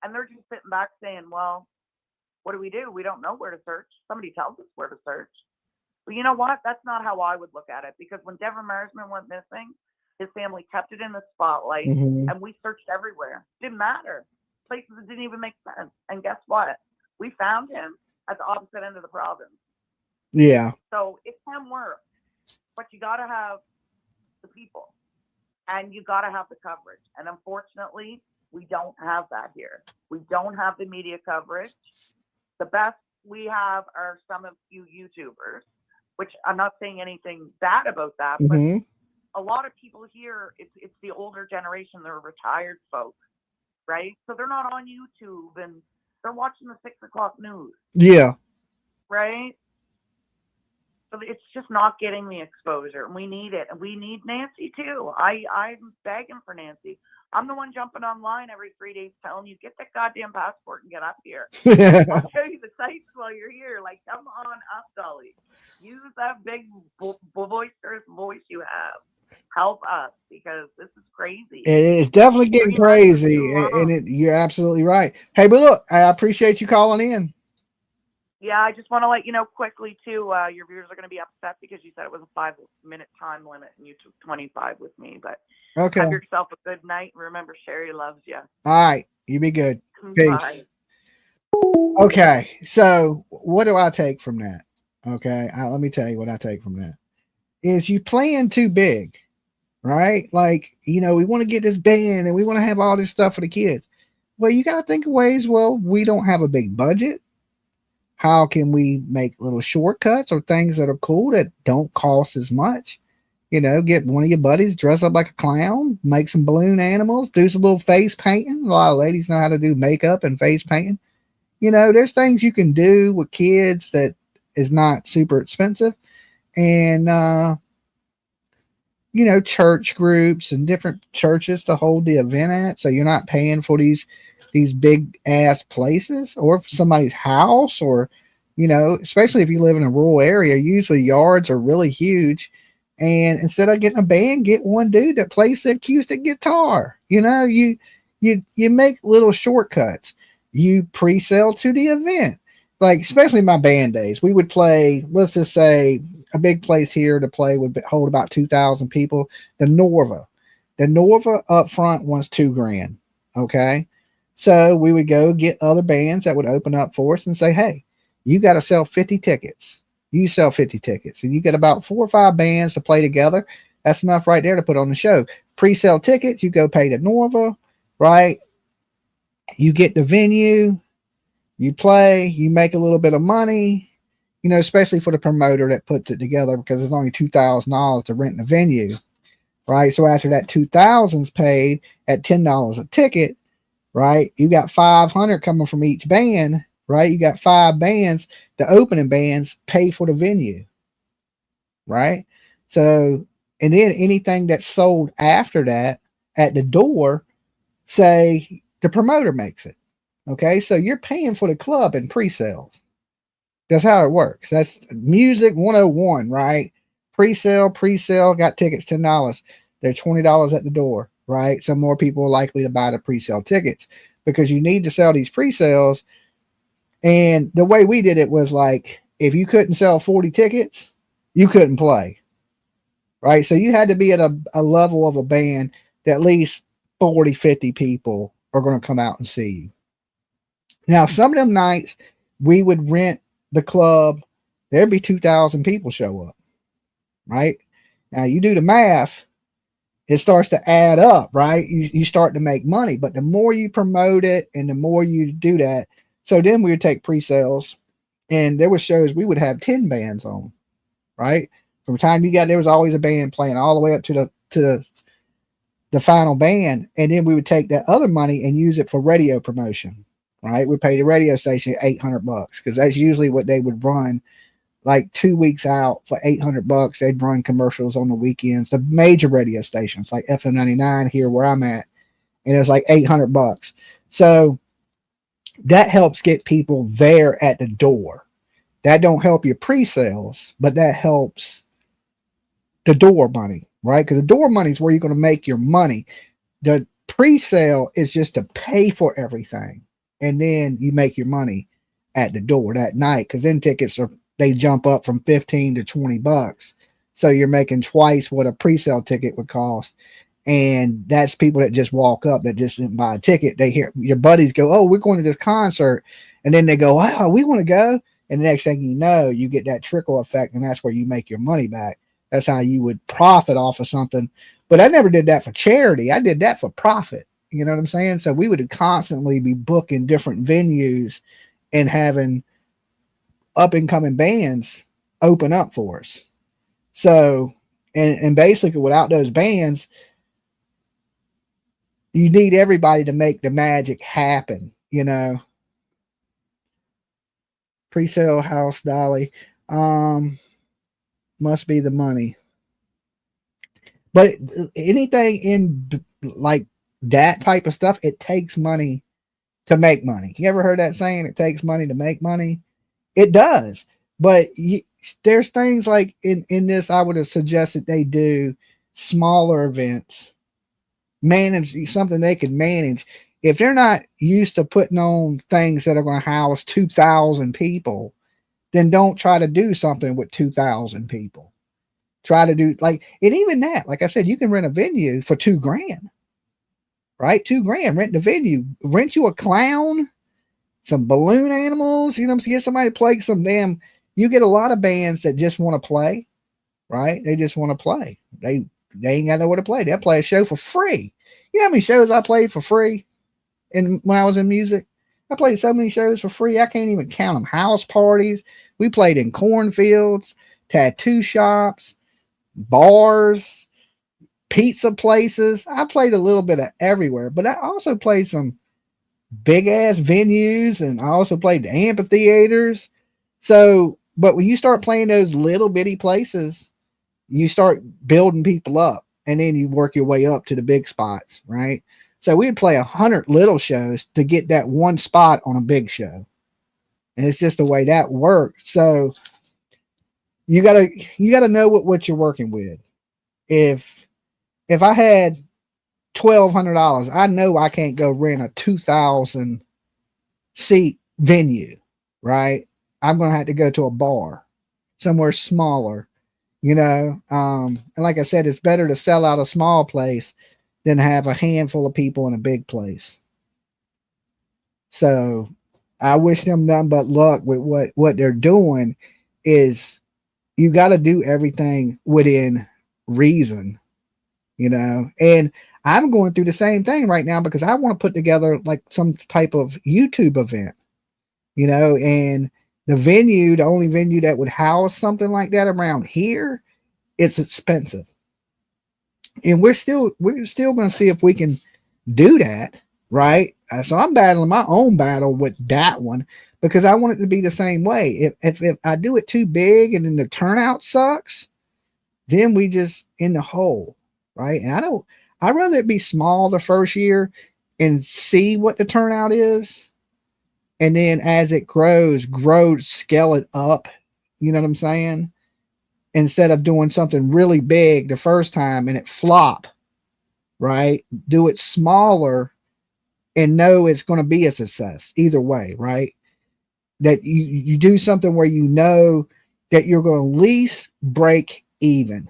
And they're just sitting back saying, well, what do? We don't know where to search. Somebody tells us where to search. But you know what? That's not how I would look at it, because when Devin Marsman went missing, his family kept it in the spotlight, and we searched everywhere. Didn't matter. Places that didn't even make sense. And guess what? We found him at the opposite end of the province. Yeah. So it can work, but you got to have the people, and you got to have the coverage. And unfortunately, we don't have that here. We don't have the media coverage. The best we have are some of you YouTubers, which I'm not saying anything bad about that, but a lot of people here, it's the older generation. They're retired folks, right? So they're not on YouTube and they're watching the 6 o'clock news. Yeah. Right? So it's just not getting the exposure, and we need it. And we need Nancy too. I'm begging for Nancy. I'm the one jumping online every 3 days telling you, get that goddamn passport and get up here. I'll show you the sites while you're here. Like, come on up, Dolly. Use that big boisterous voice you have. Help us, because this is crazy. It's definitely getting crazy, and you're absolutely right. Hey, but look, I appreciate you calling in. Yeah, I just want to let you know quickly too. Your viewers are going to be upset because you said it was a 5-minute time limit and you took 25 with me. But okay, have yourself a good night. Remember, Sherry loves you. All right, you be good. Peace. Bye. Okay, so what do I take from that? Okay, let me tell you what I take from that. Is you playing too big, right? Like, we want to get this band and we want to have all this stuff for the kids. Well, you got to think of ways. Well, we don't have a big budget. How can we make little shortcuts or things that are cool that don't cost as much? Get one of your buddies, dress up like a clown, make some balloon animals, do some little face painting. A lot of ladies know how to do makeup and face painting. There's things you can do with kids that is not super expensive. And, church groups and different churches to hold the event at. So you're not paying for these big ass places, or somebody's house, or, especially if you live in a rural area, usually yards are really huge. And instead of getting a band, get one dude that plays the acoustic guitar. You make little shortcuts. You pre-sell to the event. Like, especially my band days, we would play, let's just say a big place here to play would hold about 2,000 people. The Norva up front was $2,000. Okay. So we would go get other bands that would open up for us and say, hey, you got to sell 50 tickets. You sell 50 tickets and you get about 4 or 5 bands to play together. That's enough right there to put on the show. Pre-sale tickets, you go pay the Norva, right? You get the venue, you play, you make a little bit of money, especially for the promoter that puts it together, because it's only $2,000 to rent the venue, right? So after that $2,000 is paid at $10 a ticket, right? You got 500 coming from each band, right? You got 5 bands. The opening bands pay for the venue, right? So, and then anything that's sold after that at the door, say the promoter makes it. Okay, so you're paying for the club in pre-sales. That's how it works. That's music 101, right? Pre-sale, got tickets $10. They're $20 at the door, right? So more people are likely to buy the pre-sale tickets because you need to sell these pre-sales. And the way we did it was like, if you couldn't sell 40 tickets, you couldn't play, right? So you had to be at a level of a band that at least 40, 50 people are going to come out and see you. Now, some of them nights we would rent the club, there'd be 2,000 people show up, right? Now you do the math, it starts to add up, right? You start to make money, but the more you promote it and the more you do that. So then we would take pre-sales, and there were shows we would have 10 bands on, right? From the time you got there was always a band playing all the way up to the final band. And then we would take that other money and use it for radio promotion. Right, we pay the radio station $800 because that's usually what they would run, like 2 weeks out for $800. They'd run commercials on the weekends. The major radio stations like FM 99 here where I'm at, and it was like $800. So that helps get people there at the door. That don't help your pre-sales, but that helps the door money, right? Because the door money is where you're going to make your money. The pre-sale is just to pay for everything. And then you make your money at the door that night, because then tickets they jump up from 15 to $20. So you're making twice what a pre-sale ticket would cost. And that's people that just walk up that just didn't buy a ticket. They hear your buddies go, "Oh, we're going to this concert," and then they go, "Wow, we want to go." And the next thing you know, you get that trickle effect, and that's where you make your money back. That's how you would profit off of something. But I never did that for charity. I did that for profit. You know what I'm saying? So we would constantly be booking different venues and having up and coming bands open up for us. So, and basically without those bands, you need everybody to make the magic happen, you know. Pre-sale house, Dolly. Must be the money. But anything in like that type of stuff, it takes money to make money. You ever heard that saying? It takes money to make money. It does. But there's things like in this, I would have suggested they do smaller events, manage something they can manage. If they're not used to putting on things that are going to house 2,000 people, then don't try to do something with 2,000 people. Try to do like, and even that, like I said, you can rent a venue for $2,000, right? $2,000, rent the venue, rent you a clown, some balloon animals, you know, get somebody to play some damn, you get a lot of bands that just want to play, right? They just want to play. They ain't got nowhere to play. They'll play a show for free. You know how many shows I played for free? And when I was in music, I played so many shows for free. I can't even count them. House parties. We played in cornfields, tattoo shops, bars, pizza places. I played a little bit of everywhere, but I also played some big ass venues, and I also played the amphitheaters. So, but when you start playing those little bitty places, you start building people up, and then you work your way up to the big spots, right? So we'd play 100 little shows to get that one spot on a big show. And it's just the way that works. So you gotta know what you're working with. If I had $1,200, I know I can't go rent a 2,000 seat venue, right? I'm gonna have to go to a bar somewhere smaller, you know. And like I said, it's better to sell out a small place than have a handful of people in a big place. So I wish them nothing but luck with what they're doing. Is you got to do everything within reason, you know. And I'm going through the same thing right now because I want to put together like some type of YouTube event, you know, and the only venue that would house something like that around here, it's expensive. And we're still going to see if we can do that, right? So I'm battling my own battle with that one because I want it to be the same way. If I do it too big and then the turnout sucks, then we just in the hole, right? And I'd rather it be small the first year and see what the turnout is, and then as it grows, scale it up. You know what I'm saying? Instead of doing something really big the first time and it flop, right? Do it smaller and know it's going to be a success either way, right? That you do something where you know that you're going to at least break even,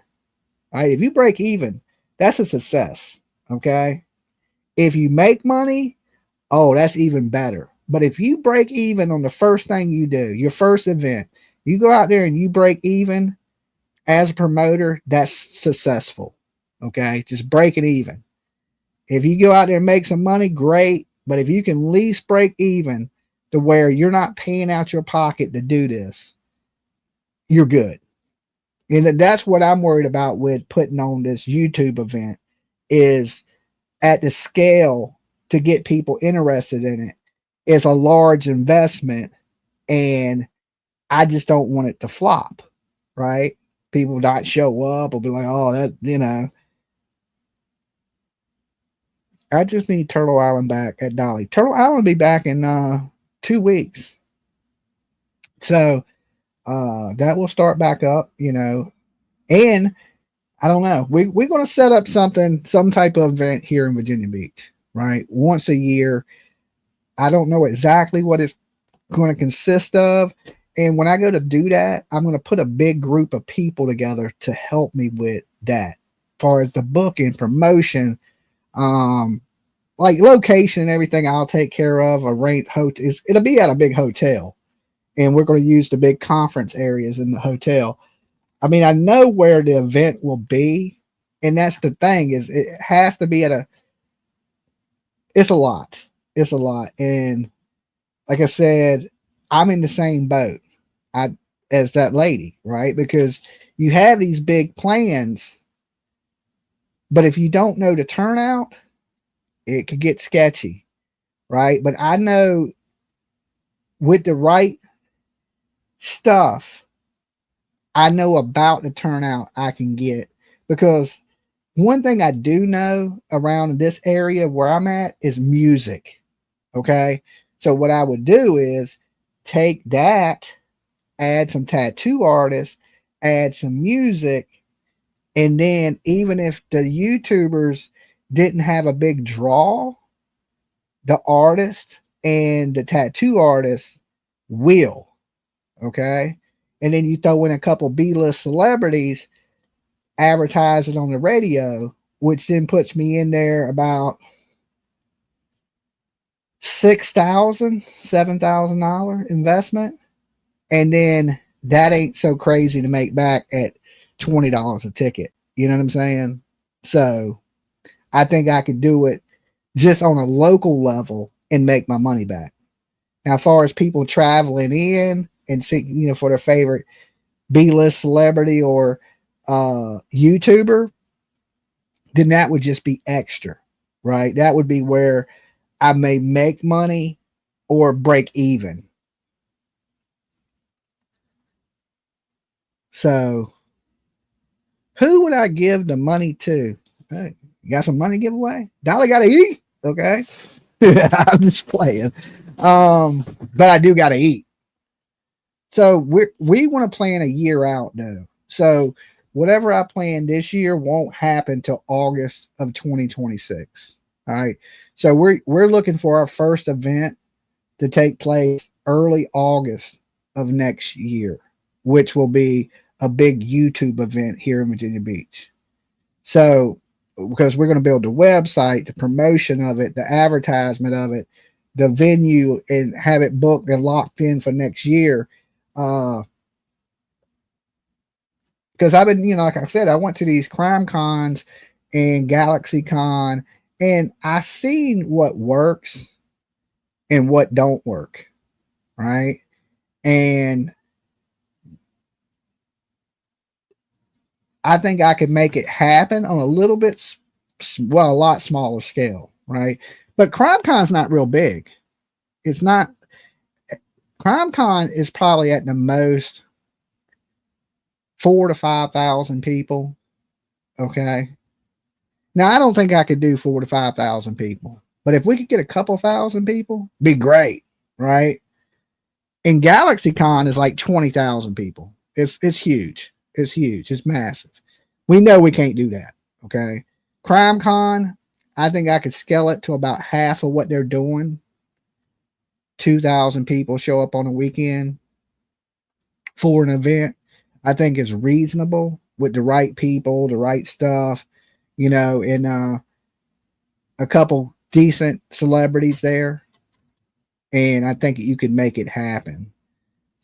right? If you break even, that's a success, okay? If you make money, oh, that's even better. But if you break even on the first thing you do, your first event, you go out there and you break even, as a promoter, that's successful. Okay. Just break it even. If you go out there and make some money, great. But if you can at least break even to where you're not paying out your pocket to do this, you're good. And that's what I'm worried about with putting on this YouTube event, is at the scale to get people interested in it. It's a large investment, and I just don't want it to flop, right? People not show up or be like, oh, that, you know. I just need Turtle Island back at Dolly. Turtle Island will be back in 2 weeks. So that will start back up, you know. And I don't know. We're going to set up some type of event here in Virginia Beach, right? Once a year. I don't know exactly what it's going to consist of. And when I go to do that, I'm going to put a big group of people together to help me with that. As far as the booking, promotion, like location and everything, I'll take care of. A rent hotel, it'll be at a big hotel, and we're going to use the big conference areas in the hotel. I mean, I know where the event will be, and that's the thing, is it has to be at a. It's a lot. It's a lot, and like I said, I'm in the same boat as that lady, right? Because you have these big plans, but if you don't know the turnout, it could get sketchy, right? But I know with the right stuff, I know about the turnout I can get. Because one thing I do know around this area where I'm at is music. Okay. So what I would do is take that, add some tattoo artists, add some music, and then even if the YouTubers didn't have a big draw, the artist and the tattoo artist will. Okay. And then you throw in a couple B-list celebrities, advertise it on the radio, which then puts me in there about $6,000, $7,000 investment. And then that ain't so crazy to make back at $20 a ticket. You know what I'm saying? So I think I could do it just on a local level and make my money back. Now, as far as people traveling in and see, you know, for their favorite B-list celebrity or YouTuber, then that would just be extra, right? That would be where I may make money or break even. So who would I give the money to? Hey, you got some money to give away? Dolly got to eat. Okay. I'm just playing. But I do got to eat. So we want to plan a year out though. So whatever I plan this year won't happen till August of 2026. All right. So we're looking for our first event to take place early August of next year, which will be a big YouTube event here in Virginia Beach. So because we're going to build the website, the promotion of it, the advertisement of it, the venue, and have it booked and locked in for next year. Because I've been, you know, like I said, I went to these crime cons and Galaxy Con, and I seen what works and what don't work, right? And I think I could make it happen on a little bit, well, a lot smaller scale, right? But CrimeCon's not real big. It's not. CrimeCon is probably at the most 4,000 to 5,000 people. Okay. Now I don't think I could do 4,000 to 5,000 people, but if we could get a couple thousand people, be great, right? And Galaxy Con is like 20,000 people. It's huge. It's huge. It's massive. We know we can't do that. Okay. Crime Con, I think I could scale it to about half of what they're doing. 2,000 people show up on a weekend for an event. I think is reasonable with the right people, the right stuff, you know, and a couple decent celebrities there. And I think you could make it happen.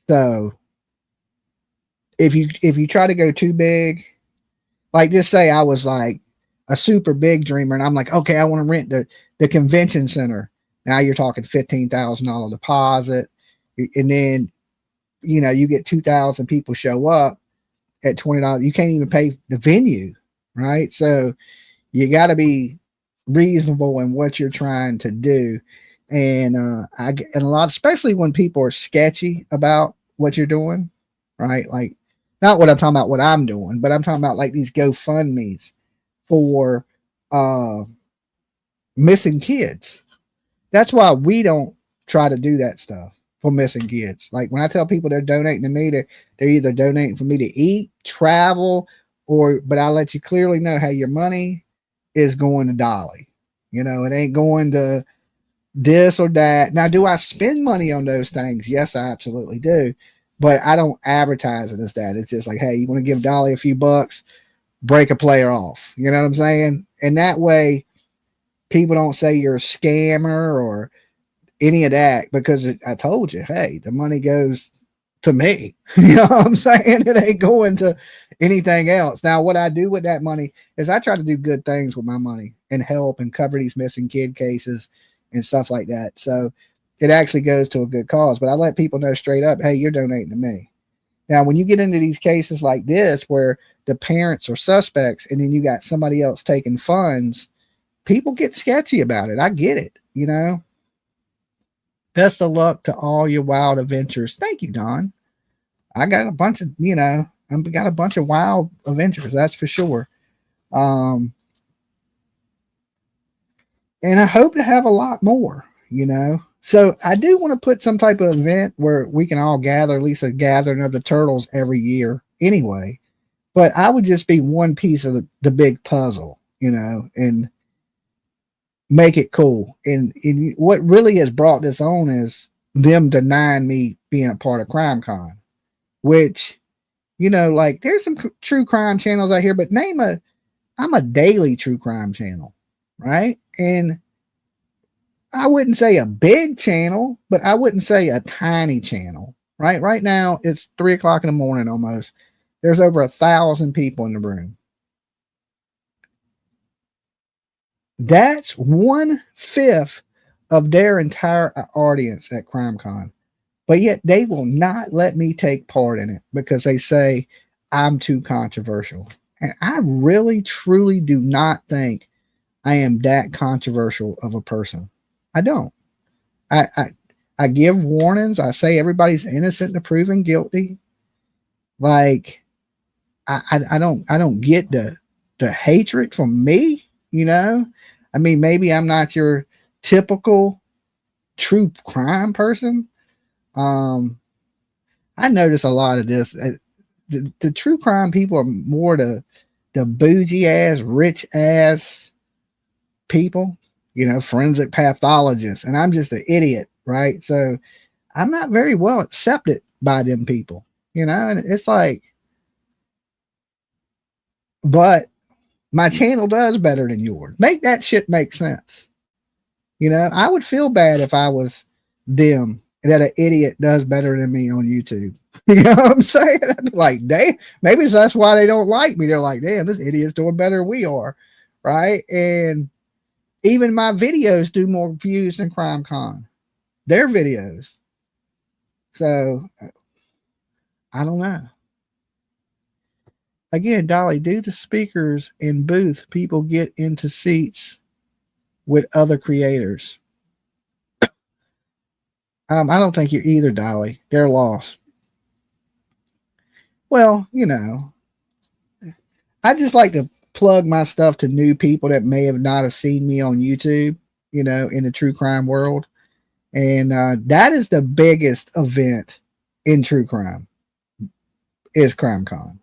So if you try to go too big, like just say I was like a super big dreamer and I'm like, okay, I want to rent the convention center. Now you're talking $15,000 deposit. And then, you know, you get 2,000 people show up at $20. You can't even pay the venue, right? So you got to be reasonable in what you're trying to do. And and a lot, especially when people are sketchy about what you're doing, right? Like, not what I'm talking about, what I'm doing, but I'm talking about like these GoFundMe's for missing kids. That's why we don't try to do that stuff for missing kids. Like when I tell people they're donating to me, they're either donating for me to eat, travel, but I let you clearly know how your money is going to Dolly. You know, it ain't going to this or that. Now, do I spend money on those things? Yes, I absolutely do. but I don't advertise it as that. It's just like, hey, you want to give Dolly a few bucks, break a player off. You know what I'm saying? And that way, people don't say you're a scammer or any of that, because I told you, hey, the money goes to me. You know what I'm saying? It ain't going to anything else. Now, what I do with that money is I try to do good things with my money and help and cover these missing kid cases and stuff like that. So it actually goes to a good cause. But I let people know straight up, hey, you're donating to me. Now, when you get into these cases like this, where the parents are suspects and then you got somebody else taking funds, people get sketchy about it. I get it, you know. Best of luck to all your wild adventures. Thank you, Don. I got a bunch of, I've got a bunch of wild adventures, that's for sure. And I hope to have a lot more, So I do want to put some type of event where we can all gather, at least a gathering of the turtles every year anyway. But I would just be one piece of the big puzzle, and make it cool. And what really has brought this on is them denying me being a part of CrimeCon, which, like there's some true crime channels out here, but I'm a daily true crime channel, right? And I wouldn't say a big channel, but I wouldn't say a tiny channel, right? Right now it's 3:00 in the morning almost. There's over 1,000 people in the room. That's 1/5 of their entire audience at CrimeCon. But yet they will not let me take part in it because they say I'm too controversial. And I really, truly do not think I am that controversial of a person. I don't. I give warnings. I say everybody's innocent to proven guilty. Like I don't get the hatred from me, I mean, maybe I'm not your typical true crime person. I notice a lot of this. The true crime people are more the bougie ass, rich ass people, forensic pathologists, and I'm just an idiot, right? So I'm not very well accepted by them people, and it's like, but my channel does better than yours. Make that shit make sense. I would feel bad if I was them, that an idiot does better than me on YouTube. You know what I'm saying? I'd be like, damn, maybe that's why they don't like me. They're like, damn, this idiot's doing better than we are. Right. And even my videos do more views than CrimeCon, their videos. So I don't know. Again, Dolly, due to speakers in booth, people get into seats with other creators. I don't think you're either, Dolly. They're lost. Well, I just like to plug my stuff to new people that may have not have seen me on YouTube, in the true crime world. And that is the biggest event in true crime is CrimeCon.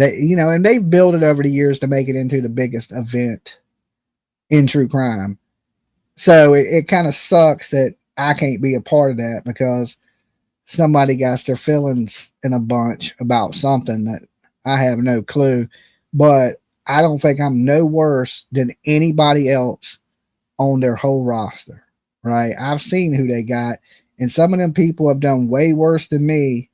And they've built it over the years to make it into the biggest event in true crime. So it kind of sucks that I can't be a part of that because somebody got their feelings in a bunch about something that I have no clue. But I don't think I'm no worse than anybody else on their whole roster, right? I've seen who they got, and some of them people have done way worse than me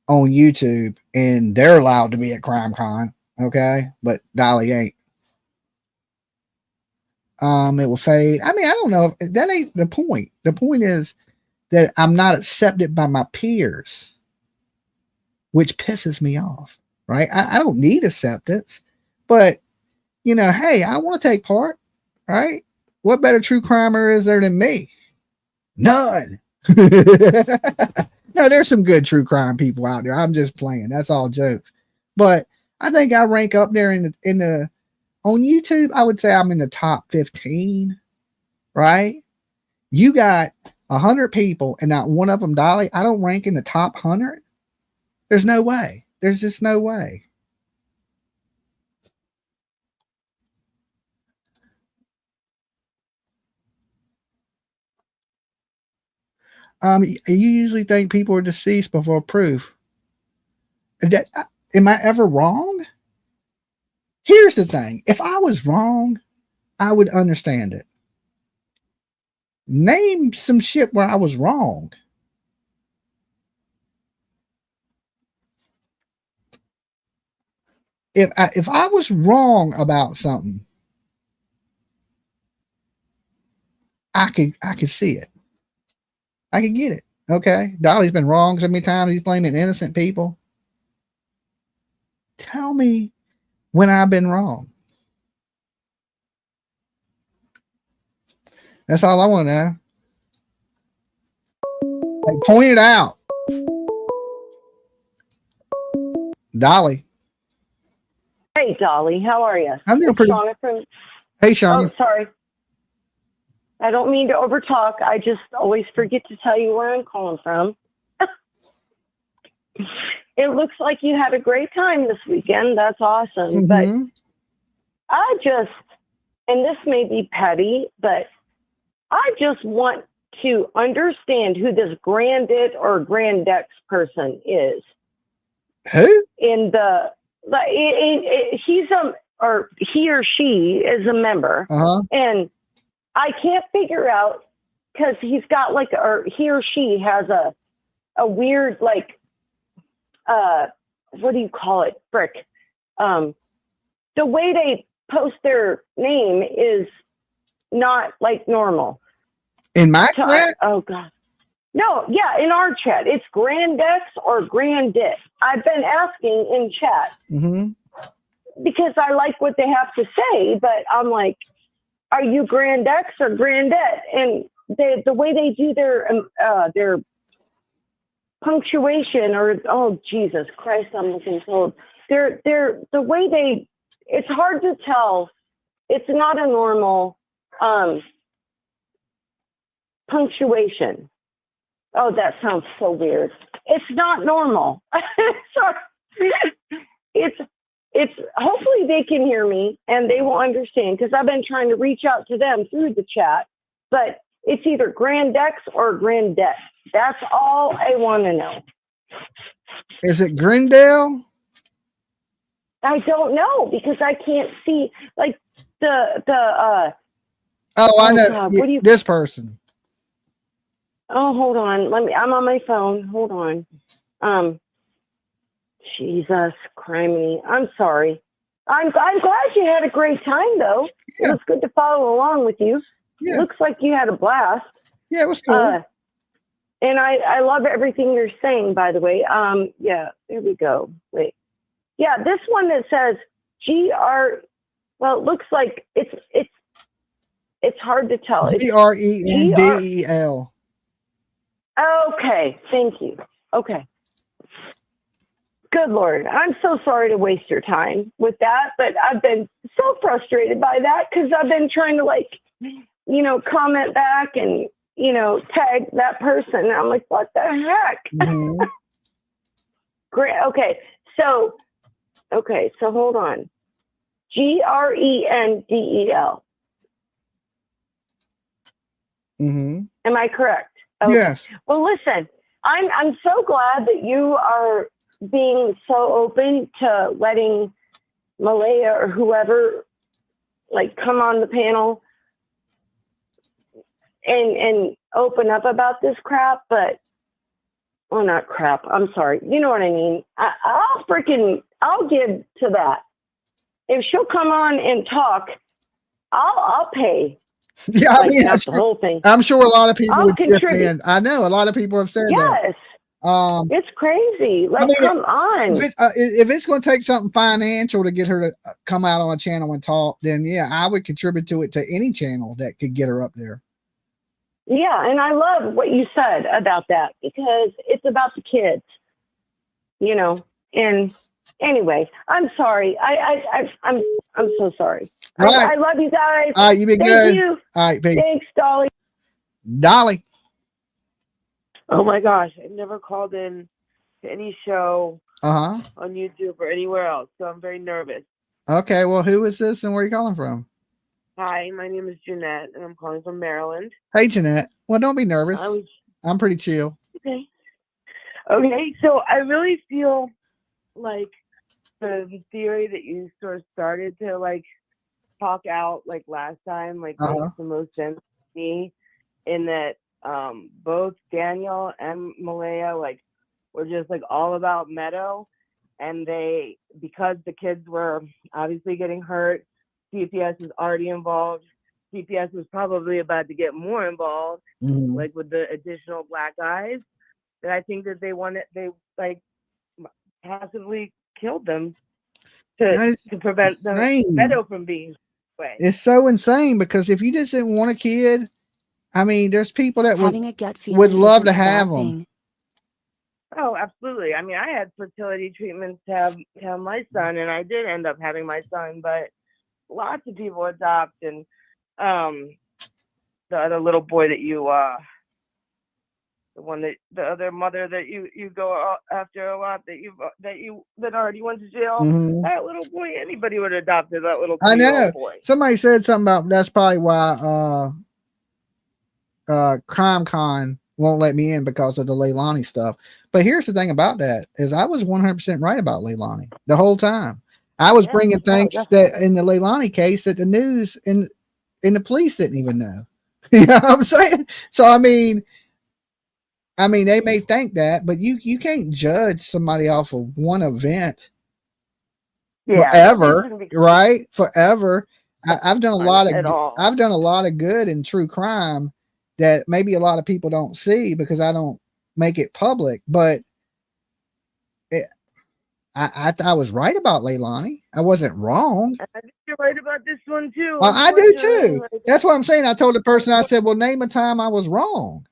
on YouTube, and they're allowed to be at CrimeCon, okay? But Dolly ain't. It will fade. I mean, I don't know. That ain't the point. The point is that I'm not accepted by my peers, which pisses me off, right? I don't need acceptance, but hey, I want to take part, right? What better true crimer is there than me? None. No, there's some good true crime people out there. I'm just playing. That's all jokes. But I think I rank up there in the on YouTube. I would say I'm in the top 15, right? You got 100 people and not one of them, Dolly. I don't rank in the top 100. There's no way. There's just no way. You usually think people are deceased before proof. Am I ever wrong? Here's the thing. If I was wrong, I would understand it. Name some shit where I was wrong. If I was wrong about something, I could see it. I could get it. Okay. Dolly's been wrong so many times. He's blaming innocent people. Tell me when I've been wrong. That's all I want to know. Like, point it out. Dolly. Hey, Dolly. How are you? I'm doing pretty. Hey, Shauna. Oh, sorry. I don't mean to overtalk. I just always forget to tell you where I'm calling from. It looks like you had a great time this weekend. That's awesome. But I just, and this may be petty, but I just want to understand who this Grandit or Grandex person is. Who? In the, he's or he or she is a member. And I can't figure out, because he's got like, or he or she has a weird, like, what do you call it? Frick. The way they post their name is not like normal. In my chat? Oh God. No, yeah, in our chat. It's Grandex or Grandit. I've been asking in chat because I like what they have to say, but I'm like, are you Grandex or Grandit? And the way they do their punctuation, or oh Jesus Christ, I'm looking told. They're the way they, it's hard to tell. It's not a normal punctuation. Oh, that sounds so weird. It's not normal. Sorry. It's hopefully they can hear me and they will understand, because I've been trying to reach out to them through the chat, but it's either Grandex or Grandet. That's all I want to know. Is it Grindale? I don't know, because I can't see like the I know. God, what do you, this person. Oh, hold on. I'm on my phone. Hold on. Jesus, criminy. I'm sorry. I'm glad you had a great time, though. Yeah. It was good to follow along with you. Yeah. Looks like you had a blast. Yeah, it was cool. And I love everything you're saying, by the way. Yeah, there we go. Wait. Yeah, this one that says GR, well, it looks like it's hard to tell. GRENDEL. Okay, thank you. Okay. Good Lord. I'm so sorry to waste your time with that, but I've been so frustrated by that, because I've been trying to, like, comment back and, tag that person. And I'm like, what the heck? Great. Okay. So hold on. GRENDEL. Am I correct? Okay. Yes. Well, listen, I'm so glad that you are being so open to letting Malehya or whoever, like, come on the panel and open up about this crap. But, well, not crap. I'm sorry. You know what I mean? I'll give to that. If she'll come on and talk, I'll pay. Yeah, like, not the whole thing. I'm sure a lot of people would contribute. chip in. I know a lot of people have said that. Yes. It's crazy. Like, come on. If it's going to take something financial to get her to come out on a channel and talk, then yeah, I would contribute to it, to any channel that could get her up there. Yeah, and I love what you said about that, because it's about the kids, And anyway, I'm sorry. I'm so sorry. Right. I love you guys. All right, you've been good. Thank you. All right, baby. Thanks, Dolly. Dolly. Oh my gosh, I've never called in to any show on YouTube or anywhere else, so I'm very nervous. Okay, well, who is this and where are you calling from? Hi, my name is Jeanette, and I'm calling from Maryland. Hey, Jeanette. Well, don't be nervous. I'm pretty chill. Okay. Okay. So I really feel like the theory that you sort of started to like talk out like last time, like makes the most sense to me, in that both Daniel and Malehya like were just like all about Meadow, and they, because the kids were obviously getting hurt, CPS is already involved. CPS was probably about to get more involved, like with the additional black eyes. That I think that they like possibly killed them to prevent Meadow from being away. It's so insane because if you just didn't want a kid, I mean, there's people that Having a gut would feeling love isn't to a bad have them. thing. Oh, absolutely. I mean, I had fertility treatments to have my son, and I did end up having my son, but lots of people adopt, and the other little boy that you the other mother that you go after a lot, that already went to jail, that little boy, anybody would adopt that little 2-year-old I know. boy. Somebody said something about that's probably why Crime Con won't let me in because of the Leilani stuff. But here's the thing about that is I was 100% right about Leilani the whole time. I was bringing things that in the Leilani case that the news and the police didn't even know. You know what I'm saying? So I mean, they may think that, but you can't judge somebody off of one event forever, right? Forever. I've done a lot of good in true crime that maybe a lot of people don't see because I don't make it public. But I was right about Leilani. I wasn't wrong. I think you're right about this one too. I do too. That's what I'm saying. I told the person, I said, well, name a time I was wrong.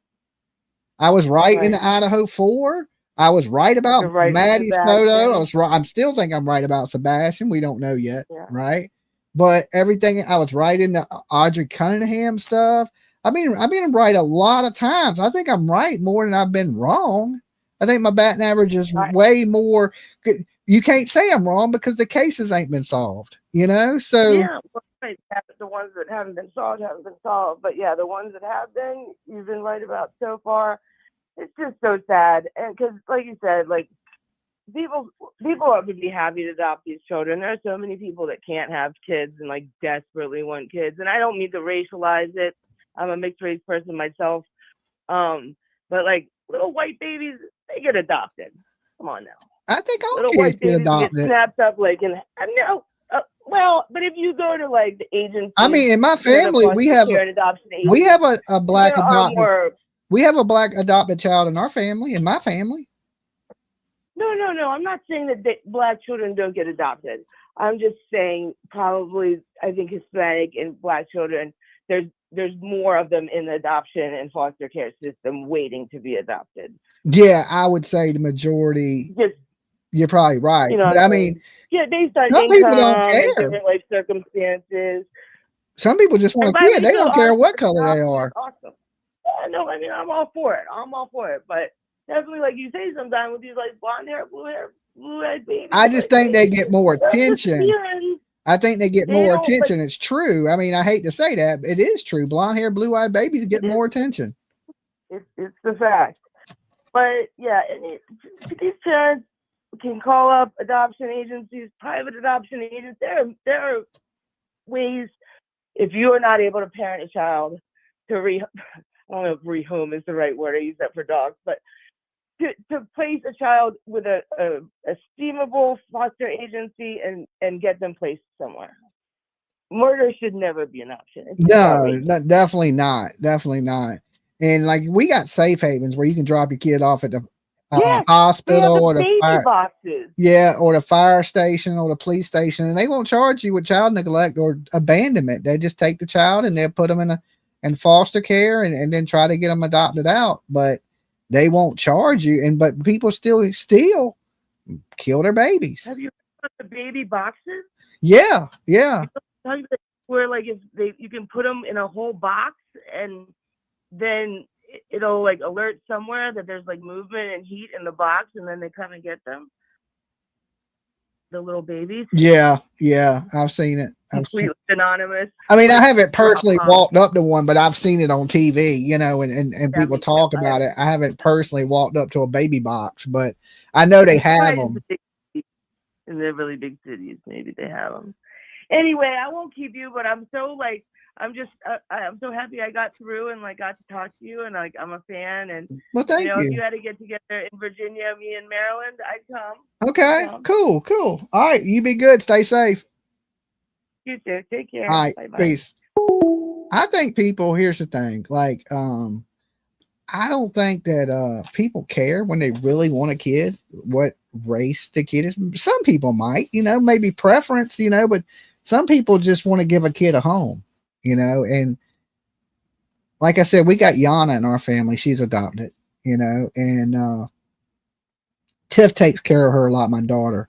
I was right in the Idaho 4. I was right about Maddie Soto. I still think I'm right about Sebastian. We don't know yet, right? But everything, I was right in the Audrey Cunningham stuff. I mean, I've been right a lot of times. I think I'm right more than I've been wrong. I think my batting average is way more. You can't say I'm wrong because the cases ain't been solved, you know? So yeah, right. The ones that haven't been solved haven't been solved. But yeah, the ones that have been, you've been right about so far. It's just so sad. And because like you said, like people would be happy to adopt these children. There are so many people that can't have kids and like desperately want kids. And I don't mean to racialize it. I'm a mixed race person myself. But like little white babies, they get adopted. Come on now. I think all little kids white get babies adopted. get snapped up like, and I know. Well, but if you go to like the agency, I mean, in my family, we have a black adopted. We have a black adopted child in our family. In my family. No. I'm not saying that black children don't get adopted. I'm just saying probably I think Hispanic and black children, there's more of them in the adoption and foster care system waiting to be adopted. Yeah, I would say the majority. You're probably right. You know, but I mean, based on some income people don't and care. different life circumstances. Some people just want a kid. They don't care what color they are. Awesome. Yeah, no, I mean, I'm all for it. But definitely, like you say, sometimes with these like blonde hair, blue-eyed babies. I just think they get more attention. I think they get more attention. It's true. I mean, I hate to say that, but it is true. Blonde hair, blue-eyed babies get more attention. It's the fact. But yeah, these parents can call up adoption agencies, private adoption agents. There are ways, if you are not able to parent a child, to I don't know if rehome is the right word. I use that for dogs, but to place a child with a esteemable foster agency and get them placed somewhere. Murder should never be an option. No, definitely not. Definitely not. And like we got safe havens where you can drop your kid off at the hospital or the fire boxes. Yeah, or the fire station or the police station, and they won't charge you with child neglect or abandonment. They just take the child and they'll put them in foster care and then try to get them adopted out. But they won't charge you, but people still kill their babies. Have you heard of the baby boxes? Yeah. Where like you can put them in a whole box and then it'll like alert somewhere that there's like movement and heat in the box, and then they come and get them. the little babies. Yeah, I've seen it. Completely anonymous. I mean, I haven't personally walked up to one, but I've seen it on TV, you know, and people talk about it. I haven't personally walked up to a baby box, but I know they have them. In the really big cities, maybe they have them. Anyway, I won't keep you, but I'm so like, I'm so happy I got through and like got to talk to you, and like I'm a fan. And well, thank you. If you had to get together in Virginia, me and Maryland, I'd come. Okay, cool. All right, you be good. Stay safe. You too. Take care. All right, Bye-bye. peace. I think people. Here's the thing. Like, I don't think that people care when they really want a kid what race the kid is. Some people might, you know, maybe preference, you know, but some people just want to give a kid a home, you know. And like I said, we got Yana in our family. She's adopted, you know, and Tiff takes care of her a lot, my daughter.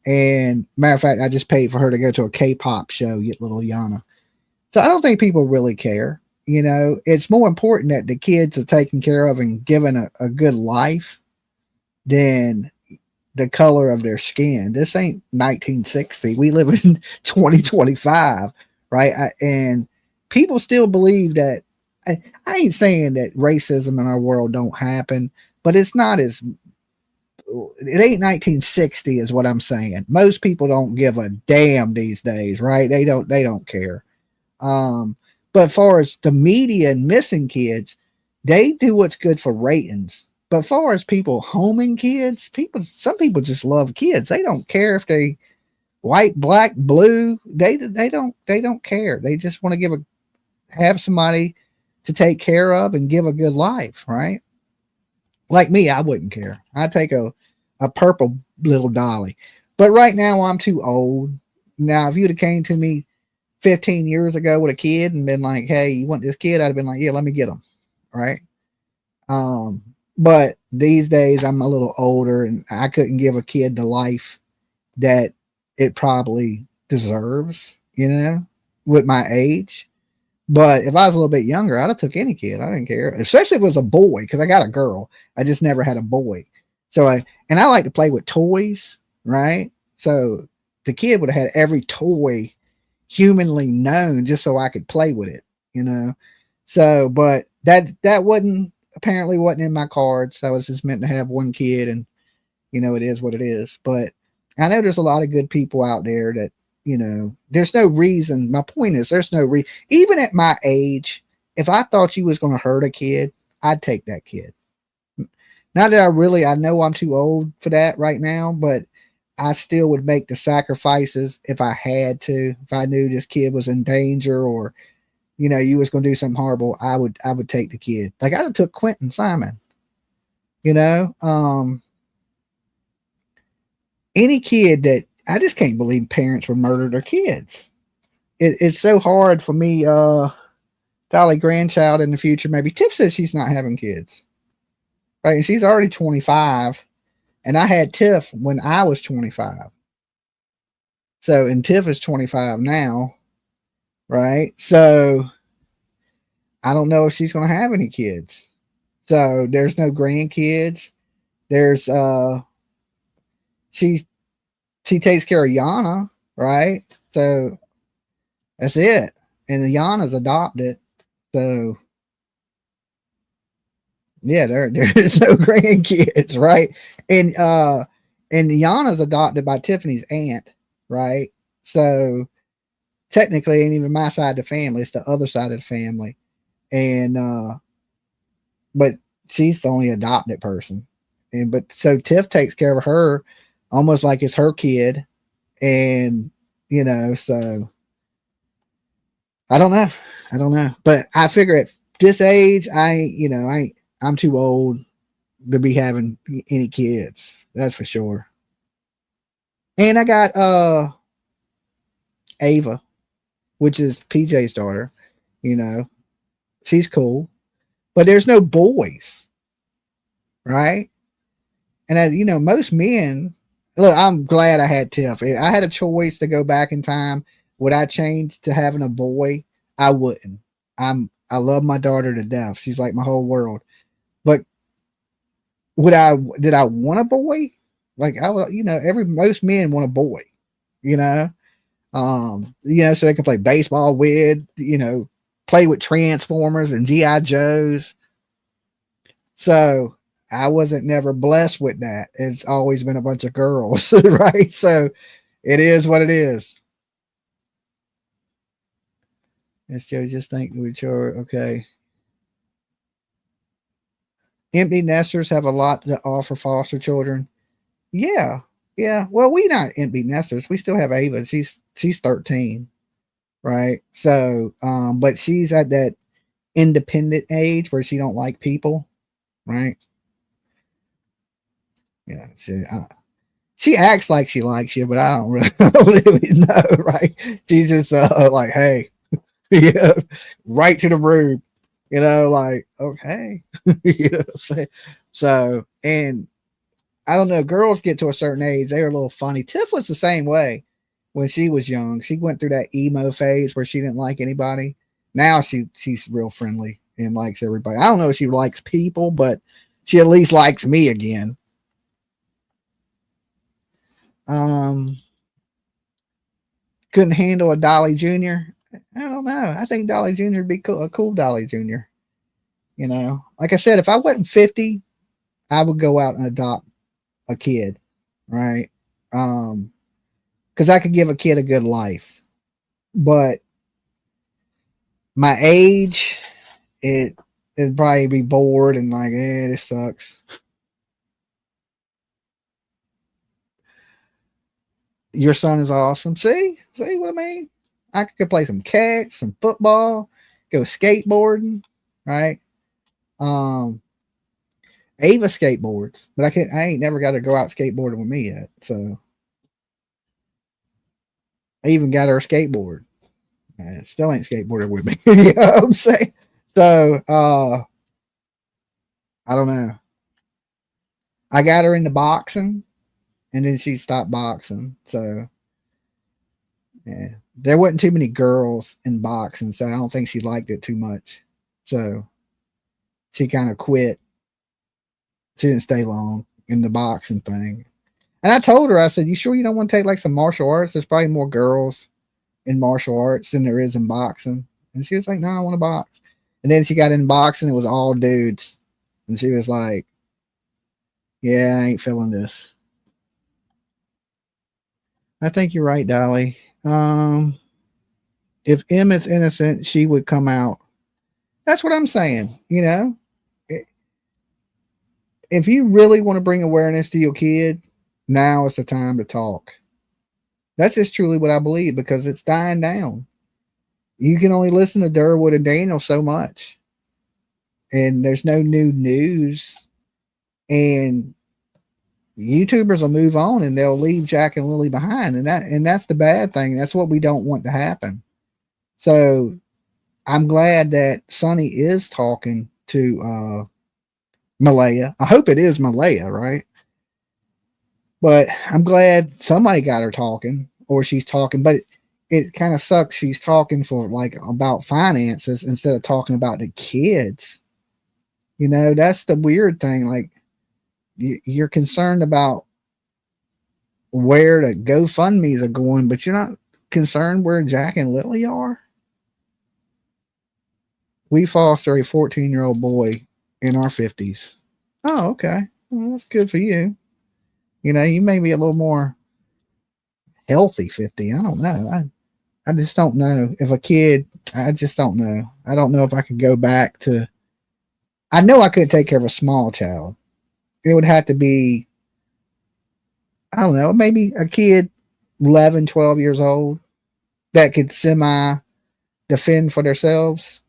And matter of fact, I just paid for her to go to a K-pop show, get little Yana. So I don't think people really care. You know, it's more important that the kids are taken care of and given a good life than the color of their skin. This ain't 1960. We live in 2025, right? And people still believe that. I ain't saying that racism in our world don't happen, but it's not as. It ain't 1960 is what I'm saying. Most people don't give a damn these days, right? They don't care. But as far as the media and missing kids, they do what's good for ratings. But as far as people homing kids, some people just love kids. They don't care if they white, black, blue. They don't care. They just want to have somebody to take care of and give a good life, right? Like me, I wouldn't care. I'd take a purple little Dolly. But right now I'm too old. Now, if you'd have came to me 15 years ago with a kid and been like, hey, you want this kid? I'd have been like, yeah, let me get him. Right. But these days I'm a little older and I couldn't give a kid the life that it probably deserves, you know, with my age. But if I was a little bit younger, I'd have took any kid. I didn't care, especially if it was a boy, because I got a girl. I just never had a boy. So I like to play with toys, right? So the kid would have had every toy humanly known just so I could play with it, you know. So, but that apparently wasn't in my cards. I was just meant to have one kid, and you know, it is what it is. But I know there's a lot of good people out there that, you know, there's no reason. My point is, there's no reason. Even at my age, if I thought you was going to hurt a kid, I'd take that kid. Not that I know I'm too old for that right now, but I still would make the sacrifices if I had to. If I knew this kid was in danger, or, you know, you was going to do something horrible, I would take the kid. Like I took Quentin Simon, you know, any kid that, I just can't believe parents would murder their kids. It's so hard for me, Dolly grandchild in the future. Maybe Tiff says she's not having kids, right? And she's already 25. And I had Tiff when I was 25. So, and Tiff is 25 now, right? So, I don't know if she's going to have any kids. So, there's no grandkids. There's, she takes care of Yana, right? So, that's it. And Yana's adopted. So, yeah, there's no grandkids, right? And Yana's adopted by Tiffany's aunt, right? So technically ain't even my side of the family, it's the other side of the family. And but she's the only adopted person. But so Tiff takes care of her almost like it's her kid. And you know, so I don't know. But I figure at this age, I'm too old to be having any kids. That's for sure. And I got Ava, which is PJ's daughter. You know, she's cool, but there's no boys, right? And you know, most men. Look, I'm glad I had Tiff. If I had a choice to go back in time, would I change to having a boy? I wouldn't. I love my daughter to death. She's like my whole world. But did I want a boy? Like I was, most men want a boy, you know, so they can play baseball with, play with Transformers and GI Joes. So I wasn't never blessed with that. It's always been a bunch of girls, right? So it is what it is. It's just think we sure okay. Empty nesters have a lot to offer foster children. Yeah, yeah. Well, we not empty nesters. We still have Ava. She's 13, right? So, but she's at that independent age where she don't like people, right? Yeah, she acts like she likes you, but I don't really know, right? She's just like, hey, yeah, right to the room, like, okay, you know what I'm saying? So, and I don't know, girls get to a certain age, they're a little funny. Tiff was the same way when she was young. She went through that emo phase where she didn't like anybody. Now she's real friendly and likes everybody. I don't know if she likes people, but she at least likes me again. Couldn't handle a Dolly Jr. I don't know. I think Dolly Jr. would be cool, a cool Dolly Jr. Like I said, if I wasn't 50, I would go out and adopt a kid, right? Because I could give a kid a good life. But my age, it'd probably be bored and like, this sucks. Your son is awesome. See what I mean? I could play some catch, some football, go skateboarding, right? Ava skateboards, but I ain't never got to go out skateboarding with me yet. So I even got her a skateboard. Still ain't skateboarded with me. You know what I'm saying? So I don't know. I got her into boxing and then she stopped boxing. So yeah. There wasn't too many girls in boxing, so I don't think she liked it too much. So she kind of quit. She didn't stay long in the boxing thing. And I told her, I said, you sure you don't want to take like some martial arts? There's probably more girls in martial arts than there is in boxing. And she was like, no, I want to box. And then she got in boxing. It was all dudes. And she was like, yeah, I ain't feeling this. I think you're right, Dolly. If M is innocent, she would come out. That's what I'm saying. If you really want to bring awareness to your kid, now is the time to talk. That's just truly what I believe because it's dying down. You can only listen to Durwood and Daniel so much. And there's no new news. And YouTubers will move on and they'll leave Jack and Lily behind. And that's the bad thing. That's what we don't want to happen. So I'm glad that Sonny is talking to Malehya. I hope it is Malehya, right? But I'm glad somebody got her talking or she's talking, but it kind of sucks. She's talking for like about finances instead of talking about the kids. That's the weird thing. Like you're concerned about where the GoFundMe's are going, but you're not concerned where Jack and Lily are. We foster a 14-year-old boy in our 50s. Oh, okay. Well, that's good for you. You may be a little more healthy 50. I don't know. I just don't know if a kid, I just don't know. I don't know if I could go back to, I know I couldn't take care of a small child. It would have to be, I don't know, maybe a kid 11, 12 years old that could semi defend for themselves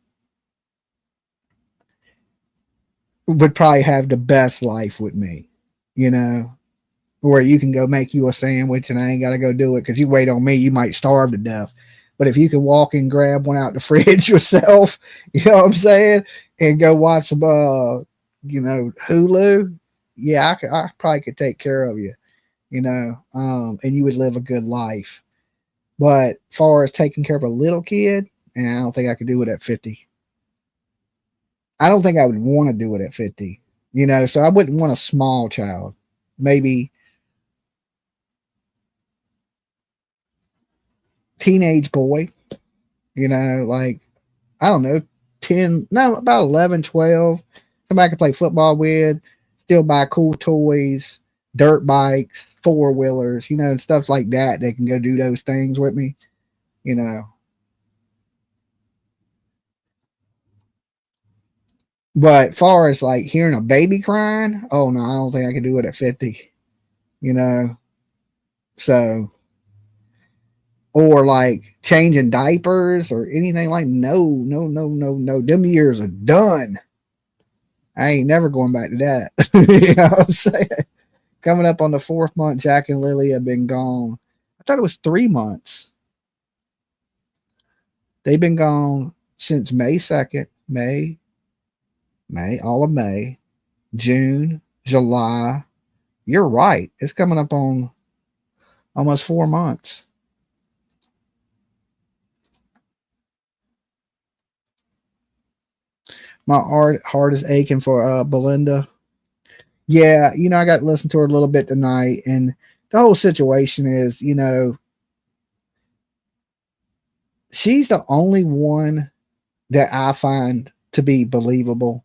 would probably have the best life with me, where you can go make you a sandwich and I ain't got to go do it because you wait on me, you might starve to death. But if you can walk and grab one out the fridge yourself, you know what I'm saying, and go watch some, Hulu, yeah, I probably could take care of you, and you would live a good life. But as far as taking care of a little kid, I don't think I could do it at 50. I don't think I would want to do it at 50, so I wouldn't want a small child. Maybe teenage boy, you know, like, I don't know, 10, no, about 11, 12. Somebody I can play football with, still buy cool toys, dirt bikes, four-wheelers, you know, and stuff like that. They can go do those things with me, you know. But far as like hearing a baby crying, oh no, I don't think I can do it at 50, you know. So, or like changing diapers or anything like, no, no, no, no, no. Them years are done. I ain't never going back to that. You know what I'm saying? Coming up on the 4th month, Jack and Lily have been gone. I thought it was 3 months. They've been gone since May 2nd, May, all of May, June, July. You're right. It's coming up on almost 4 months. My heart is aching for Belinda. Yeah, you know, I got to listen to her a little bit tonight, and the whole situation is, you know, she's the only one that I find to be believable.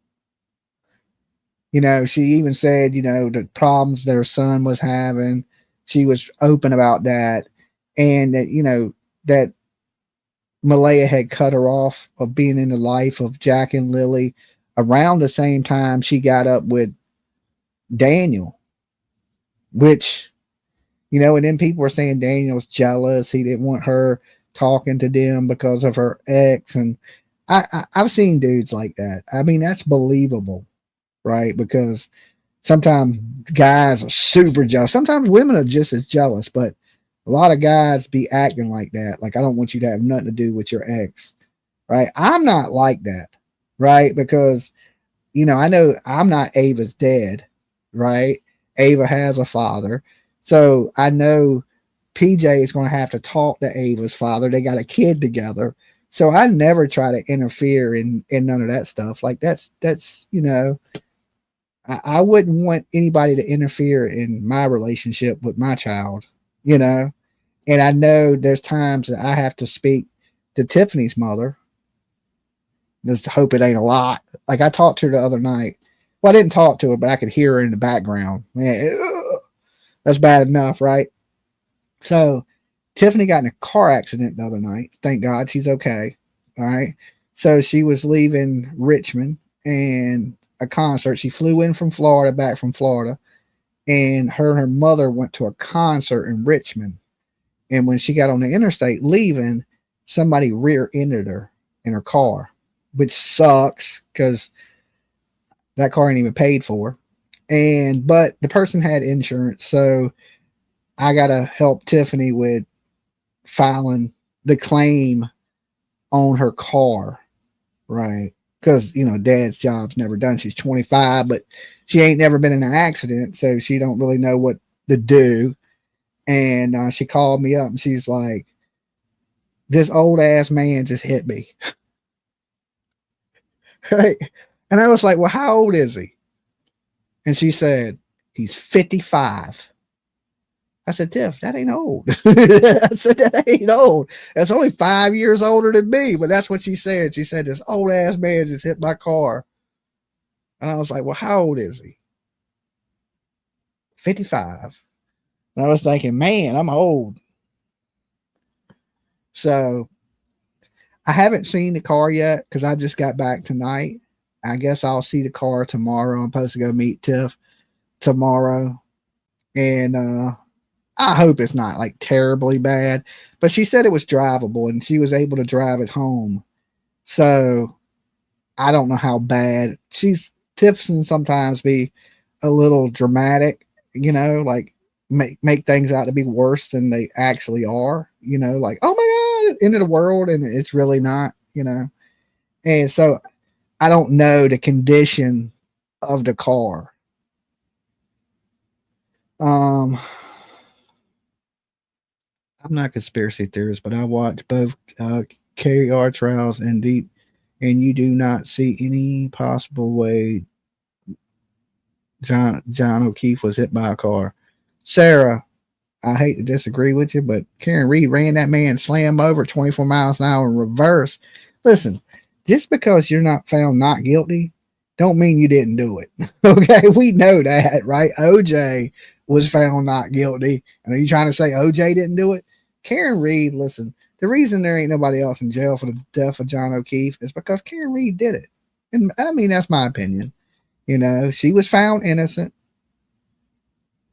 You know, she even said, you know, the problems their son was having, she was open about that, and that, you know, that Malehya had cut her off of being in the life of Jack and Lily around the same time she got up with Daniel, which, you know, and then people were saying Daniel was jealous. He didn't want her talking to them because of her ex. And I've seen dudes like that. I mean, that's believable, right? Because sometimes guys are super jealous. Sometimes women are just as jealous, but a lot of guys be acting like that. Like, I don't want you to have nothing to do with your ex, right? I'm not like that, right? Because, you know, I know I'm not Ava's dad, right? Ava has a father. So I know PJ is going to have to talk to Ava's father. They got a kid together. So I never try to interfere in none of that stuff. Like, that's, you know, I wouldn't want anybody to interfere in my relationship with my child, you know? And I know there's times that I have to speak to Tiffany's mother. Just hope it ain't a lot. Like, I talked to her the other night. Well, I didn't talk to her, but I could hear her in the background. Man, that's bad enough, right? So Tiffany got in a car accident the other night. Thank God she's okay. All right. So she was leaving Richmond and a concert. She flew in from Florida, back from Florida, and her mother went to a concert in Richmond. And when she got on the interstate leaving, somebody rear-ended her in her car, which sucks because that car ain't even paid for. But the person had insurance, so I gotta help Tiffany with filing the claim on her car, right? Because, you know, dad's job's never done. She's 25, but she ain't never been in an accident, so she don't really know what to do. And she called me up and she's like, this old ass man just hit me. Right? And I was like, well, how old is he? And she said, he's 55. I said, Tiff, that ain't old. I said, that ain't old. That's only 5 years older than me. But that's what she said. She said, this old ass man just hit my car. And I was like, well, how old is he? 55. And I was thinking, man, I'm old. So I haven't seen the car yet because I just got back tonight. I guess I'll see the car tomorrow. I'm supposed to go meet Tiff tomorrow. And I hope it's not like terribly bad. But she said it was drivable and she was able to drive it home. So I don't know how bad. Tiff can sometimes be a little dramatic, you know, like make things out to be worse than they actually are, you know, like, oh my God, end of the world. And it's really not, you know. And so I don't know the condition of the car. I'm not a conspiracy theorist, but I watched both KR trials and Deep, and you do not see any possible way John O'Keefe was hit by a car. Sarah, I hate to disagree with you, but Karen Reed ran that man slam over 24 miles an hour in reverse. Listen, just because you're not found not guilty, don't mean you didn't do it. Okay, we know that, right? OJ was found not guilty. And are you trying to say OJ didn't do it? Karen Reed, listen, the reason there ain't nobody else in jail for the death of John O'Keefe is because Karen Reed did it. And I mean, that's my opinion. You know, she was found innocent.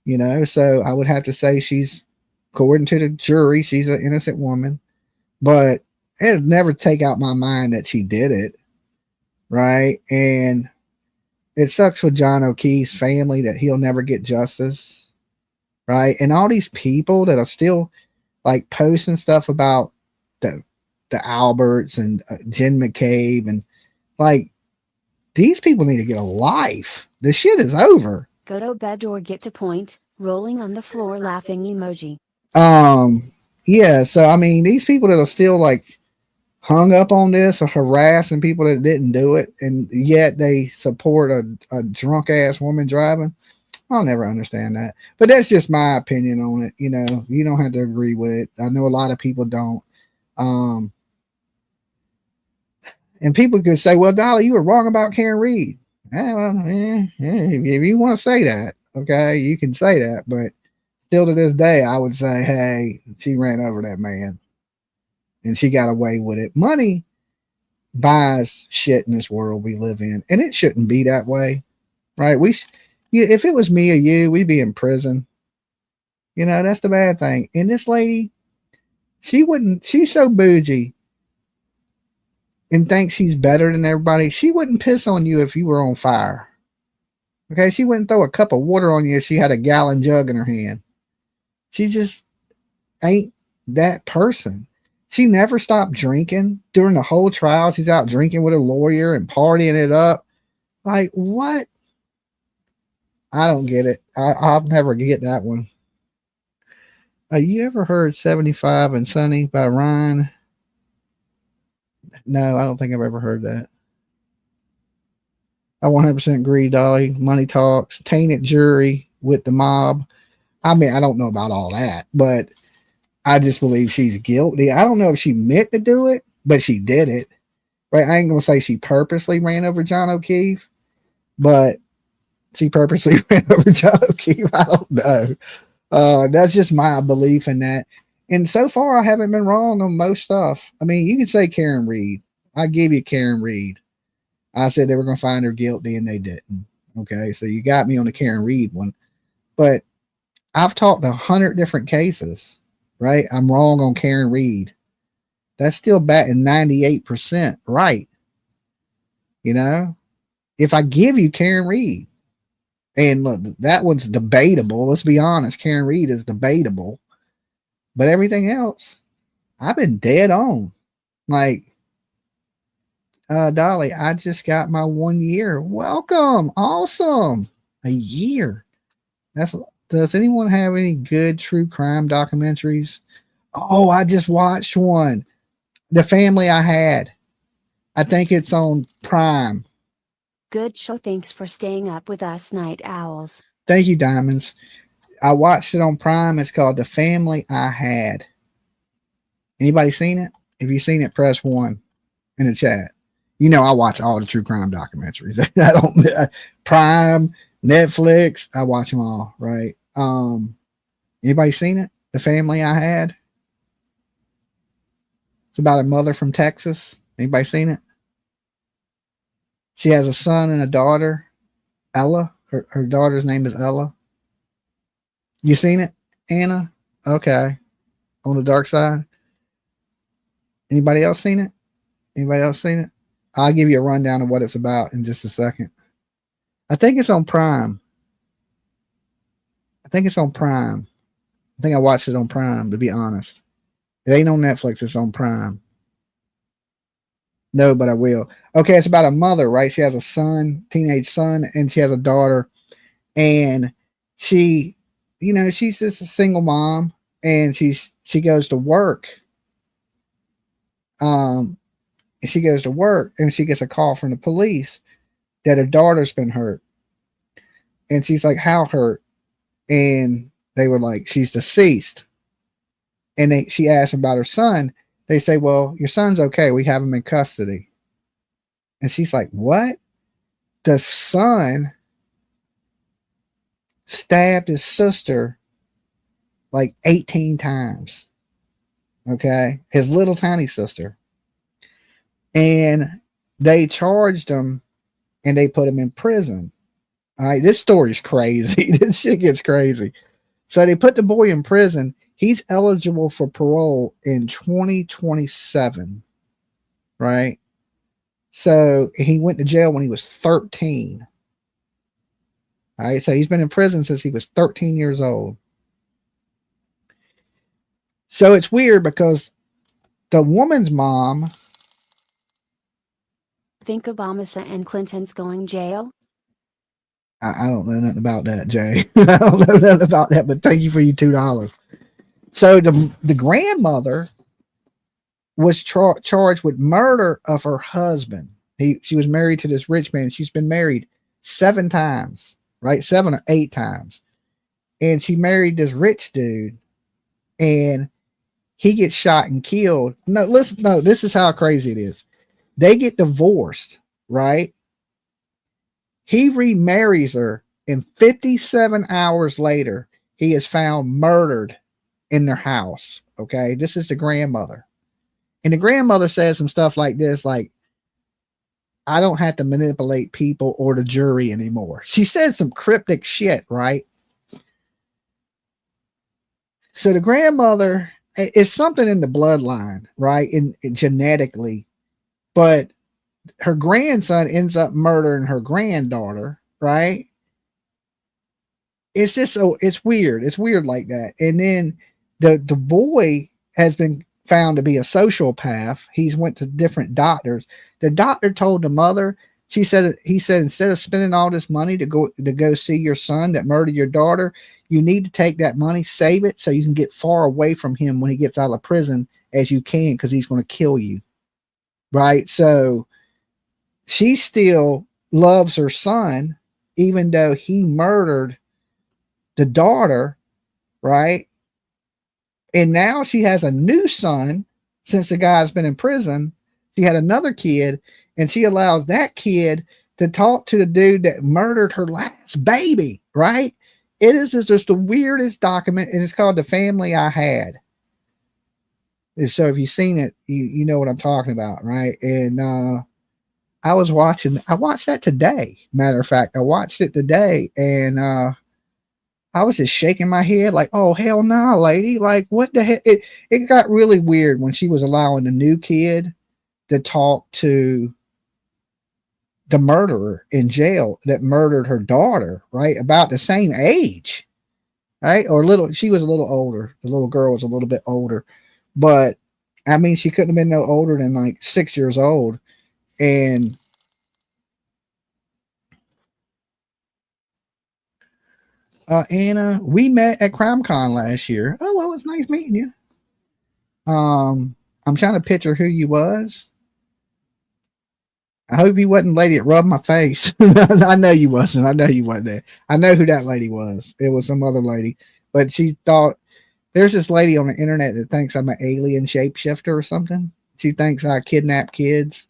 You know, so I would have to say she's, according to the jury, she's an innocent woman. But it'd never take out my mind that she did it. Right. And it sucks for John O'Keefe's family that he'll never get justice. Right. And all these people that are still like posting stuff about the Alberts and Jen McCabe, and like, these people need to get a life. The shit is over. Go to bed or get to point, rolling on the floor laughing emoji. Yeah, so I mean, these people that are still like hung up on this or harassing people that didn't do it, and yet they support a drunk ass woman driving. I'll never understand that. But that's just my opinion on it. You know, you don't have to agree with it. I know a lot of people don't. And people could say, well, Dolly, you were wrong about Karen Reed. If you want to say that, okay, you can say that. But still to this day, I would say, hey, she ran over that man and she got away with it. Money buys shit in this world we live in, and it shouldn't be that way, right? If it was me or you, we'd be in prison. You know, that's the bad thing. And this lady, she's so bougie and thinks she's better than everybody. She wouldn't piss on you if you were on fire. Okay, she wouldn't throw a cup of water on you if she had a gallon jug in her hand. She just ain't that person. She never stopped drinking during the whole trial. She's out drinking with a lawyer and partying it up. Like, what? I don't get it. I'll never get that one. You ever heard 75 and Sunny by Ryan? No, I don't think I've ever heard that. I 100% agree, Dolly. Money talks, tainted jury with the mob. I mean, I don't know about all that, but I just believe she's guilty. I don't know if she meant to do it, but she did it. Right? I ain't going to say she purposely ran over John O'Keefe, but she purposely ran over John O'Keefe. I don't know. That's just my belief in that. And so far, I haven't been wrong on most stuff. I mean, you can say Karen Reed. I give you Karen Reed. I said they were going to find her guilty, and they didn't. Okay, so you got me on the Karen Reed one. But I've talked 100 different cases, right? I'm wrong on Karen Reed. That's still batting 98% right. You know? If I give you Karen Reed, and look, that one's debatable. Let's be honest. Karen Reed is debatable. But everything else, I've been dead on. Like, Dolly, I just got my 1 year. Welcome. Awesome. A year. Does anyone have any good true crime documentaries? Oh, I just watched one. The Family I Had. I think it's on Prime. Good show. Thanks for staying up with us, night owls. Thank you, Diamonds. I watched it on Prime. It's called The Family I Had. Anybody seen it? If you've seen it, press 1 in the chat. You know I watch all the true crime documentaries. I don't Prime, Netflix. I watch them all. Right? Anybody seen it? The Family I Had. It's about a mother from Texas. Anybody seen it? She has a son and a daughter, Ella. Her daughter's name is Ella. You seen it, Anna? Okay. On the dark side. Anybody else seen it? Anybody else seen it? I'll give you a rundown of what it's about in just a second. I think it's on Prime. I think I watched it on Prime, to be honest. It ain't on Netflix. It's on Prime. No, but I will. Okay, it's about a mother, right? She has a son, teenage son, and she has a daughter. And she, you know, she's just a single mom, and she goes to work. She goes to work, and she gets a call from the police that her daughter's been hurt. And she's like, how hurt? And They were like, she's deceased. And she asked about her son. They say, well, your son's okay. We have him in custody. And she's like, what? The son stabbed his sister like 18 times. Okay. His little tiny sister. And they charged him and they put him in prison. All right. This story's crazy. This shit gets crazy. So they put the boy in prison. He's eligible for parole in 2027. Right. So he went to jail when he was 13. All right. So he's been in prison since he was 13 years old. So it's weird because the woman's mom. Think Obama's and Clinton's going jail? I don't know nothing about that, Jay. I don't know nothing about that, but thank you for your $2. So the grandmother was charged with murder of her husband. She was married to this rich man. She's been married 7 times, right? 7 or 8 times. And she married this rich dude, and he gets shot and killed. No, listen, no, this is how crazy it is. They get divorced, right? He remarries her, and 57 hours later, he is found murdered in their house. Okay, this is the grandmother. And the grandmother says some stuff like this, like, I don't have to manipulate people or the jury anymore. She said some cryptic shit, right? So the grandmother is something in the bloodline, right? In genetically, but her grandson ends up murdering her granddaughter, right? It's just so it's weird. It's weird like that. And then the boy has been found to be a sociopath. He's went to different doctors. The doctor told the mother, he said, instead of spending all this money to go see your son that murdered your daughter, you need to take that money, save it so you can get far away from him when he gets out of prison as you can, because he's going to kill you. Right? So she still loves her son, even though he murdered the daughter, right? And now she has a new son since the guy's been in prison. She had another kid, and she allows that kid to talk to the dude that murdered her last baby, right? It is just the weirdest document, and it's called The Family I Had. So if you've seen it, you know what I'm talking about, right? And I watched that today. Matter of fact, I watched it today, and I was just shaking my head like, oh, hell nah, lady. Like, what the heck? It got really weird when she was allowing the new kid to talk to the murderer in jail that murdered her daughter, right? About the same age, right? Or she was a little older. The little girl was a little bit older. But, I mean, she couldn't have been no older than like 6 years old. And Anna, we met at CrimeCon last year. Oh, well, it's nice meeting you. I'm trying to picture who you was. I hope you wasn't the lady that rubbed my face. I know you wasn't. I know you wasn't there. I know who that lady was. It was some other lady. But she thought, there's this lady on the internet that thinks I'm an alien shapeshifter or something. She thinks I kidnap kids.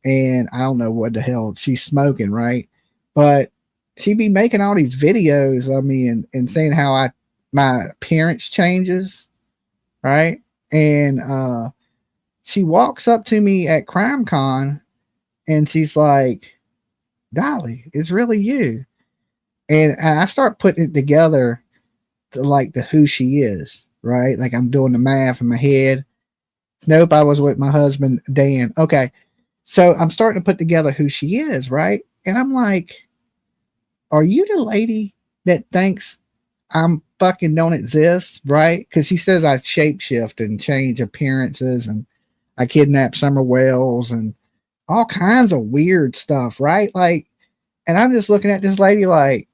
And I don't know what the hell she's smoking, right? But she be making all these videos of me and saying how my appearance changes, right? And she walks up to me at CrimeCon and she's like, Dolly, it's really you. And I start putting it together to like who she is, right? Like I'm doing the math in my head. Nope, I was with my husband, Dan. Okay. So I'm starting to put together who she is, right? And I'm like, are you the lady that thinks I'm fucking don't exist, right? Because she says I shapeshift and change appearances and I kidnap summer whales and all kinds of weird stuff, right? Like, and I'm just looking at this lady like,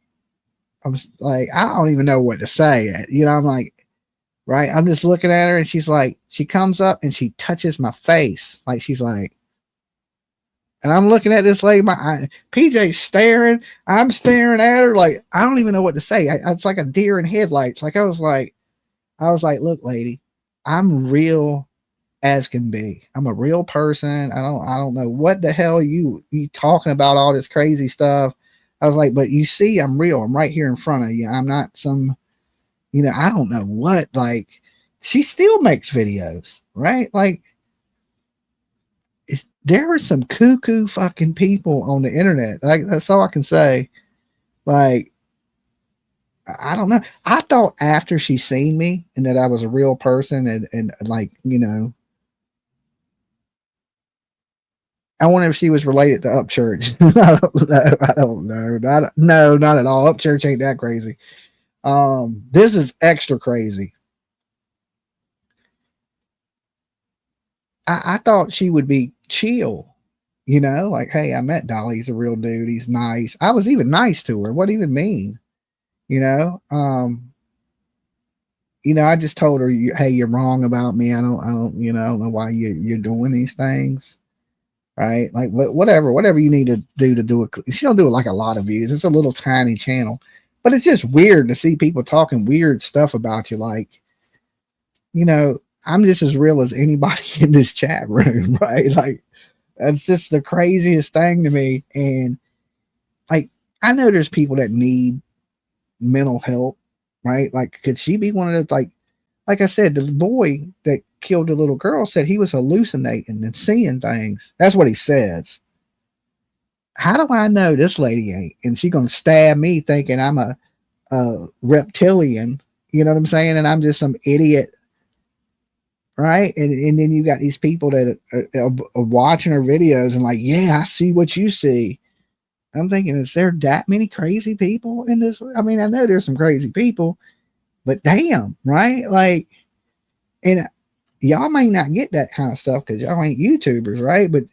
I'm like, I don't even know what to say. You know, I'm like, right? I'm just looking at her and she's like, she comes up and she touches my face. Like, she's like, And I'm looking at this lady, PJ's staring. I'm staring at her like I don't even know what to say. It's like a deer in headlights. Like I was like, look, lady, I'm real as can be. I'm a real person. I don't know what the hell you talking about all this crazy stuff. I was like, but you see, I'm real. I'm right here in front of you. I'm not some, I don't know what. Like, she still makes videos, right? Like, there are some cuckoo fucking people on the internet. Like, that's all I can say. Like, I don't know. I thought after she seen me and that I was a real person and like, I wonder if she was related to Upchurch. I don't know. No, not at all. Upchurch ain't that crazy. This is extra crazy. I thought she would be chill, like, hey, I met Dolly. He's a real dude. He's nice. I was even nice to her. What do you even mean? I just told her, hey, you're wrong about me. I don't know why you're doing these things. Right. Like whatever you need to do it. She don't do it like a lot of views. It's a little tiny channel, but it's just weird to see people talking weird stuff about you. Like, I'm just as real as anybody in this chat room. Right. Like, that's just the craziest thing to me. And like, I know there's people that need mental help. Right. Like, could she be one of those, like I said, the boy that killed the little girl said he was hallucinating and seeing things. That's what he says. How do I know this lady ain't? And she gonna stab me thinking I'm a reptilian. You know what I'm saying? And I'm just some idiot. Right. And then you got these people that are watching her videos and like, yeah, I see what you see. I'm thinking, is there that many crazy people in this? I mean, I know there's some crazy people, but damn, right? Like, and y'all may not get that kind of stuff because y'all ain't YouTubers, right? But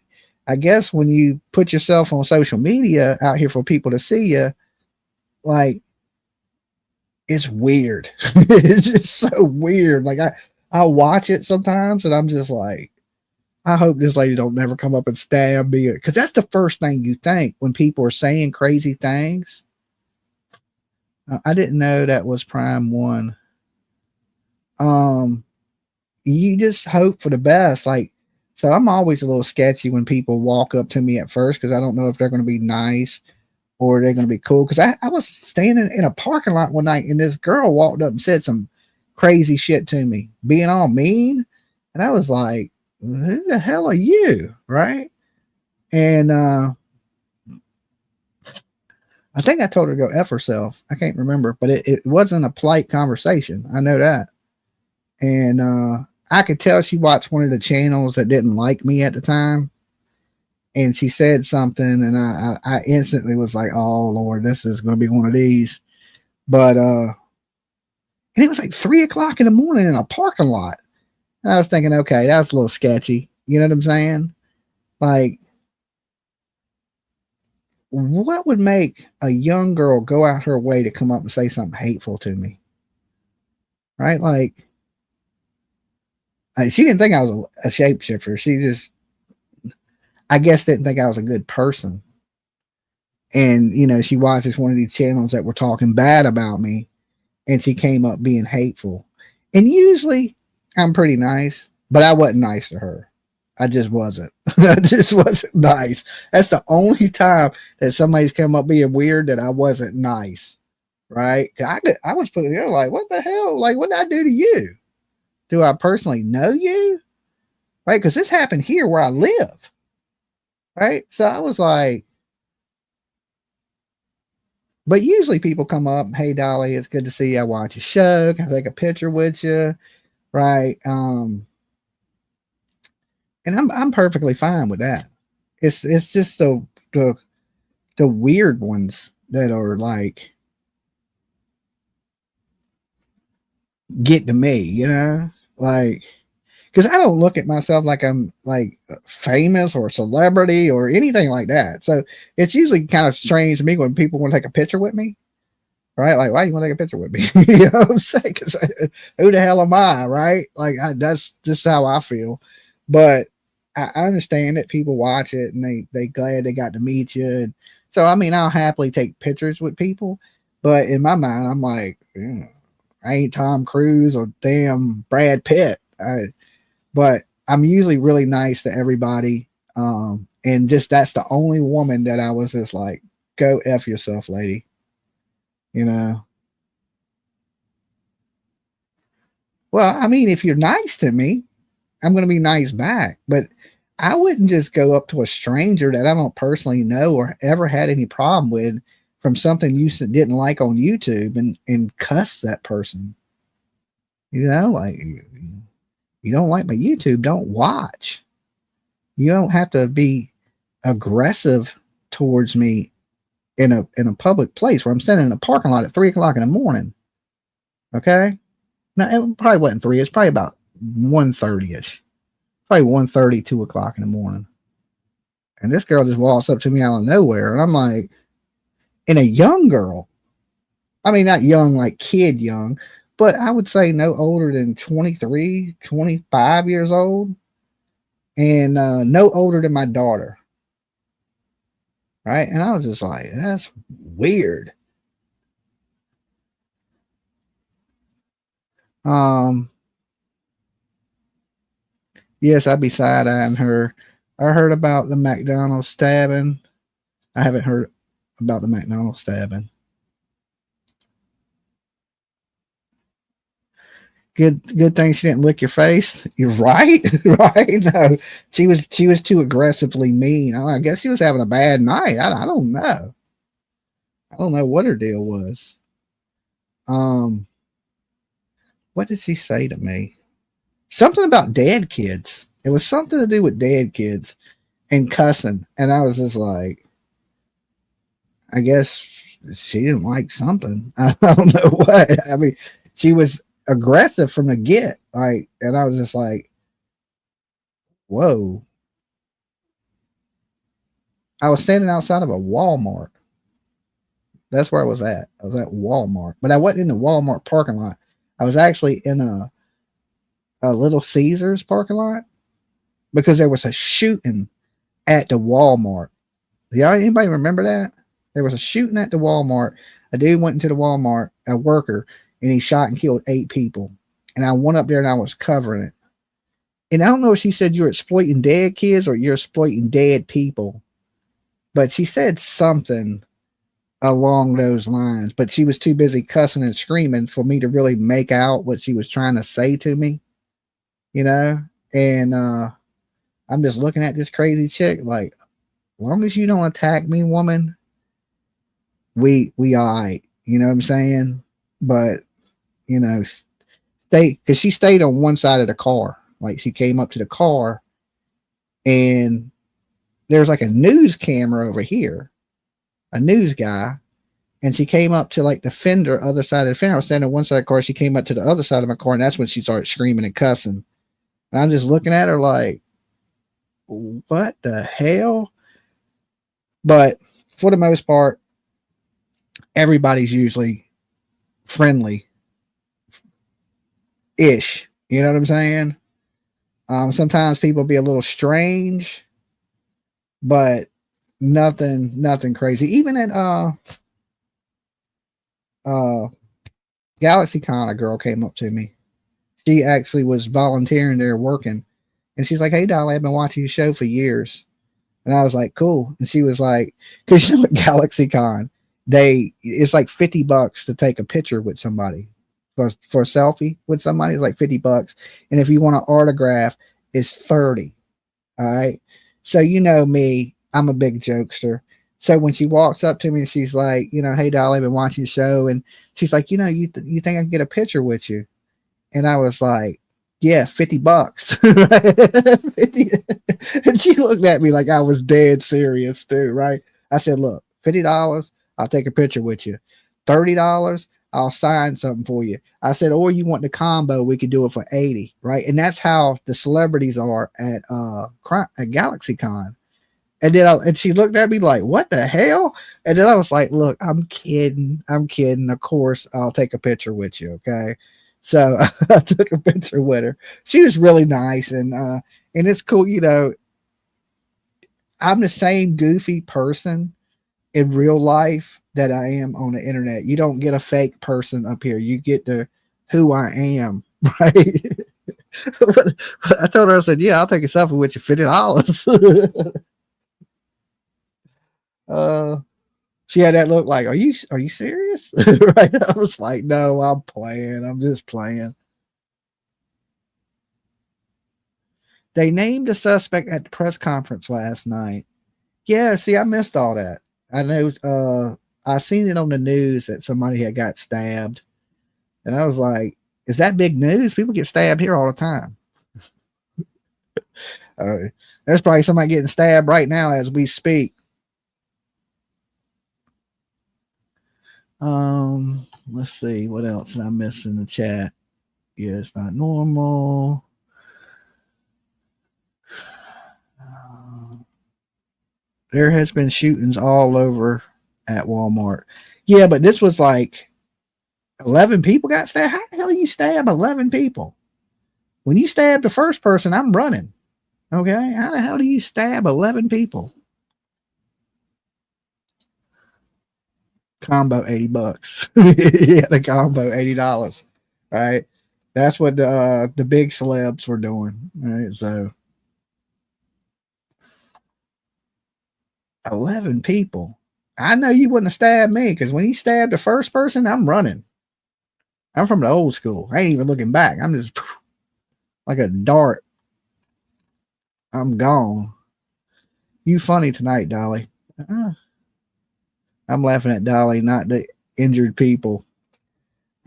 I guess when you put yourself on social media out here for people to see you, like, it's weird. It's just so weird. Like, I watch it sometimes and I'm just like, I hope this lady don't never come up and stab me, because that's the first thing you think when people are saying crazy things. I didn't know that was Prime 1. You just hope for the best. Like, so I'm always a little sketchy when people walk up to me at first because I don't know if they're going to be nice or they're going to be cool. Because I was standing in a parking lot one night and this girl walked up and said some crazy shit to me, being all mean. And I was like, who the hell are you? Right. And I think I told her to go F herself. I can't remember, but it wasn't a polite conversation. I know that. And I could tell she watched one of the channels that didn't like me at the time. And she said something and I instantly was like, oh Lord, this is going to be one of these. But and it was like 3:00 in the morning in a parking lot. And I was thinking, okay, that's a little sketchy. You know what I'm saying? Like, what would make a young girl go out her way to come up and say something hateful to me? Right? Like, she didn't think I was a shapeshifter. She just, I guess, didn't think I was a good person. And, she watches one of these channels that were talking bad about me and she came up being hateful. And usually I'm pretty nice, but I wasn't nice to her. I just wasn't. I just wasn't nice. That's the only time that somebody's come up being weird that I wasn't nice. Right? I was putting there like, what the hell? Like, what did I do to you? Do I personally know you? Right? Because this happened here where I live. Right? So I was like, but usually people come up, hey Dolly, it's good to see you. I watch your show. Can I take a picture with you? Right? And I'm perfectly fine with that. It's just the weird ones that are like get to me, like, because I don't look at myself like I'm like famous or celebrity or anything like that. So it's usually kind of strange to me when people want to take a picture with me, right? Like, why you want to take a picture with me? You know what I'm saying? Because who the hell am I, right? Like, that's just how I feel. But I understand that people watch it and they glad they got to meet you. And so I mean, I'll happily take pictures with people, but in my mind, I'm like, I ain't Tom Cruise or damn Brad Pitt. But I'm usually really nice to everybody. And just that's the only woman that I was just like, go F yourself, lady. You know. Well, I mean, if you're nice to me, I'm going to be nice back. But I wouldn't just go up to a stranger that I don't personally know or ever had any problem with from something you didn't like on YouTube and cuss that person. You know, like, you don't like my YouTube, don't watch. You don't have to be aggressive towards me in a public place where I'm standing in a parking lot at 3:00 in the morning. Okay. Now it probably wasn't 3, it's probably about 1:30ish. Probably 1:30, 2:00 in the morning. And this girl just walks up to me out of nowhere, and I'm like, and a young girl. I mean, not young like kid young, but I would say no older than 23, 25 years old. And no older than my daughter. Right. And I was just like, that's weird. Yes, I'd be side-eyeing her. I heard about the McDonald's stabbing. I haven't heard about the McDonald's stabbing. Good thing she didn't lick your face. You're right. Right. No, she was too aggressively mean. I guess she was having a bad night. I don't know. I don't know what her deal was. What did she say to me? Something about dead kids. It was something to do with dead kids and cussing. And I was just like, I guess she didn't like something. I don't know what. I mean, she was aggressive from the get, like, and I was just like, whoa. I was standing outside of a Walmart. That's where I was at. I was at Walmart, but I wasn't in the Walmart parking lot. I was actually in a Little Caesars parking lot because there was a shooting at the Walmart. Y'all, anybody remember that? There was a shooting at the Walmart. A dude went into the Walmart, a worker, and he shot and killed 8 people. And I went up there and I was covering it. And I don't know if she said you're exploiting dead kids or you're exploiting dead people, but she said something along those lines. But she was too busy cussing and screaming for me to really make out what she was trying to say to me, you know? And I'm just looking at this crazy chick like, as long as you don't attack me, woman, we all right. You know what I'm saying? But, you know, because she stayed on one side of the car. Like, she came up to the car and there's like a news camera over here, a news guy. And she came up to like the fender, other side of the fender. I was standing on one side of the car. She came up to the other side of my car. And that's when she started screaming and cussing. And I'm just looking at her like, what the hell? But for the most part, everybody's usually friendly ish. You know what I'm saying? Sometimes people be a little strange, but nothing crazy. Even at GalaxyCon, a girl came up to me. She actually was volunteering there working, and she's like, "Hey, Dolly, I've been watching your show for years." And I was like, "Cool." And she was like, "Because you know, at GalaxyCon, it's like $50 to take a picture with somebody. For a selfie with somebody, it's like $50. And if you want an autograph, it's $30. All right. So, you know me, I'm a big jokester. So when she walks up to me and she's like, you know, "Hey, Dolly, I've been watching your show." And she's like, "You know, you think I can get a picture with you?" And I was like, "Yeah, $50. 50. And she looked at me like I was dead serious too. Right. I said, "Look, $50, I'll take a picture with you. $30, I'll sign something for you." I said, "Or you want the combo, we could do it for $80. Right. And that's how the celebrities are at GalaxyCon. And then she looked at me like, "What the hell?" And then I was like, "Look, I'm kidding. Of course, I'll take a picture with you." Okay. So I took a picture with her. She was really nice, and it's cool, you know. I'm the same goofy person in real life that I am on the internet. You don't get a fake person up here. You get the who I am, right? I told her, I said, yeah, I'll take a selfie with you, $50. She had that look like, are you serious? Right? I was like, no, I'm playing. I'm just playing. They named a suspect at the press conference last night. Yeah, see, I missed all that. I know I seen it on the news that somebody had got stabbed. And I was like, is that big news? People get stabbed here all the time. There's probably somebody getting stabbed right now as we speak. Let's see what else did I miss in the chat. Yeah, it's not normal. There has been shootings all over at Walmart. Yeah, but this was like 11 people got stabbed. How the hell do you stab 11 people? When you stab the first person, I'm running. Okay, how the hell do you stab 11 people? Combo $80. Yeah, the combo $80. Right, that's what the big celebs were doing. Right, so 11 people. I know you wouldn't have stabbed me because when you stabbed the first person, I'm running. I'm from the old school. I ain't even looking back. I'm just like a dart. I'm gone. You funny tonight, Dolly. I'm laughing at Dolly, not the injured people.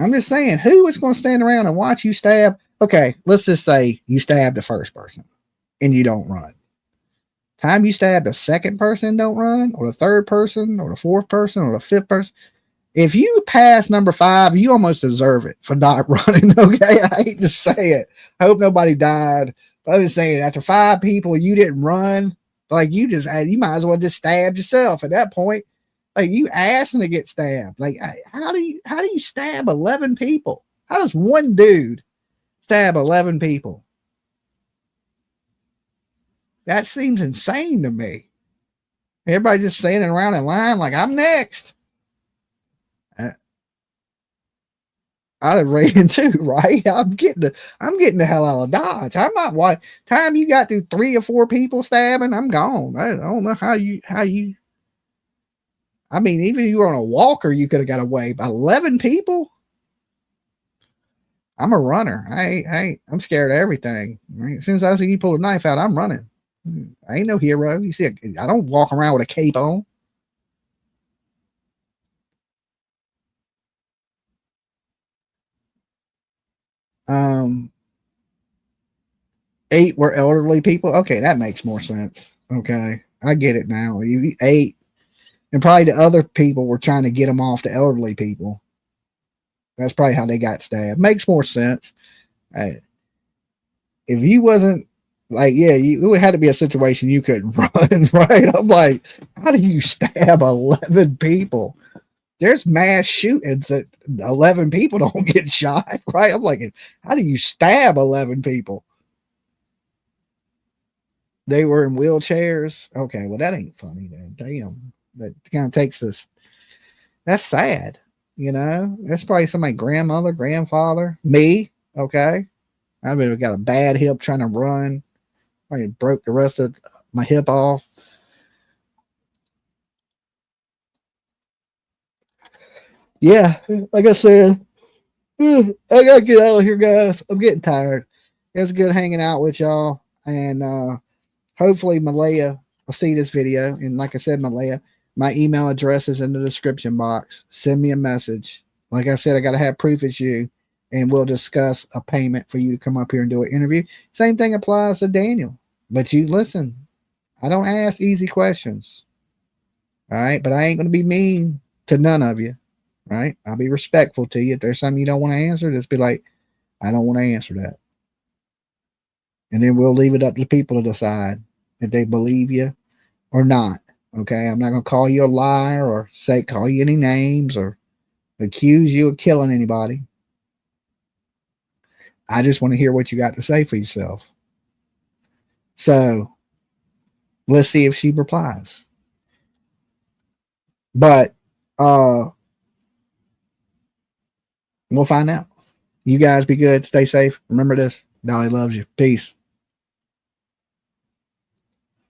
I'm just saying, who is going to stand around and watch you stab? Okay, let's just say you stab the first person and you don't run. Time you stab the second person, don't run, or the third person, or the fourth person, or the fifth person. If you pass number 5, you almost deserve it for not running. Okay, I hate to say it. I hope nobody died. But I'm just saying, after 5 people, you didn't run. Like you might as well just stab yourself at that point. Like you asking to get stabbed. Like how do you stab 11 people? How does one dude stab 11 people? That seems insane to me. Everybody just standing around in line like I'm next. I'd have ran too, right? I'm getting the hell out of Dodge. I'm not what time you got through 3 or 4 people stabbing, I'm gone. I don't know how you I mean, even if you were on a walker, you could have got away. But 11 people? I'm a runner. I'm scared of everything. Right? As soon as I see you pull a knife out, I'm running. I ain't no hero. You see, I don't walk around with a cape on. Um, 8 were elderly people. Okay, that makes more sense. Okay, I get it now. 8, and probably the other people were trying to get them off the elderly people. That's probably how they got stabbed. Makes more sense. If you wasn't like, yeah, it would have to be a situation you couldn't run, right? I'm like, how do you stab 11 people? There's mass shootings that 11 people don't get shot, right? I'm like, how do you stab 11 people? They were in wheelchairs. Okay, well, that ain't funny then. Damn. That kind of takes this. That's sad. You know, that's probably somebody's grandmother, grandfather, me. Okay. I've got a bad hip trying to run. I broke the rest of my hip off. Yeah, like I said, I gotta get out of here, guys. I'm getting tired. It was good hanging out with y'all, and hopefully Malehya will see this video. And like I said, Malehya, my email address is in the description box. Send me a message. Like I said, I gotta have proof it's you, and we'll discuss a payment for you to come up here and do an interview. Same thing applies to Daniel. But you listen, I don't ask easy questions. All right, but I ain't gonna be mean to none of you. Right? I'll be respectful to you. If there's something you don't want to answer, just be like, I don't want to answer that. And then we'll leave it up to people to decide if they believe you or not. Okay. I'm not going to call you a liar or call you any names or accuse you of killing anybody. I just want to hear what you got to say for yourself. So Let's see if she replies. But we'll find out. You guys be good. Stay safe. Remember this. Dolly loves you. Peace.